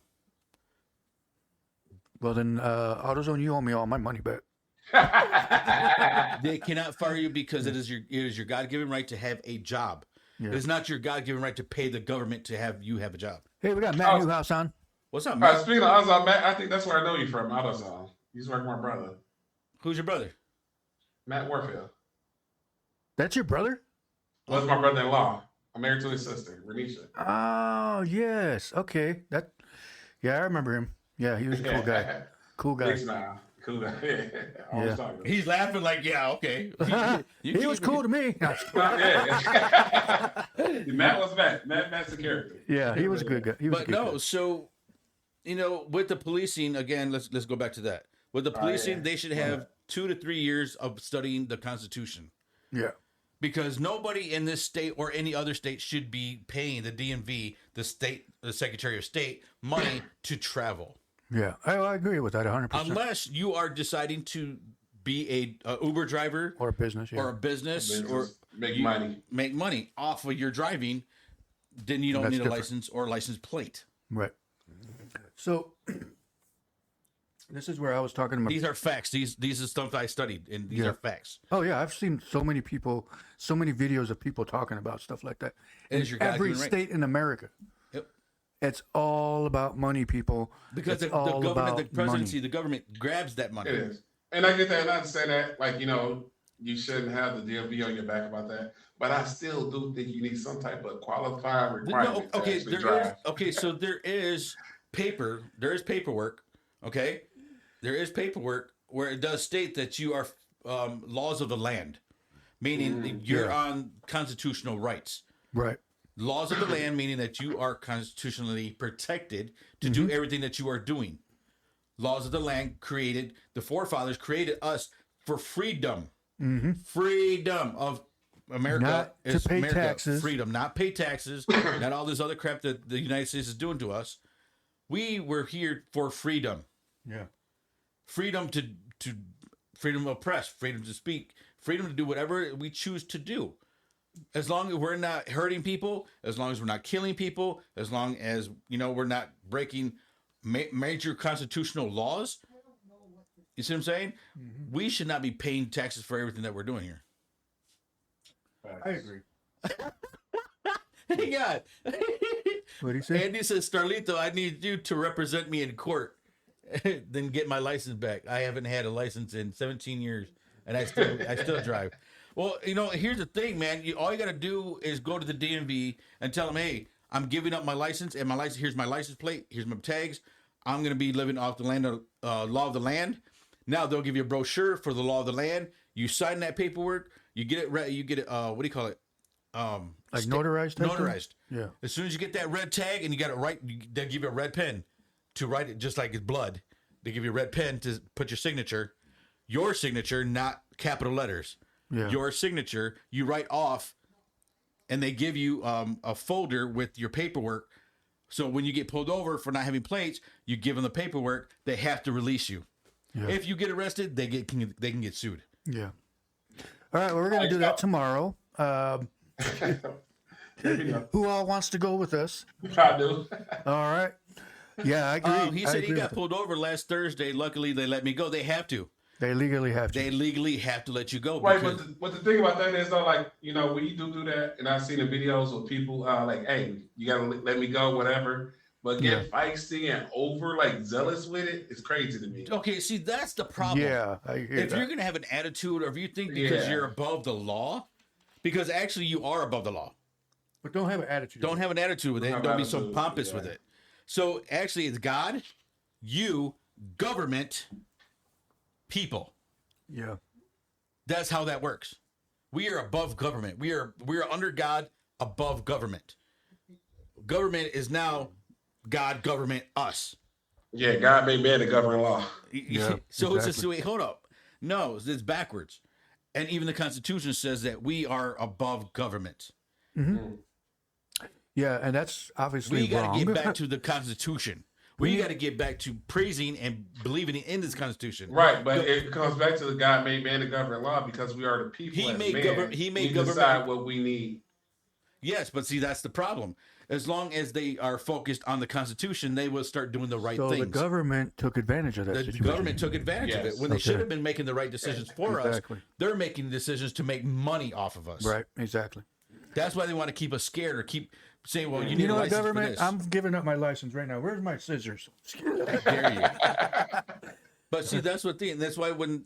Well, then, AutoZone, you owe me all my money back. They cannot fire you because it is your God-given right to have a job. Yeah. It is not your God-given right to pay the government to have you have a job. Hey, we got Matt Newhouse on. What's up, Matt? Speaking of AutoZone, Matt, I think that's where I know you from, AutoZone. You used to work with my brother. Who's your brother? Matt Warfield. That's your brother? Well, that's my brother-in-law. I'm married to his sister, Renisha. Oh, yes. Okay. Yeah, I remember him. Yeah, he was a cool guy. Cool guy. Big smile. Cool guy. Yeah. He's laughing like, yeah, okay. He was cool to me. Matt was Matt. Matt's the character. Yeah, he was a good guy. So, with the policing, again, let's go back to that. With the policing, they should have 2 to 3 years of studying the Constitution. Yeah. Because nobody in this state or any other state should be paying the DMV, the Secretary of State, money to travel. Yeah, I agree with that 100%. Unless you are deciding to be a Uber driver or a business, or make money off of your driving, then you don't need a license or a license plate. Right. So this is where I was talking about. These are facts. These are stuff I studied, and these are facts. Oh yeah, I've seen so many videos of people talking about stuff like that. In every state in America. Yep. It's all about money, people. Because the government, the presidency, the government grabs that money. It is. And I get that, and I understand that. Like, you shouldn't have the DMV on your back about that. But I still do think you need some type of qualified requirement to actually drive. So there is paperwork. Okay, there is paperwork where it does state that you are laws of the land, meaning you're on constitutional rights. Right. Laws of the land, meaning that you are constitutionally protected to do everything that you are doing. Laws of the land the forefathers created us for freedom. Mm-hmm. Freedom of America is to pay America. Taxes. Freedom, not pay taxes, not all this other crap that the United States is doing to us. We were here for freedom. Yeah. Freedom to freedom of press, freedom to speak, freedom to do whatever we choose to do. As long as we're not hurting people, as long as we're not killing people, as long as we're not breaking major constitutional laws. You see what I'm saying? We should not be paying taxes for everything that we're doing here. I agree. Hey, God. What do you say? Andy says, Starlito, I need you to represent me in court, then get my license back. I haven't had a license in 17 years, and I still drive. Well, here's the thing, man. All you got to do is go to the DMV and tell them, hey, I'm giving up my license, and here's my license plate, here's my tags. I'm going to be living off the land, law of the land. Now they'll give you a brochure for the law of the land. You sign that paperwork. You get it. You get it. What do you call it? Like notarized? Notarized. Yeah. As soon as you get that red tag and you got it right, they'll give you a red pen to write it, just like it's blood. They give you a red pen to put your signature. Your signature, not capital letters. Yeah. Your signature, you write off, and they give you a folder with your paperwork. So when you get pulled over for not having plates, you give them the paperwork. They have to release you. Yeah. If you get arrested, they can get sued. Yeah. All right. Well, we're gonna do that tomorrow. Who all wants to go with us? I do. All right. Yeah, I agree. He I said he agree got with pulled over last Thursday. Luckily, they let me go. They have to. it. They legally have to. They legally have to let you go. Right, because- but the thing about that is though, like, when you do that, and I've seen the videos of people like, hey, you gotta let me go, whatever. But get feisty and over like zealous with it, it's crazy to me. Okay, see, that's the problem. Yeah, I hear If that. you're gonna have an attitude, or if you think because you're above the law, because actually you are above the law. But don't have an attitude. Don't have an attitude with it. Don't have Don't be so attitude, pompous with it. So actually, it's God, you, government, people. Yeah. That's how that works. We are above government. We are under God, above government. Government is now God, government, us. Yeah, God made man to govern law. Yeah, So it's exactly. just, wait, hold up. No, it's backwards. And even the Constitution says that we are above government. Yeah, and that's obviously We got wrong. to get back to the Constitution. We got to get back to praising and believing in this Constitution. Right, but it comes back to the God made man to govern law because we are the people. He as made man. he made we government. decide what we need. Yes, but see, that's the problem. As long as they are focused on the Constitution, they will start doing the right So things. the government took advantage of that The situation. government took advantage of it when they should have been making the right decisions for Exactly. us. They're making decisions to make money off of us. Right, exactly. That's why they want to keep us scared or keep saying, "Well, you need You know a what, license government? for this." I'm giving up my license right now. Where's my scissors? How dare you? But see, that's what that's why when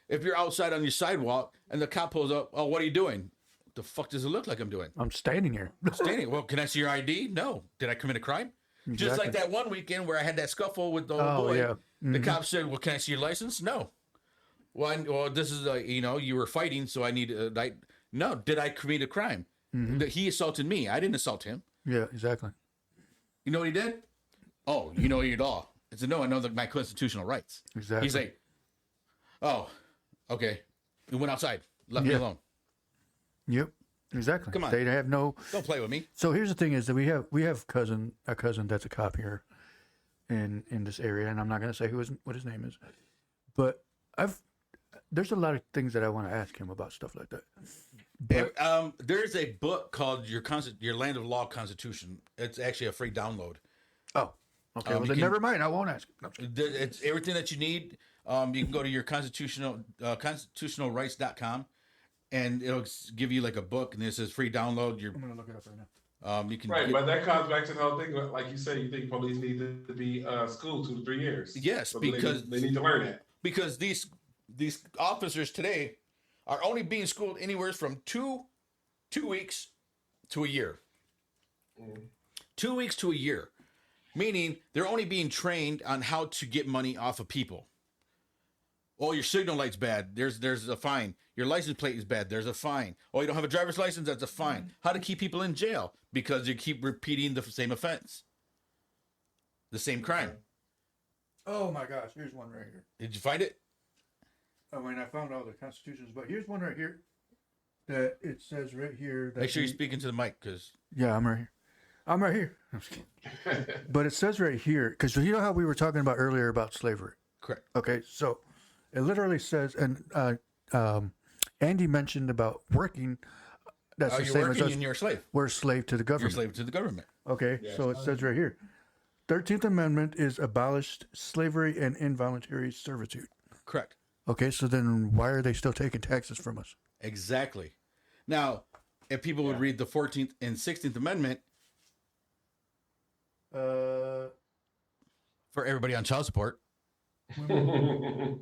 if you're outside on your sidewalk and the cop pulls up, "Oh, what are you doing?" The fuck does it look like I'm doing? I'm standing here. Standing. Well, can I see your ID? No. Did I commit a crime? Just like that one weekend where I had that scuffle with the old boy. Yeah. The cop said, "Well, can I see your license?" No. Well, this is you were fighting, so I need no. Did I commit a crime? He assaulted me. I didn't assault him. Yeah, exactly. You know what he did? Oh, you know your law. I said, no, I know my constitutional rights. Exactly. He's like, oh, okay. He went outside, left me Yeah. alone. Yep, exactly. Come on. They have no. Don't play with me. So here's the thing: is that we have a cousin that's a cop here in this area, and I'm not going to say what his name is, but there's a lot of things that I want to ask him about stuff like that. But There's a book called Your Land of Law Constitution. It's actually a free download. oh, okay. Well, you then can- never mind. I won't ask. No, It's everything that you need. You can go to your constitutionalrights.com, and it'll give you like a book, and it says free download. I'm going to look it up right now. You can Right, but that comes back to the whole thing. Like you said, you think police need to be schooled 2 to 3 years. Yes, So because they need to learn that. because these officers today are only being schooled anywhere from two weeks to a year. 2 weeks to a year, meaning they're only being trained on how to get money off of people. Oh, your signal light's bad. There's a fine. Your license plate is bad. There's a fine. Oh, you don't have a driver's license. That's a fine. How to keep people in jail because you keep repeating the same offense, the same crime. Oh my gosh, here's one right here. Did you find it? I mean, I found all the constitutions, but here's one right here that it says right here. That Make sure you're speaking to the mic, because Yeah, I'm right here. I'm right here. I'm just kidding. But it says right here, because you know how we were talking about earlier about slavery. correct. Okay, so it literally says, and Andy mentioned about working. That's Oh, the you're same working as us. and you're a slave. We're a slave to the You're a government. slave to the government. Okay, so it says right here, 13th Amendment is abolished slavery and involuntary servitude. Correct. Okay, so then why are they still taking taxes from us? Exactly. Now, if people would read the 14th and 16th Amendment, Uh, for everybody on child support, hold on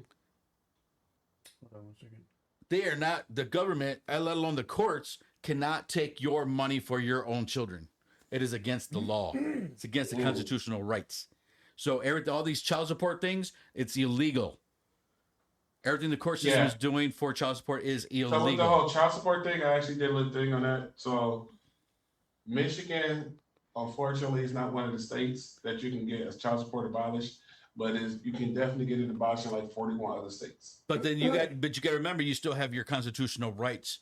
1 second. they are not, the government, let alone the courts, cannot take your money for your own children. It is against the law. It's against the constitutional rights. So all these child support things, it's illegal. Everything the court system is doing for child support is illegal. So with the whole child support thing, I actually did a little thing on that. So Michigan, unfortunately, is not one of the states that you can get as child support abolished, but you can definitely get it abolished in like 41 other states. But then you got to remember, you still have your constitutional rights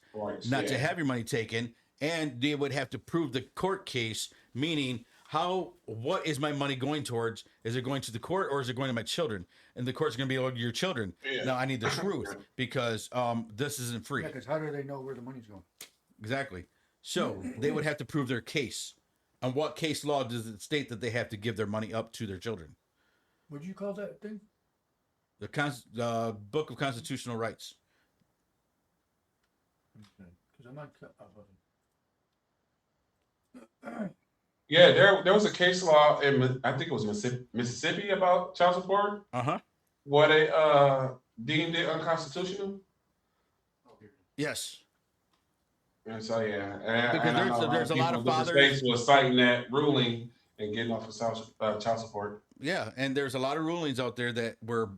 not to have your money taken, and they would have to prove the court case, meaning what is my money going towards? Is it going to the court or is it going to my children? And the court's going to be like, your children. Yeah. Now I need the truth because this isn't free. Yeah, because how do they know where the money's going? Exactly. So they would have to prove their case. On what case law does it state that they have to give their money up to their children? What do you call that thing? The Book of Constitutional Rights. Because I'm not. Yeah, there was a case law in, I think it was Mississippi about child support. Where they deemed it unconstitutional. Yes. And so and because there's a lot of fathers states was citing that ruling and getting off of child support. Yeah, and there's a lot of rulings out there that where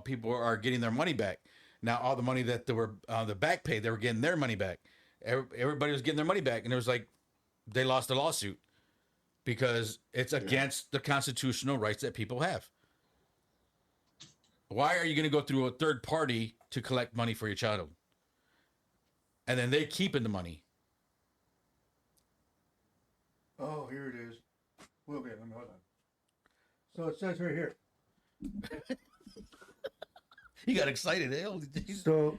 people are getting their money back. Now, all the money that they were the back pay, they were getting their money back. Everybody was getting their money back, and it was like they lost a lawsuit because it's against the constitutional rights that people have. Why are you going to go through a third party to collect money for your child? And then they keeping the money. Oh, here it is. Well, okay, let me hold on. So it says right here. You got excited, eh? So,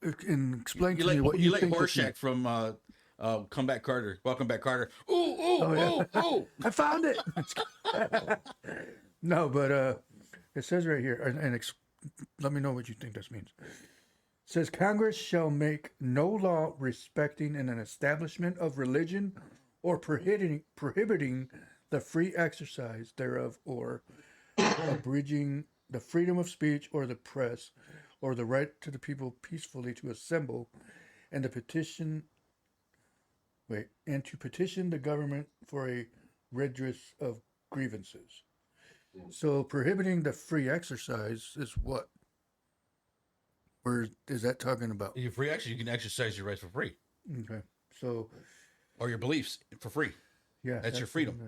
explain to me what you think. You like Horseshack from Come Back Carter. Welcome Back Carter. Ooh, ooh. I found it. No, but it says right here, and let me know what you think this means. It says Congress shall make no law respecting an establishment of religion or prohibiting the free exercise thereof, or abridging the freedom of speech or the press, or the right to the people peacefully to assemble, and to petition the government for a redress of grievances. So prohibiting the free exercise is what? Where is that talking about? You can exercise your rights for free. Okay, so or your beliefs for free. Yeah, that's your freedom.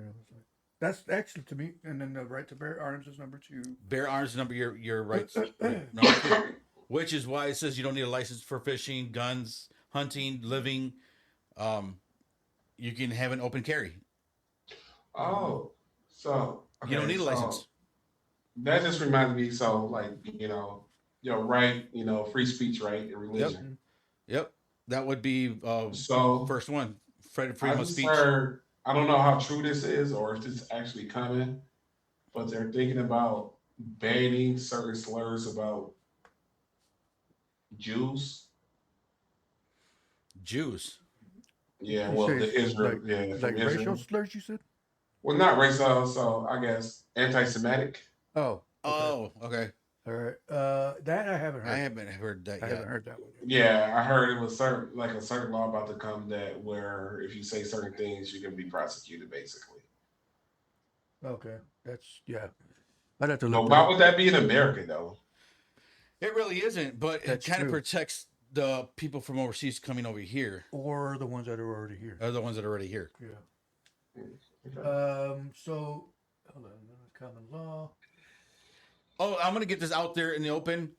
That's actually to me, and then the right to bear arms is number 2. Bear arms is your rights, number 2, which is why it says you don't need a license for fishing, guns, hunting, living. You can have an open carry. Oh, so you don't need a license. That just reminded me. So, like, your right, free speech, right, and religion. Yep. That would be first one. Freedom of speech. I don't know how true this is or if this is actually coming, but they're thinking about banning certain slurs about Jews. Yeah, well, the Israel, like racial slurs, you said? Well, not racial, so I guess anti-Semitic. Oh. Okay. All right. That I haven't heard. I haven't heard that yet. I haven't heard that one. Yeah, I heard it was a certain law about to come that where if you say certain things, you can be prosecuted, basically. Okay, I'd have to look. Why would that be in America, though? It really isn't, but it kind of protects the people from overseas coming over here, or the ones that are already here. Yeah. Okay. So hold on, common law. Oh, I'm going to get this out there in the open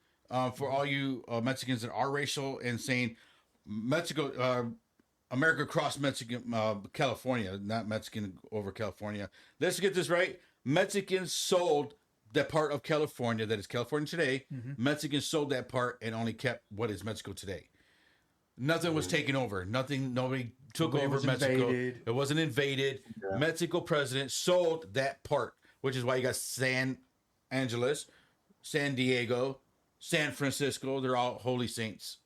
for all you Mexicans that are racial and saying America crossed Mexican, California, not Mexican over California. Let's get this right. Mexicans sold that part of California that is California today. Mm-hmm. Mexicans sold that part and only kept what is Mexico today. Nothing was taken over. Nobody took over Mexico. It wasn't invaded. Yeah. Mexico president sold that part. which is why you got San Angeles, San Diego, San Francisco. They're all holy saints.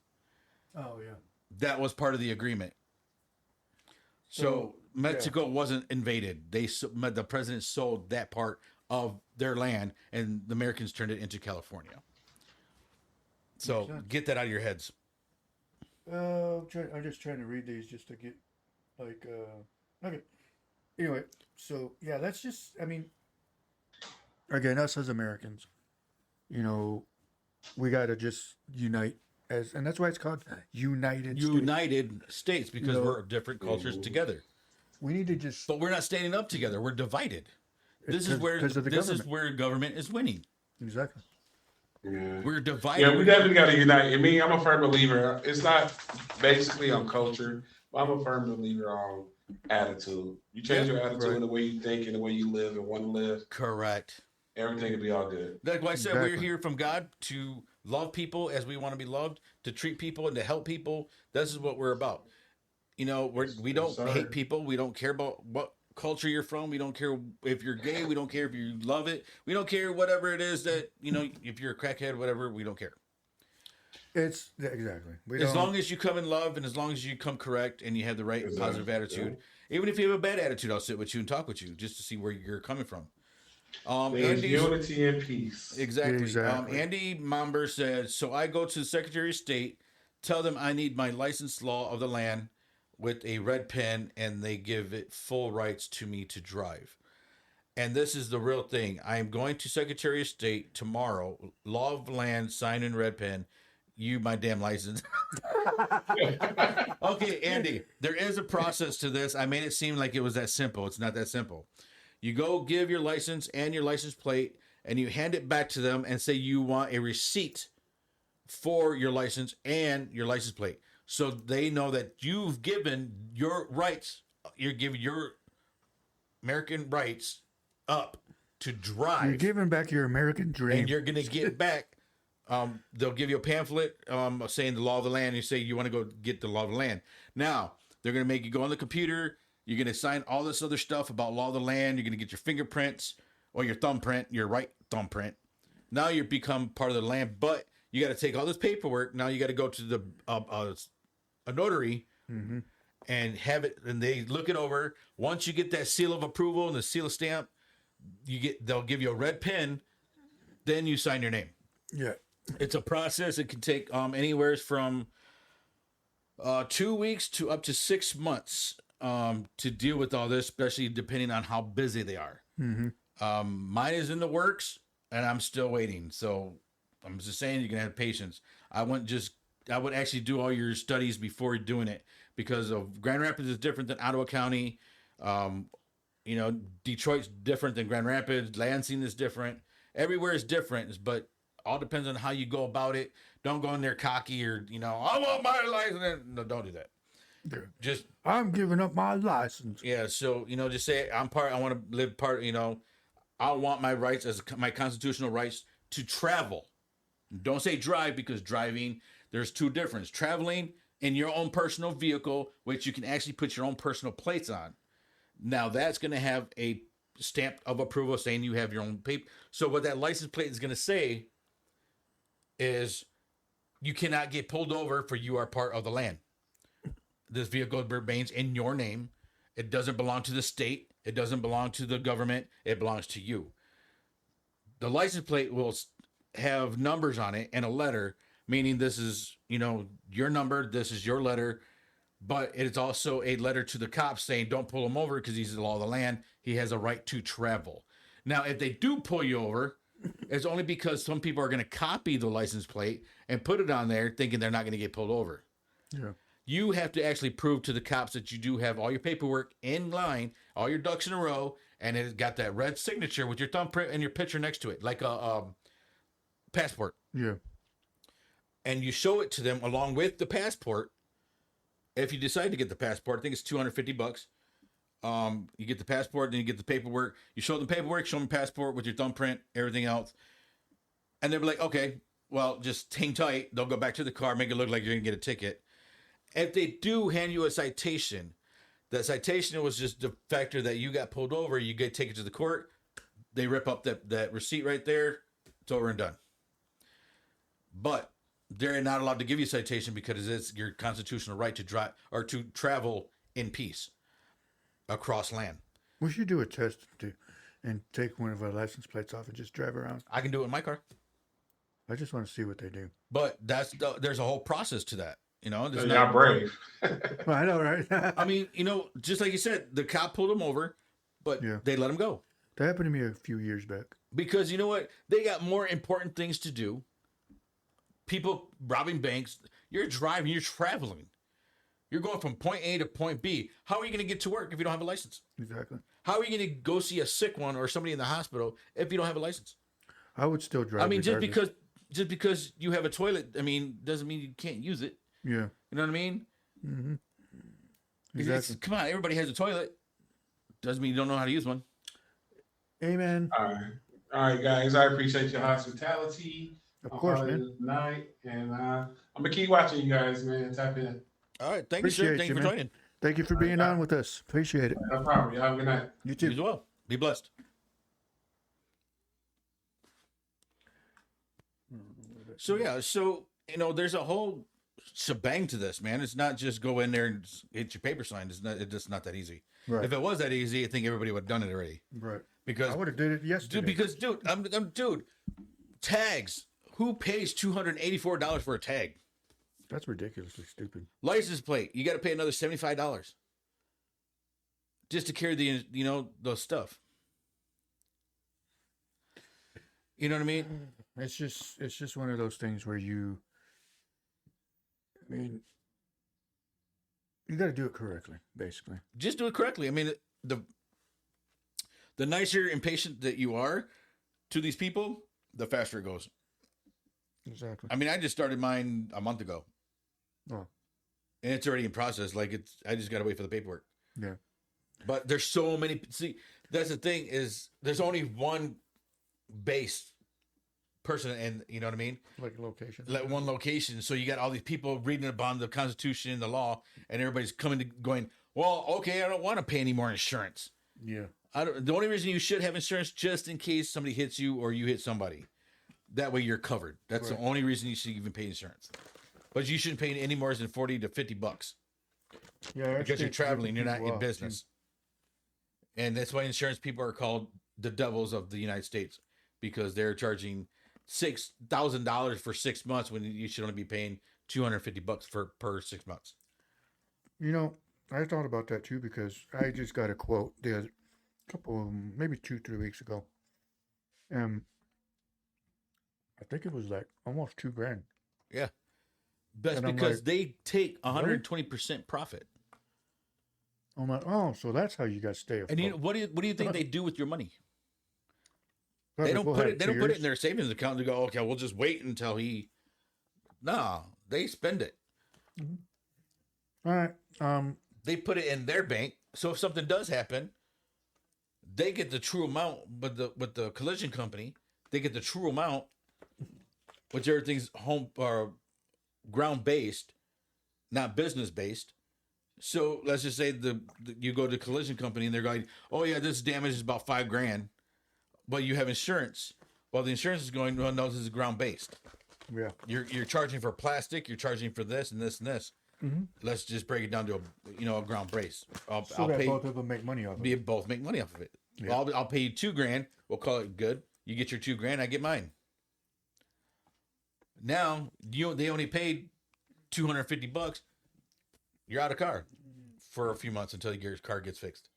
Oh yeah. That was part of the agreement. So Mexico wasn't invaded. The president sold that part of their land, and the Americans turned it into California. So get that out of your heads. I'm just trying to read these just to get like okay. Anyway, so yeah, that's just again, us as Americans, we gotta just unite and that's why it's called United States, because we're different cultures together. We need to just But we're not standing up together. We're divided. This is where government is winning. Exactly. Yeah. We're divided. Yeah, we definitely got to unite. I mean, I'm a firm believer. It's not basically on culture, but I'm a firm believer on attitude. You change your attitude and the way you think and the way you live and want to live. Correct. Everything will be all good. That's why I said we're here from God to love people as we want to be loved, to treat people and to help people. This is what we're about. We don't hate people. We don't care about what culture you're from. We don't care if you're gay. We don't care if you love it. We don't care whatever it is that, if you're a crackhead, whatever, we don't care. It's exactly. As long as you come in love and as long as you come correct and you have the right positive attitude. Even if you have a bad attitude, I'll sit with you and talk with you just to see where you're coming from. There's unity and peace. Exactly. Andy Momber said, so I go to the Secretary of State, tell them I need my licensed law of the land with a red pen, and they give it full rights to me to drive. And this is the real thing. I am going to Secretary of State tomorrow, law of land, sign in red pen. You, my damn license. Okay, Andy, there is a process to this. I made it seem like it was that simple. It's not that simple. You go give your license and your license plate, and you hand it back to them and say you want a receipt for your license and your license plate. So they know that you've given your rights, you're giving your American rights up to drive. You're giving back your American dream. And you're going to get back. They'll give you a pamphlet saying the law of the land. You say you want to go get the law of the land. Now, they're going to make you go on the computer. You're going to sign all this other stuff about law of the land. You're going to get your fingerprints or your thumbprint, your right thumbprint. Now you become part of the land, but you got to take all this paperwork. Now you got to go to the a notary and have it, and they look it over. Once you get that seal of approval and the seal of stamp, they'll give you a red pen. Then you sign your name. Yeah, it's a process. It can take anywhere from 2 weeks to up to 6 months to deal with all this, especially depending on how busy they are. Mine is in the works, and I'm still waiting. So I'm just saying you're gonna have patience. I would actually do all your studies before doing it, because of Grand Rapids is different than Ottawa County. Detroit's different than Grand Rapids. Lansing is different. Everywhere is different, but all depends on how you go about it. Don't go in there cocky or I want my license. No, don't do that. Just I'm giving up my license. Yeah, so just say I want to live part. I want my rights as my constitutional rights to travel. Don't say drive, because driving, there's two differences. Traveling in your own personal vehicle, which you can actually put your own personal plates on. Now that's going to have a stamp of approval saying you have your own paper. So what that license plate is going to say is you cannot get pulled over for you are part of the land. This vehicle remains in your name. It doesn't belong to the state. It doesn't belong to the government. It belongs to you. The license plate will have numbers on it and a letter, meaning this is, your number, this is your letter, but it's also a letter to the cops saying don't pull him over because he's the law of the land. He has a right to travel. Now, if they do pull you over, it's only because some people are going to copy the license plate and put it on there thinking they're not going to get pulled over. Yeah. You have to actually prove to the cops that you do have all your paperwork in line, all your ducks in a row, and it's got that red signature with your thumbprint and your picture next to it, like a passport. Yeah. And you show it to them along with the passport. If you decide to get the passport, I think it's $250. You get the passport, then you get the paperwork. You show them paperwork, show them passport with your thumbprint, everything else. And they'll be like, okay, well, just hang tight. They'll go back to the car, make it look like you're going to get a ticket. If they do hand you a citation, the citation was just the factor that you got pulled over, you get taken to the court. they rip up that receipt right there. It's over and done. But they're not allowed to give you a citation because it's your constitutional right to drive or to travel in peace across land. We should do a test and take one of our license plates off and just drive around. I can do it in my car. I just want to see what they do. But there's a whole process to that. You know, Y'all brave. Well, I know, right? I mean, you know, just like you said, the cop pulled him over, but they let him go. That happened to me a few years back. Because you know what? They got more important things to do. People robbing banks. You're driving, you're traveling. You're going from point A to point B. How are you going to get to work if you don't have a license? Exactly. How are you going to go see a sick one or somebody in the hospital if you don't have a license? I would still drive. I mean, regardless. just because you have a toilet, I mean, doesn't mean you can't use it. Yeah. You know what I mean? Mm-hmm. Exactly. Come on, everybody has a toilet. Doesn't mean you don't know how to use one. Amen. All right, guys. I appreciate your hospitality. Of course, man. Tonight, and I'm gonna keep watching you guys, man. Tap in. All right, thank you, sir. Thank you for joining. Thank you for being on with us. Appreciate it. No problem. You have a good night. You too. You as well. Be blessed. So yeah, you know, there's a whole shebang to this, man. It's not just go in there and hit your paper sign. It's just not that easy. Right. If it was that easy, I think everybody would have done it already. Right. Because I would have did it yesterday. Dude, tags. Who pays $284 for a tag? That's ridiculously stupid. License plate. You got to pay another $75 just to carry the stuff. You know what I mean? It's just one of those things where you got to do it correctly, basically. Just do it correctly. I mean, the nicer and patient that you are to these people, the faster it goes. Exactly. I mean, I just started mine a month ago. Oh. And it's already in process. I just got to wait for the paperwork. Yeah. But there's so many. See, that's the thing is there's only one base person, and you know what I mean? Like a location. Like one location. So you got all these people reading about the Constitution, the law, and everybody's going, well, okay, I don't want to pay any more insurance. Yeah. The only reason you should have insurance just in case somebody hits you or you hit somebody. That way you're covered. That's right. The only reason you should even pay insurance. But you shouldn't pay any more than $40 to $50. Yeah. Because you're traveling, you're not in business. And that's why insurance people are called the devils of the United States, because they're charging $6,000 for 6 months when you should only be paying $250 per 6 months. You know, I thought about that too, because I just got a quote maybe 2-3 weeks ago. I think it was like almost $2,000. Yeah. That's because they take 120% profit. I'm like, oh, so that's how you guys stay afloat. And what do you think they do with your money? Probably They don't put it in their savings account to go, okay, we'll just wait until he. No, they spend it. Mm-hmm. All right. They put it in their bank, so if something does happen, they get the true amount. But with the collision company, they get the true amount, which everything's home or ground based, not business based. So let's just say you go to the collision company and they're going, oh yeah, this damage is about $5,000, but you have insurance. Well, the insurance is going, well, no, this is ground based. Yeah. You're charging for plastic, you're charging for this and this and this. Mm-hmm. Let's just break it down to a ground brace. I'll that pay both of them make money off of it. Both make money off of it. Yeah. I'll pay you $2,000. We'll call it good. You get your $2,000, I get mine. Now they only paid $250. You're out of car for a few months until your car gets fixed.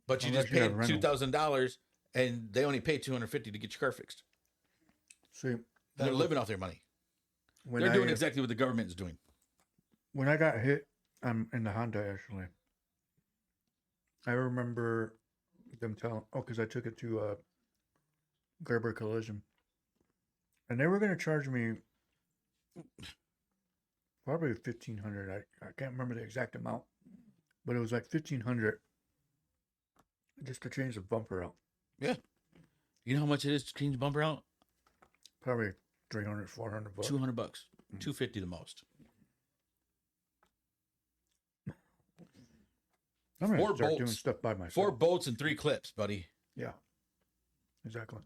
But you just paid $2,000, and they only paid $250 to get your car fixed. See, they're living off their money. They're doing exactly what the government is doing. When I got hit, in the Honda actually. I remember them telling, because I took it to Gerber Collision, and they were going to charge me probably $1,500. I can't remember the exact amount, but it was like $1,500 just to change the bumper out. Yeah, you know how much it is to change the bumper out? Probably $300, $400. $200, $250 the most. I'm gonna start doing stuff by myself. 4 bolts and 3 clips, buddy. Yeah. Exactly.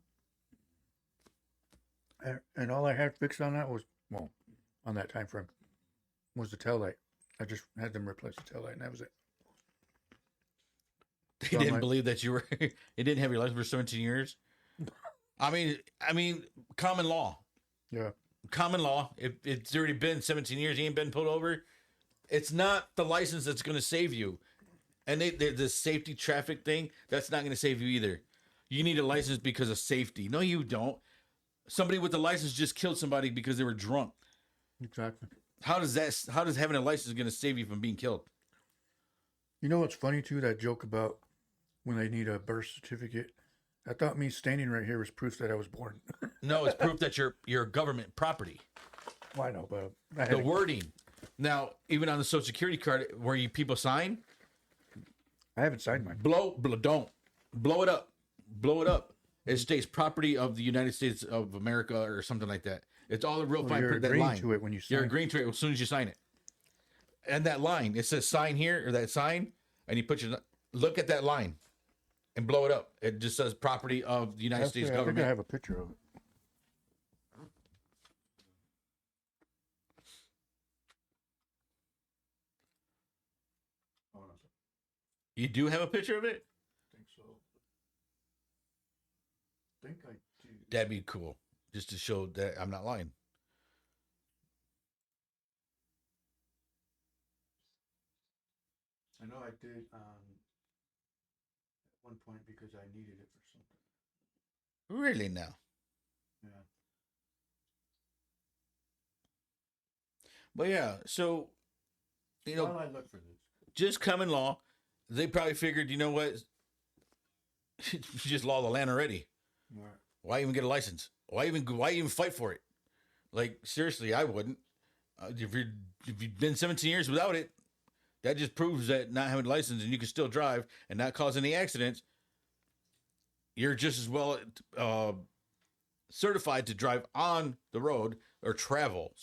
And all I had fixed on that was, well, on that time frame, was the tail light. I just had them replace the tail light, and that was it. They So I'm didn't like- believe that you were. You didn't have your license for 17 years. I mean, common law. Yeah. Common law. If it's already been 17 years, you ain't been pulled over. It's not the license that's going to save you. And the safety traffic thing, that's not going to save you either. You need a license because of safety. No, you don't. Somebody with a license just killed somebody because they were drunk. Exactly. How does having a license going to save you from being killed? You know what's funny too? That joke about when they need a birth certificate. I thought me standing right here was proof that I was born. No, it's proof that you're government property. Well, I know, but I had The wording. Now, even on the Social Security card where people sign, I haven't signed mine. don't blow it up. Blow it up. It states property of the United States of America or something like that. It's all the real fine You're print, that agreeing line. to it when you sign. You're agreeing to it as soon as you sign it. And that line, it says sign here or that sign, and you put look at that line and blow it up. It just says property of the United States I think I government. have a picture of it. You do have a picture of it? I think so. I think I do. That'd be cool. Just to show that I'm not lying. I know I did at one point because I needed it for something. Really now? Yeah. But yeah, so While I look for this. just common law, they probably figured, you know what? Just law the land already. Right. Why even get a license? Why even fight for it? Like seriously, I wouldn't. If you've been 17 years without it, that just proves that not having a license and you can still drive and not cause any accidents, you're just as well certified to drive on the road or travel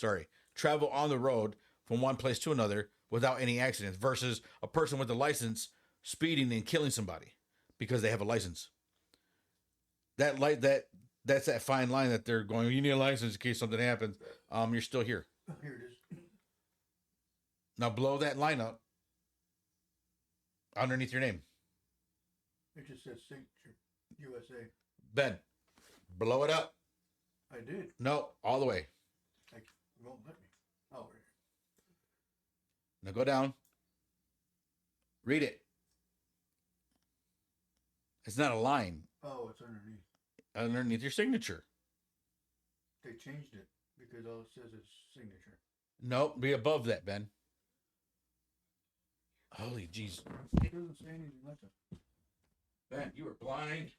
on the road from one place to another without any accidents versus a person with a license speeding and killing somebody because they have a license. That's that fine line that they're going, you need a license in case something happens. You're still here. Here it is. Now blow that line up underneath your name. It just says signature USA. Ben, blow it up. I did. No, all the way. It won't let me. Oh, right. Now go down. Read it. It's not a line Oh, it's underneath. underneath your signature. They changed it because all it says is signature. Nope, be above that, Ben. Holy jeez. It doesn't say anything like that. Ben, you were blind.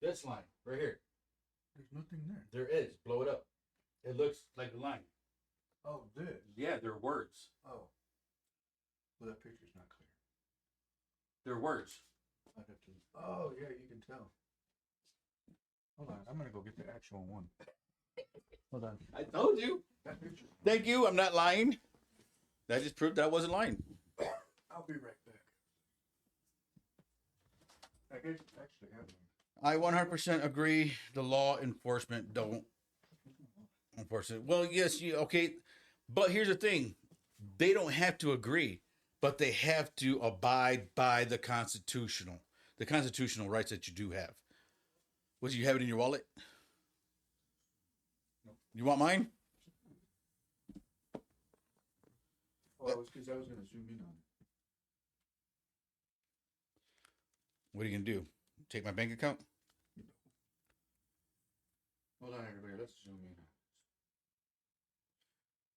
This line, right here. There's nothing there. There is. Blow it up. It looks like a line. Oh, this. Yeah, they're words. Oh. Well, that picture's not clear. They're words. I'd have to. Oh, yeah, you can tell. Hold on, I'm gonna go get the actual one. Hold on. I told you. That picture. Thank you. I'm not lying. That just proved that I wasn't lying. I'll be right back. I guess actually have one. I 100% agree. The law enforcement don't enforce it. Well, yes, okay. But here's the thing. They don't have to agree, but they have to abide by the constitutional rights that you do have. Would you have it in your wallet? You want mine? Oh, it was because I was gonna zoom in on it. What are you going to do? Take my bank account? Hold on, everybody. Let's zoom in.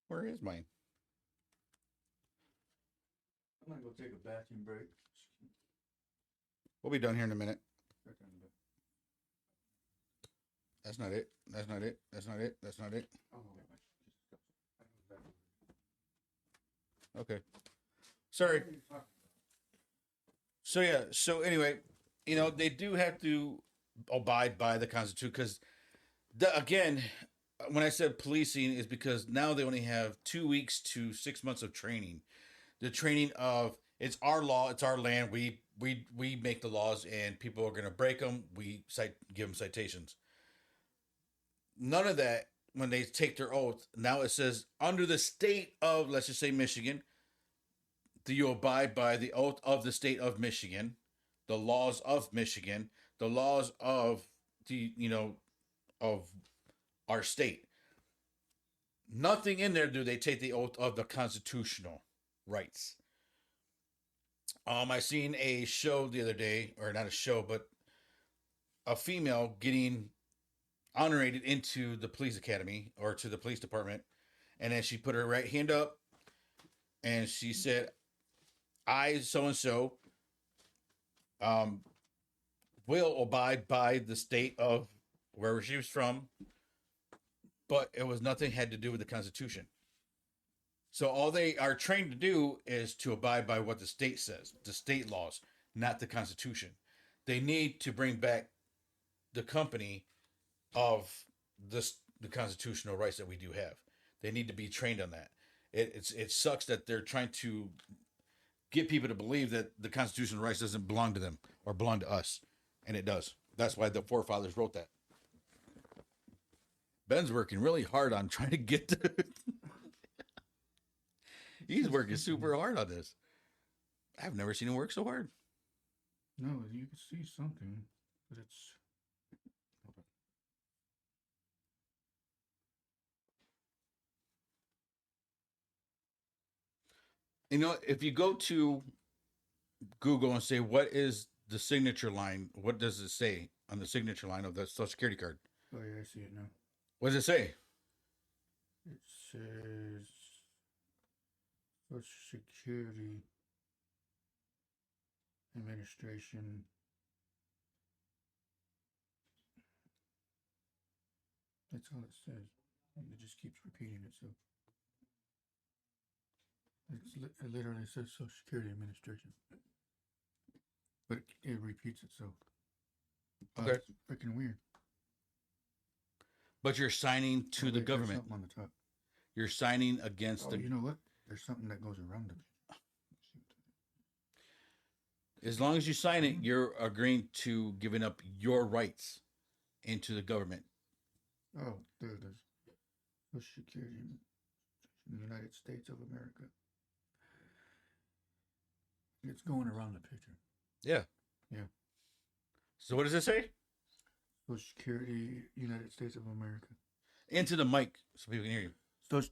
Where is mine? I'm gonna go take a bathroom break. We'll be done here in a minute. Right down the back. That's not it. That's not it. That's not it. That's not it. Oh, no, wait, wait. I know that. Okay. Sorry. So yeah. So anyway, they do have to abide by the Constitution because, again, when I said policing is because now they only have 2 weeks to 6 months of training. The training of it's our law, it's our land. We we make the laws, and people are going to break them. We give them citations. None of that when they take their oath. Now it says under the state of, let's just say, Michigan, do you abide by the oath of the state of Michigan, the laws of Michigan, the laws of of our state. Nothing in there do they take the oath of the constitutional rights. I seen a show the other day, or not a show, but a female getting honorated into the police academy or to the police department, and then she put her right hand up and she said, I, so and so, will abide by the state of wherever she was from, but it was nothing had to do with the Constitution. So all they are trained to do is to abide by what the state says, the state laws, not the Constitution. They need to bring back the company of the constitutional rights that we do have. They need to be trained on that. It sucks that they're trying to get people to believe that the constitutional rights doesn't belong to them or belong to us, and it does. That's why the forefathers wrote that. Ben's working really hard on trying to get to. He's working super hard on this. I've never seen him work so hard. No, you can see something, but it's. You know, if you go to Google and say, what is the signature line? What does it say on the signature line of the Social Security card? Oh, yeah, I see it now. What does it say? It says Social Security Administration. That's all it says. It just keeps repeating itself. It literally says Social Security Administration. But it repeats itself. Okay. It's freaking weird. But you're signing to the There's government. something on the top. You're signing against the. You know what? There's something that goes around it. As long as you sign it, you're agreeing to giving up your rights into the government. Oh, there it is. Social Security in the United States of America. It's going around the picture. Yeah. Yeah. So what does it say? Social Security, United States of America. Into the mic so people can hear you. Social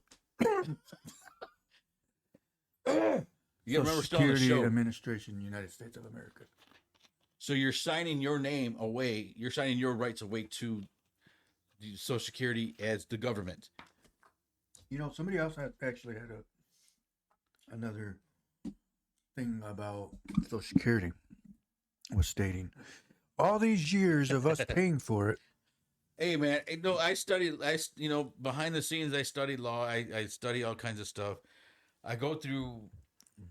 You gotta remember, still on the Security show. Administration, United States of America. So you're signing your name away. You're signing your rights away to the Social Security as the government. You know, somebody else actually had another thing about Social Security. Was stating all these years of us paying for it. Hey man, no, I studied. Behind the scenes, I studied law. I study all kinds of stuff. I go through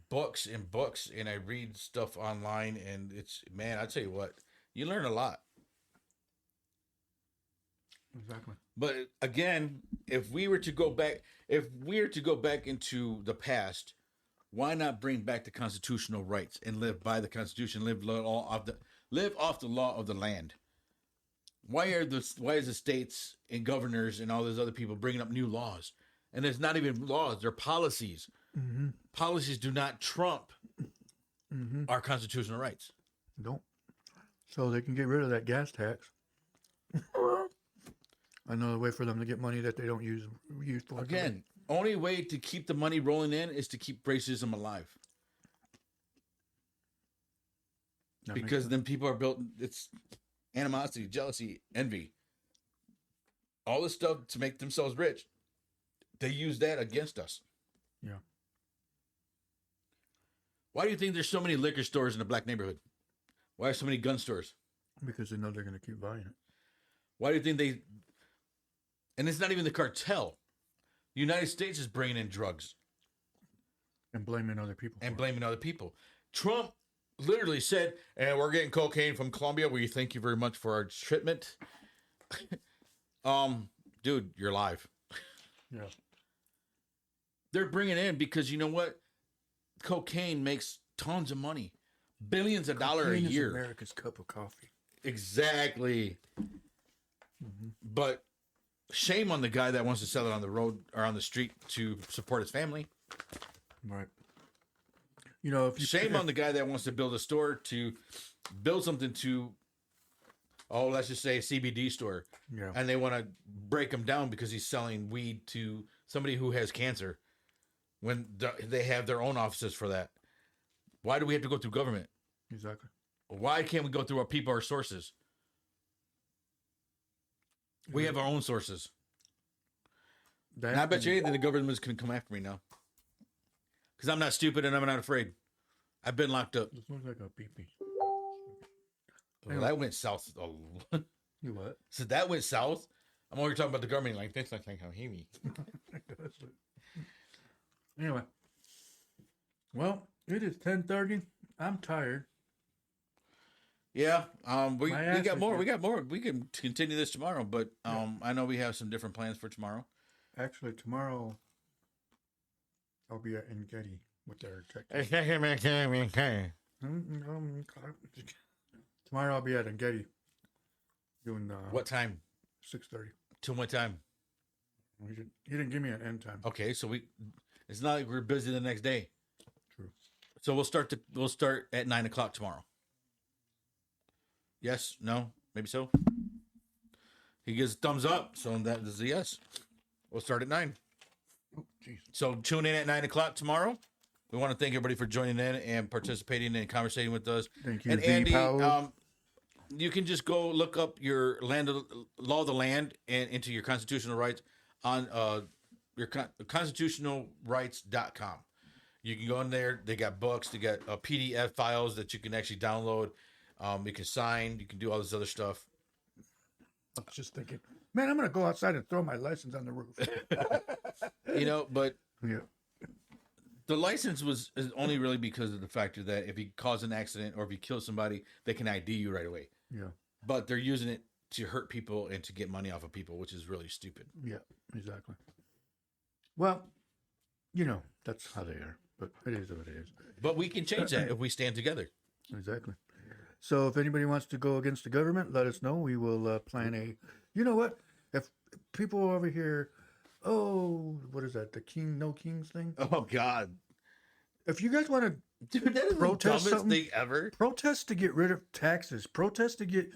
books and books, and I read stuff online, and I tell you what, you learn a lot. Exactly. But again, if we were to go back into the past, why not bring back the constitutional rights and live by the Constitution, live off the law of the land? Why is the states and governors and all those other people bringing up new laws? And it's not even laws; they're policies. Mm-hmm. Policies do not trump our constitutional rights. Don't. So they can get rid of that gas tax. Another way for them to get money that they don't use for. Again, only way to keep the money rolling in is to keep racism alive. Because then people are built. It's animosity, jealousy, envy. All this stuff to make themselves rich. They use that against us. Yeah. Why do you think there's so many liquor stores in the black neighborhood? Why are so many gun stores? Because they know they're going to keep buying it. Why do you think they... And it's not even the cartel. The United States is bringing in drugs. And blaming other people. Trump literally said, and we're getting cocaine from Colombia. We thank you very much for our shipment. Dude, you're live. Yeah. They're bringing in because you know what? Cocaine makes tons of money. billions of dollars a Cocaine is year. America's cup of coffee. Exactly. But shame on the guy that wants to sell it on the road or on the street to support his family. Right. You know, if you Shame on the guy that wants to build a store to build something to, let's just say a CBD store. Yeah. And they want to break him down because he's selling weed to somebody who has cancer when they have their own offices for that. Why do we have to go through government? Exactly. Why can't we go through our people, our sources? We have our own sources. And I bet you anything the government can come after me now. Because I'm not stupid and I'm not afraid. I've been locked up. This looks like a pee-pee. Well, that went south. Oh. You what? So that went south. I'm only talking about the government like this. Like how heavy. Anyway. Well, it is 10:30. I'm tired. Yeah. We My got ass more. is- We got more. We can continue this tomorrow, but I know we have some different plans for tomorrow. Actually, tomorrow I'll be at Engedi with their tech. Tomorrow I'll be at Engedi doing What time? 6:30. Till what time? He didn't give me an end time. Okay, so it's not like we're busy the next day. True. So we'll start at 9:00 tomorrow. Yes, no, maybe so. He gives a thumbs up, so that is a yes. We'll start at 9. Oh, jeez. So tune in at 9:00 tomorrow. We want to thank everybody for joining in and participating and conversating with us. Thank you, And V. Andy, Powell. you can just go look up your law of the land and into your constitutional rights on your constitutionalrights.com. You can go in there. They got books. They got PDF files that you can actually download. You can sign. You can do all this other stuff. I was just thinking, man, I'm going to go outside and throw my license on the roof. But Yeah. the license is only really because of the factor that if you cause an accident or if you kill somebody, they can ID you right away. Yeah. But they're using it to hurt people and to get money off of people, which is really stupid. Yeah, exactly. Well, that's how they are, but it is what it is. But we can change that if we stand together. Exactly. So if anybody wants to go against the government, let us know. We will plan a, you know what? If people over here, what is that? The no kings thing? Oh, God. If you guys want to Dude, that is protest the dumbest something, thing ever. protest to get rid of taxes, protest to get,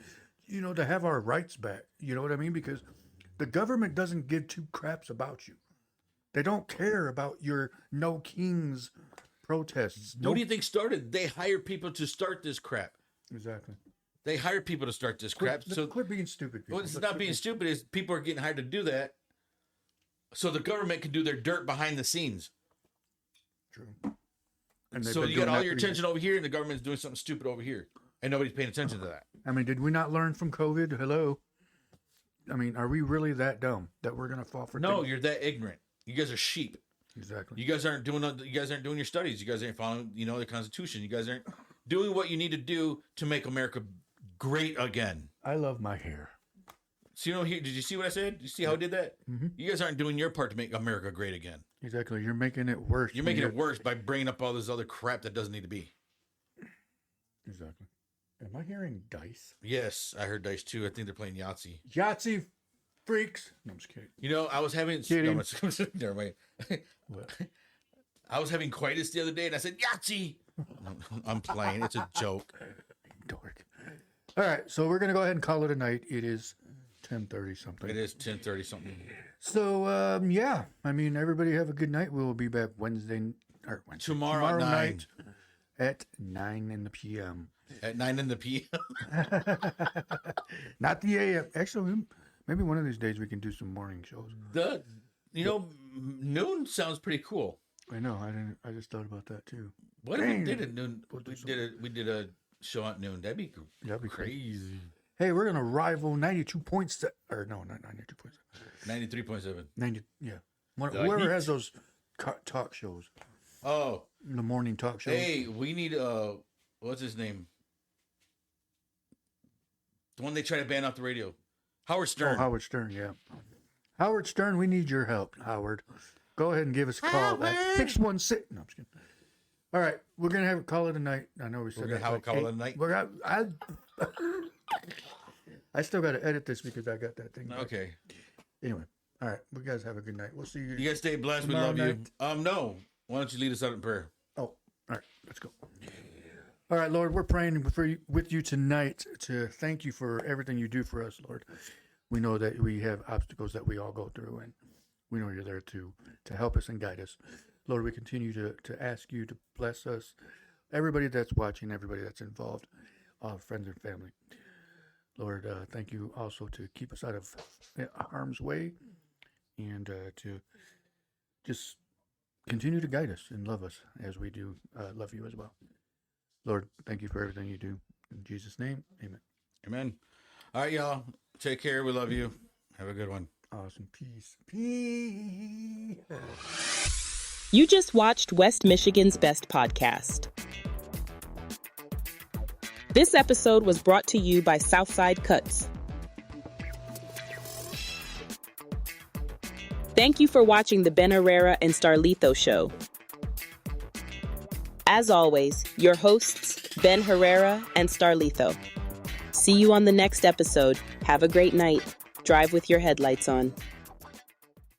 to have our rights back. You know what I mean? Because the government doesn't give two craps about you. They don't care about your no kings protests. What do you think started? They hired people to start this crap. Exactly. They hired people to start this crap. Let's quit being stupid. People. Well, it's not being stupid. Is people are getting hired to do that, so the government can do their dirt behind the scenes. True. And So you got all your attention over here, and the government's doing something stupid over here, and nobody's paying attention to that. I mean, did we not learn from COVID? Hello. I mean, are we really that dumb that we're gonna fall for? No, things? you're that ignorant. You guys are sheep. Exactly. You guys aren't doing your studies. You guys aren't following, the Constitution. You guys aren't doing what you need to do to make America great again. I love my hair. So here, did you see what I said? You see how I did that? Mm-hmm. You guys aren't doing your part to make America great again. Exactly. You're making it worse. You're making it worse by bringing up all this other crap that doesn't need to be. Exactly. Am I hearing dice? Yes, I heard dice too. I think they're playing Yahtzee. Yahtzee freaks. No, I'm just kidding. I was having Kidding. never mind. What? I was having coitus the other day, and I said Yahtzee. I'm playing. It's a joke. Dork. All right, so we're gonna go ahead and call it a night. It is 10:30 something. It is 10:30 something. So yeah, I mean, everybody have a good night. We'll be back Tomorrow night at 9 p.m. At 9 in the p.m. Not the a.m. Actually, maybe one of these days we can do some morning shows. Noon sounds pretty cool. I know. I just thought about that too. What if we did at noon? We did a show at noon. That'd be crazy. Hey, we're gonna rival 92 points. Or no, not 92 points. 93.7. 90. Yeah. Whoever has those talk shows. Oh, The morning talk shows. hey, we need what's his name? The one they try to ban off the radio. Howard Stern. Oh, Howard Stern. Yeah. Howard Stern, we need your help, Howard. Go ahead and give us a call at 616. No, I'm just kidding. All right, we're gonna have a call it a night. I know we said We're gonna that, have a like, call it a night? I still got to edit this because I got that thing. Okay. Anyway, all right, you guys have a good night. We'll see you. You guys stay blessed. We tomorrow love night. you. No. Why don't you lead us out in prayer? Oh, all right, let's go. All right, Lord, we're praying with you tonight to thank you for everything you do for us, Lord. We know that we have obstacles that we all go through, and we know you're there to help us and guide us. Lord, we continue to ask you to bless us, everybody that's watching, everybody that's involved, friends and family. Lord, thank you also to keep us out of harm's way and to just continue to guide us and love us as we do love you as well. Lord, thank you for everything you do. In Jesus' name, amen. Amen. All right, y'all. Take care. We love you. Have a good one. Awesome. Peace. Peace. You just watched West Michigan's Best Podcast. This episode was brought to you by Southside Cuts. Thank you for watching the Ben Herrera and Starlito show. As always, your hosts, Ben Herrera and Starlito. See you on the next episode. Have a great night. Drive with your headlights on.